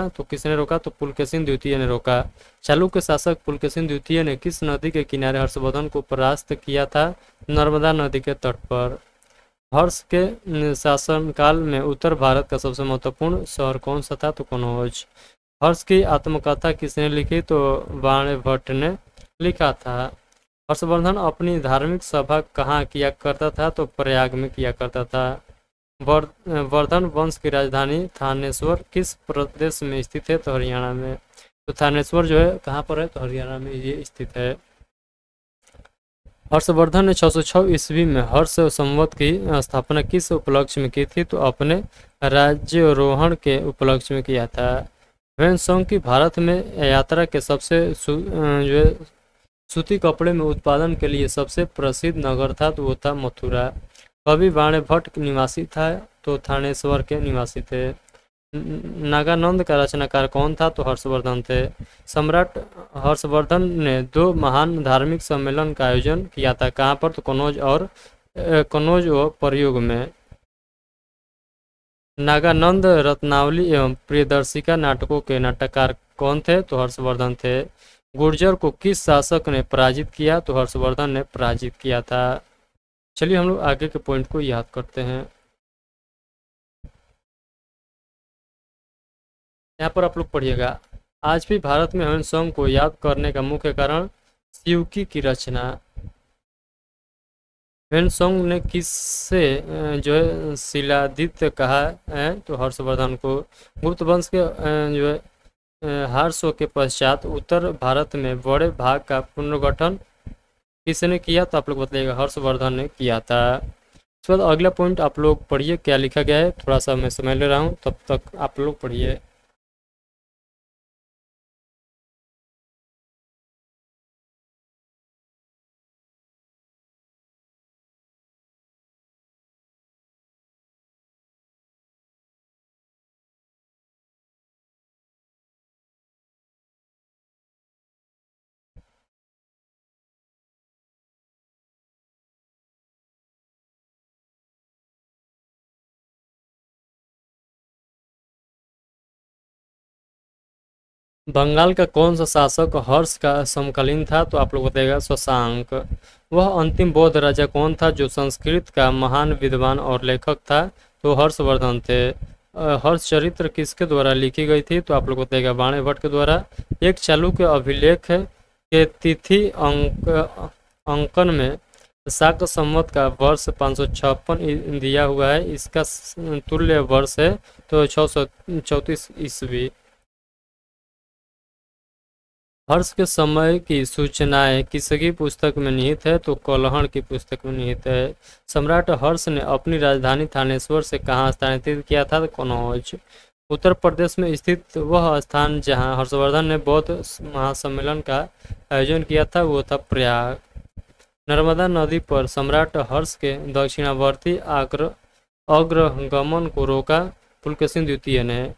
तो किसने रोका, तो पुलकेशिन द्वितीय ने रोका। चालुक्य शासक पुलकेशिन द्वितीय ने किस नदी के किनारे हर्षवर्धन को परास्त किया था, नर्मदा नदी के तट पर। हर्ष के शासनकाल में उत्तर भारत का सबसे महत्वपूर्ण शहर कौन सा था, तो कनौज। हर्ष की आत्मकथा किसने लिखी, तो वाणिभट्ट ने लिखा था। हर्षवर्धन अपनी धार्मिक सभा कहाँ किया करता था, तो प्रयाग में किया करता था। वर्धन वंश की राजधानी थानेश्वर किस प्रदेश में स्थित है, तो हरियाणा में। तो थानेश्वर जो है कहाँ पर है, तो हरियाणा में ये स्थित है। हर्षवर्धन ने 606 ईस्वी में हर्ष संवत की स्थापना किस उपलक्ष्य में की थी, तो अपने राज्यारोहण के उपलक्ष्य में किया था। ह्वेनसोंग की भारत में यात्रा के सबसे जो है सूती कपड़े में उत्पादन के लिए सबसे प्रसिद्ध नगर था, तो वो था मथुरा। कवि वाणिभट्ट निवासी था, तो थानेश्वर के निवासी थे। नागानंद का रचनाकार कौन था, तो हर्षवर्धन थे। सम्राट हर्षवर्धन ने 2 महान धार्मिक सम्मेलन का आयोजन किया था, कहाँ पर, तो कनौज व प्रयोग में। नागानंद रत्नावली एवं प्रियदर्शिका नाटकों के नाटककार कौन थे, तो हर्षवर्धन थे। गुर्जर को किस शासक ने पराजित किया, तो हर्षवर्धन ने पराजित किया था। चलिए हम लोग आगे के पॉइंट को याद करते हैं। यहाँ पर आप लोग पढ़िएगा, आज भी भारत में ह्वेनसोंग को याद करने का मुख्य कारण शिवकी की रचना। ह्वेनसोंग ने किससे जो है शिलादित्य कहा है, तो हर्षवर्धन को। गुप्त वंश के जो है हार्सों के पश्चात उत्तर भारत में बड़े भाग का पुनर्गठन किसने किया, तो आप लोग बताइएगा हर्षवर्धन ने किया था। उसके बाद अगला पॉइंट आप लोग पढ़िए क्या लिखा गया है, थोड़ा सा मैं समझ ले रहा हूँ, तब तक आप लोग पढ़िए। बंगाल का कौन सा शासक हर्ष का समकालीन था, तो आप लोग बताइएगा शशांक। वह अंतिम बौद्ध राजा कौन था जो संस्कृत का महान विद्वान और लेखक था, तो हर्षवर्धन थे। हर्ष चरित्र किसके द्वारा लिखी गई थी, तो आप लोग बताइएगा बाणे भट्ट के द्वारा। एक चालुक्य अभिलेख के तिथि अंकन में शाक संवत का वर्ष 556 दिया हुआ है, इसका तुल्य वर्ष है तो 634 ईस्वी। हर्ष के समय की सूचनाएं किसकी पुस्तक में निहित है, तो कलहण की पुस्तक में निहित है। सम्राट हर्ष ने अपनी राजधानी थानेश्वर से कहाँ स्थानांतरित किया था, तो कनौज। उत्तर प्रदेश में स्थित वह स्थान जहां हर्षवर्धन ने बौद्ध महासम्मेलन का आयोजन किया था वो था प्रयाग। नर्मदा नदी पर सम्राट हर्ष के दक्षिणावर्ती अग्रगमन को रोका पुलकेशिन द्वितीय ने।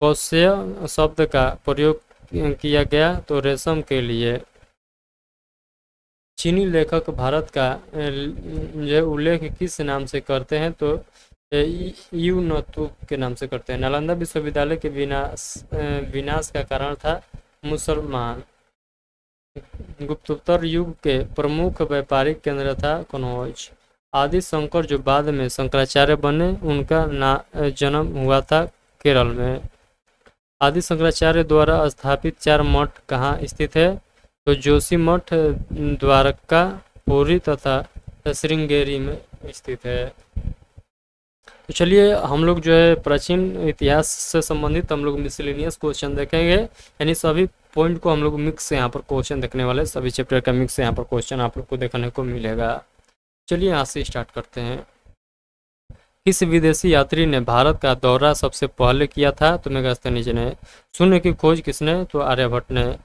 कौशय शब्द का प्रयोग किया गया तो रेशम के लिए। चीनी लेखक भारत का जो उल्लेख किस नाम से करते हैं, तो यूनतु के नाम से करते हैं। नालंदा विश्वविद्यालय के विनाश का कारण था मुसलमान। गुप्तोत्तर युग के प्रमुख व्यापारिक केंद्र था कनौज। आदि शंकर जो बाद में शंकराचार्य बने उनका जन्म हुआ था केरल में। आदि शंकराचार्य द्वारा स्थापित 4 मठ कहाँ स्थित है, तो जोशी मठ, द्वारका, पुरी तथा श्रृंगेरी में स्थित है। तो चलिए हम लोग जो है प्राचीन इतिहास से संबंधित हम लोग मिसलेनियस क्वेश्चन देखेंगे, यानी सभी पॉइंट को हम लोग मिक्स से यहाँ पर क्वेश्चन देखने वाले, सभी चैप्टर का मिक्स से यहाँ पर क्वेश्चन आप लोग को देखने को मिलेगा। चलिए यहाँ से स्टार्ट करते हैं। किस विदेशी यात्री ने भारत का दौरा सबसे पहले किया था, तो मेगास्थनीज ने। शून्य की खोज किसने, तो आर्यभट्ट ने।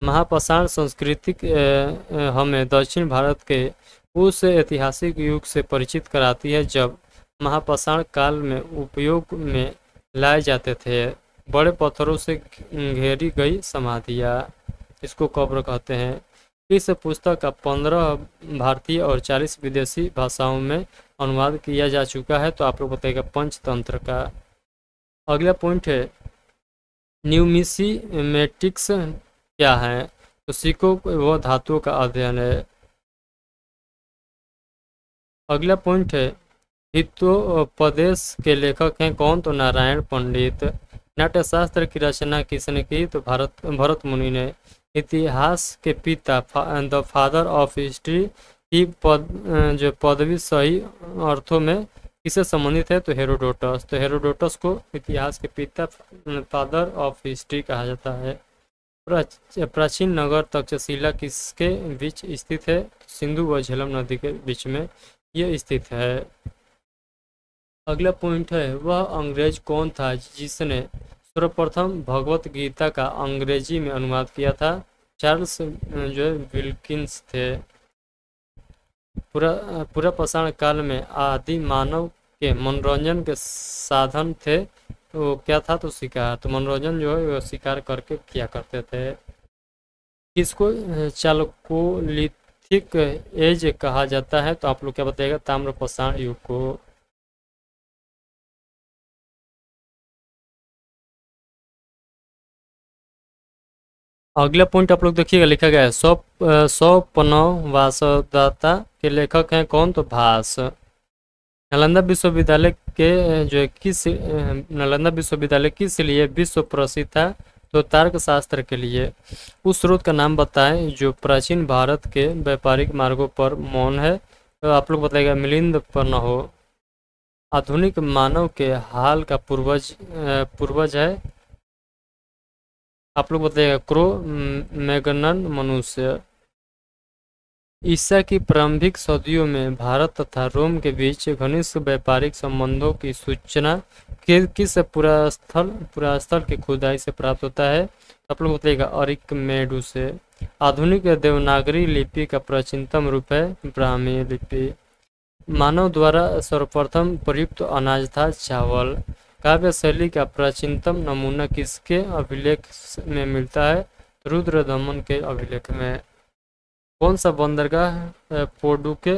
महापाषाण संस्कृति हमें दक्षिण भारत के उस ऐतिहासिक युग से परिचित कराती है जब महापाषाण काल में उपयोग में लाए जाते थे बड़े पत्थरों से घेरी गई समाधियाँ, इसको कब्र कहते हैं। इस पुस्तक का 15 भारतीय और 40 विदेशी भाषाओं में अनुवाद किया जा चुका है, तो आप लोग बताइएगा पंचतंत्र का। अगला पॉइंट है न्यूमिसिमेटिक्स क्या है, तो सिक्कों व धातुओं का अध्ययन है। अगला पॉइंट है हितोपदेश के लेखक हैं कौन, तो नारायण पंडित। नाट्यशास्त्र की रचना किसने की, तो भरत मुनि ने। इतिहास के पिता द फादर ऑफ हिस्ट्री की जो पदवी सही अर्थों में किससे संबंधित है, तो हेरोडोटस। तो हेरोडोटस को इतिहास के पिता फादर ऑफ हिस्ट्री कहा जाता है। प्राचीन नगर तक्षशिला किसके बीच स्थित है, सिंधु व झेलम नदी के बीच में ये स्थित है। अगला पॉइंट है वह अंग्रेज कौन था जिसने सर्वप्रथम भगवत गीता का अंग्रेजी में अनुवाद किया था, चार्ल्स जो विल्किंस थे। पूरा पाषाण काल में आदि मानव के मनोरंजन के साधन थे, तो क्या था, तो शिकार। तो मनोरंजन जो है वो शिकार करके किया करते थे। किसको चालकोलिथिक एज कहा जाता है, तो आप लोग क्या बताइएगा, ताम्र पाषाण युग को। अगला पॉइंट आप लोग देखिएगा लिखा गया है स्वप्नवासदाता के लेखक हैं कौन, तो भास। नालंदा विश्वविद्यालय के जो नालंदा विश्वविद्यालय किस लिए विश्व प्रसिद्ध था, तो तर्क शास्त्र के लिए। उस स्रोत का नाम बताएं जो प्राचीन भारत के व्यापारिक मार्गों पर मौन है, तो आप लोग बताइएगा मिलिंद पर हो। आधुनिक मानव के हाल का पूर्वज है, आप लोग बताइएगा क्रो मैगनन मनुष्य। ईसा की प्रारंभिक सदियों में भारत तथा रोम के बीच घनिष्ठ व्यापारिक संबंधों की सूचना किस पुरास्थल की खुदाई से प्राप्त होता है? आप लोग बताइएगा अरिकमेडु से। आधुनिक देवनागरी लिपि का प्राचीनतम रूप है ब्राह्मी लिपि। मानव द्वारा सर्वप्रथम प्रयुक्त अनाज था चावल। काव्य शैली का प्राचीनतम नमूना किसके अभिलेख में मिलता है? रुद्रदमन के अभिलेख में। कौन सा बंदरगाह पोर्डू के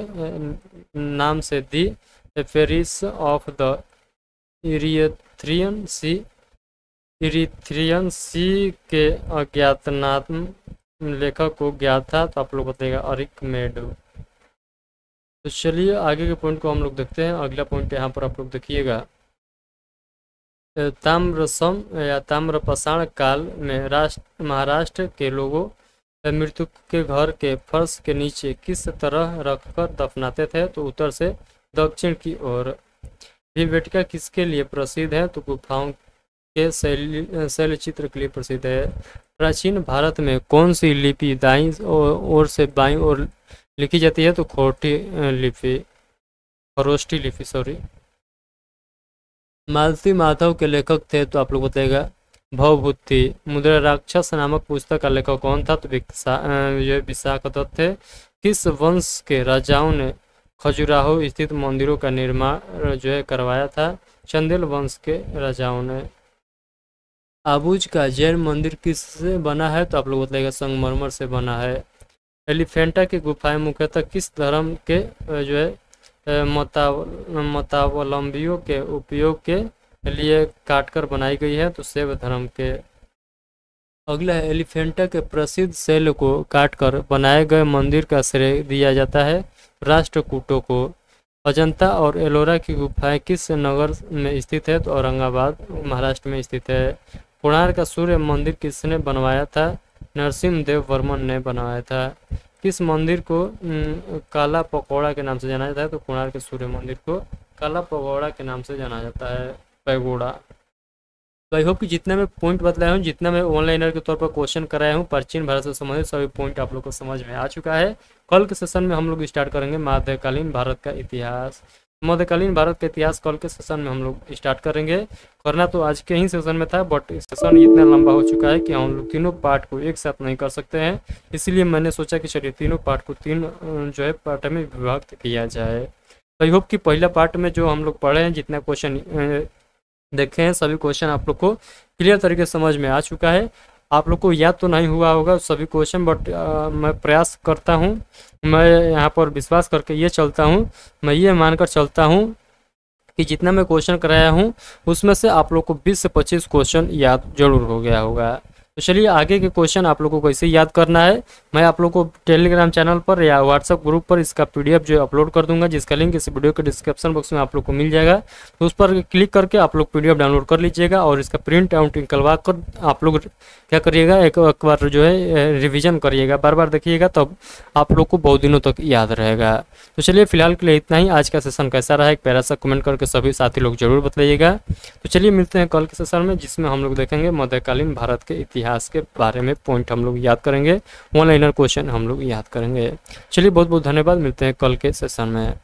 नाम से दी पेरिस ऑफ द इरीथ्रियन सी के अज्ञातनाम लेखक को ज्ञात था? तो आप लोग बताइएगा अरिकमेडु। तो चलिए आगे के पॉइंट को हम लोग देखते हैं। अगला पॉइंट यहाँ पर आप लोग देखिएगा, ताम्रसम या ताम्रपाषाण काल में महाराष्ट्र के लोगों मृत्यु के घर के फर्श के नीचे किस तरह रखकर दफनाते थे? तो उत्तर से दक्षिण की ओर। भीमबेटका किसके लिए प्रसिद्ध है? तो गुफाओं के शैल चित्र के लिए प्रसिद्ध है। प्राचीन भारत में कौन सी लिपि दाईं ओर से बाईं ओर लिखी जाती है? तो खरोष्टी लिपि सॉरी। मालती माधव के लेखक थे? तो आप लोग बताइएगा भवभूति। मुद्रा राक्षस नामक पुस्तक का लेखक कौन था? तो विशाख दत्त थे। किस वंश के राजाओं ने खजुराहो स्थित मंदिरों का निर्माण करवाया था? चंदेल वंश के राजाओं ने। आबूज का जैन मंदिर किससे बना है? तो आप लोग बताइएगा संगमरमर से बना है। एलिफेंटा की गुफाएं मुख्यतः किस धर्म के मतावलंबियों के उपयोग के लिए काटकर बनाई गई है? तो शैव धर्म के। अगला है, एलिफेंटा के प्रसिद्ध शैल को काटकर बनाए गए मंदिर का श्रेय दिया जाता है राष्ट्रकूटों को। अजंता और एलोरा की गुफाएं किस नगर में स्थित है? तो औरंगाबाद महाराष्ट्र में स्थित है। कोणार्क का सूर्य मंदिर किसने बनवाया था? नरसिम्हदेव वर्मन ने बनवाया था। किस मंदिर को काला पकौड़ा के नाम से जाना जाता है? तो कोणार्क के सूर्य मंदिर को काला पकौड़ा के नाम से जाना जाता है, पैगोड़ा। तो आई होप कि जितना मैं पॉइंट बतलाया हूँ, जितना मैं ऑनलाइनर के तौर पर क्वेश्चन कराया हूँ, प्राचीन भारत से संबंधित सभी पॉइंट आप लोग को समझ में आ चुका है। कल के सेशन में हम लोग स्टार्ट करेंगे मध्यकालीन भारत का इतिहास। मध्यकालीन भारत का इतिहास कल के सेशन में हम लोग स्टार्ट करेंगे। करना तो आज के ही सेशन में था, बट सेशन इतना लंबा हो चुका है कि हम लोग तीनों पार्ट को एक साथ नहीं कर सकते हैं। इसलिए मैंने सोचा कि चलिए तीनों पार्ट को तीन पार्ट में विभक्त किया जाए। आई होप कि पहला पार्ट में जो हम लोग पढ़े हैं, जितना क्वेश्चन देखे हैं, सभी क्वेश्चन आप लोग को क्लियर तरीके से समझ में आ चुका है। आप लोग को याद तो नहीं हुआ होगा सभी क्वेश्चन, बट मैं प्रयास करता हूं, मैं यहाँ पर विश्वास करके ये चलता हूं, मैं ये मानकर चलता हूं कि जितना मैं क्वेश्चन कराया हूं उसमें से आप लोग को 20 से 25 क्वेश्चन याद जरूर हो गया होगा। तो चलिए आगे के क्वेश्चन आप लोगों को कैसे याद करना है, मैं आप लोगों को टेलीग्राम चैनल पर या व्हाट्सएप ग्रुप पर इसका PDF जो अपलोड कर दूंगा, जिसका लिंक इस वीडियो के डिस्क्रिप्शन बॉक्स में आप लोग को मिल जाएगा। तो उस पर क्लिक करके आप लोग PDF डाउनलोड कर लीजिएगा और इसका प्रिंट आउट निकलवा कर आप लोग क्या करिएगा, एक बार रिविजन करिएगा, बार बार देखिएगा, तब आप लोग को बहुत दिनों तक याद रहेगा। तो चलिए फिलहाल के लिए इतना ही। आज का सेशन कैसा रहा एक प्यारा सा कमेंट करके सभी साथी लोग जरूर बताइएगा। तो चलिए मिलते हैं कल के सेशन में, जिसमें हम लोग देखेंगे मध्यकालीन भारत के इतिहास के बारे में पॉइंट हम लोग याद करेंगे, ऑनलाइनर क्वेश्चन हम लोग याद करेंगे। चलिए बहुत बहुत धन्यवाद, मिलते हैं कल के सेशन में।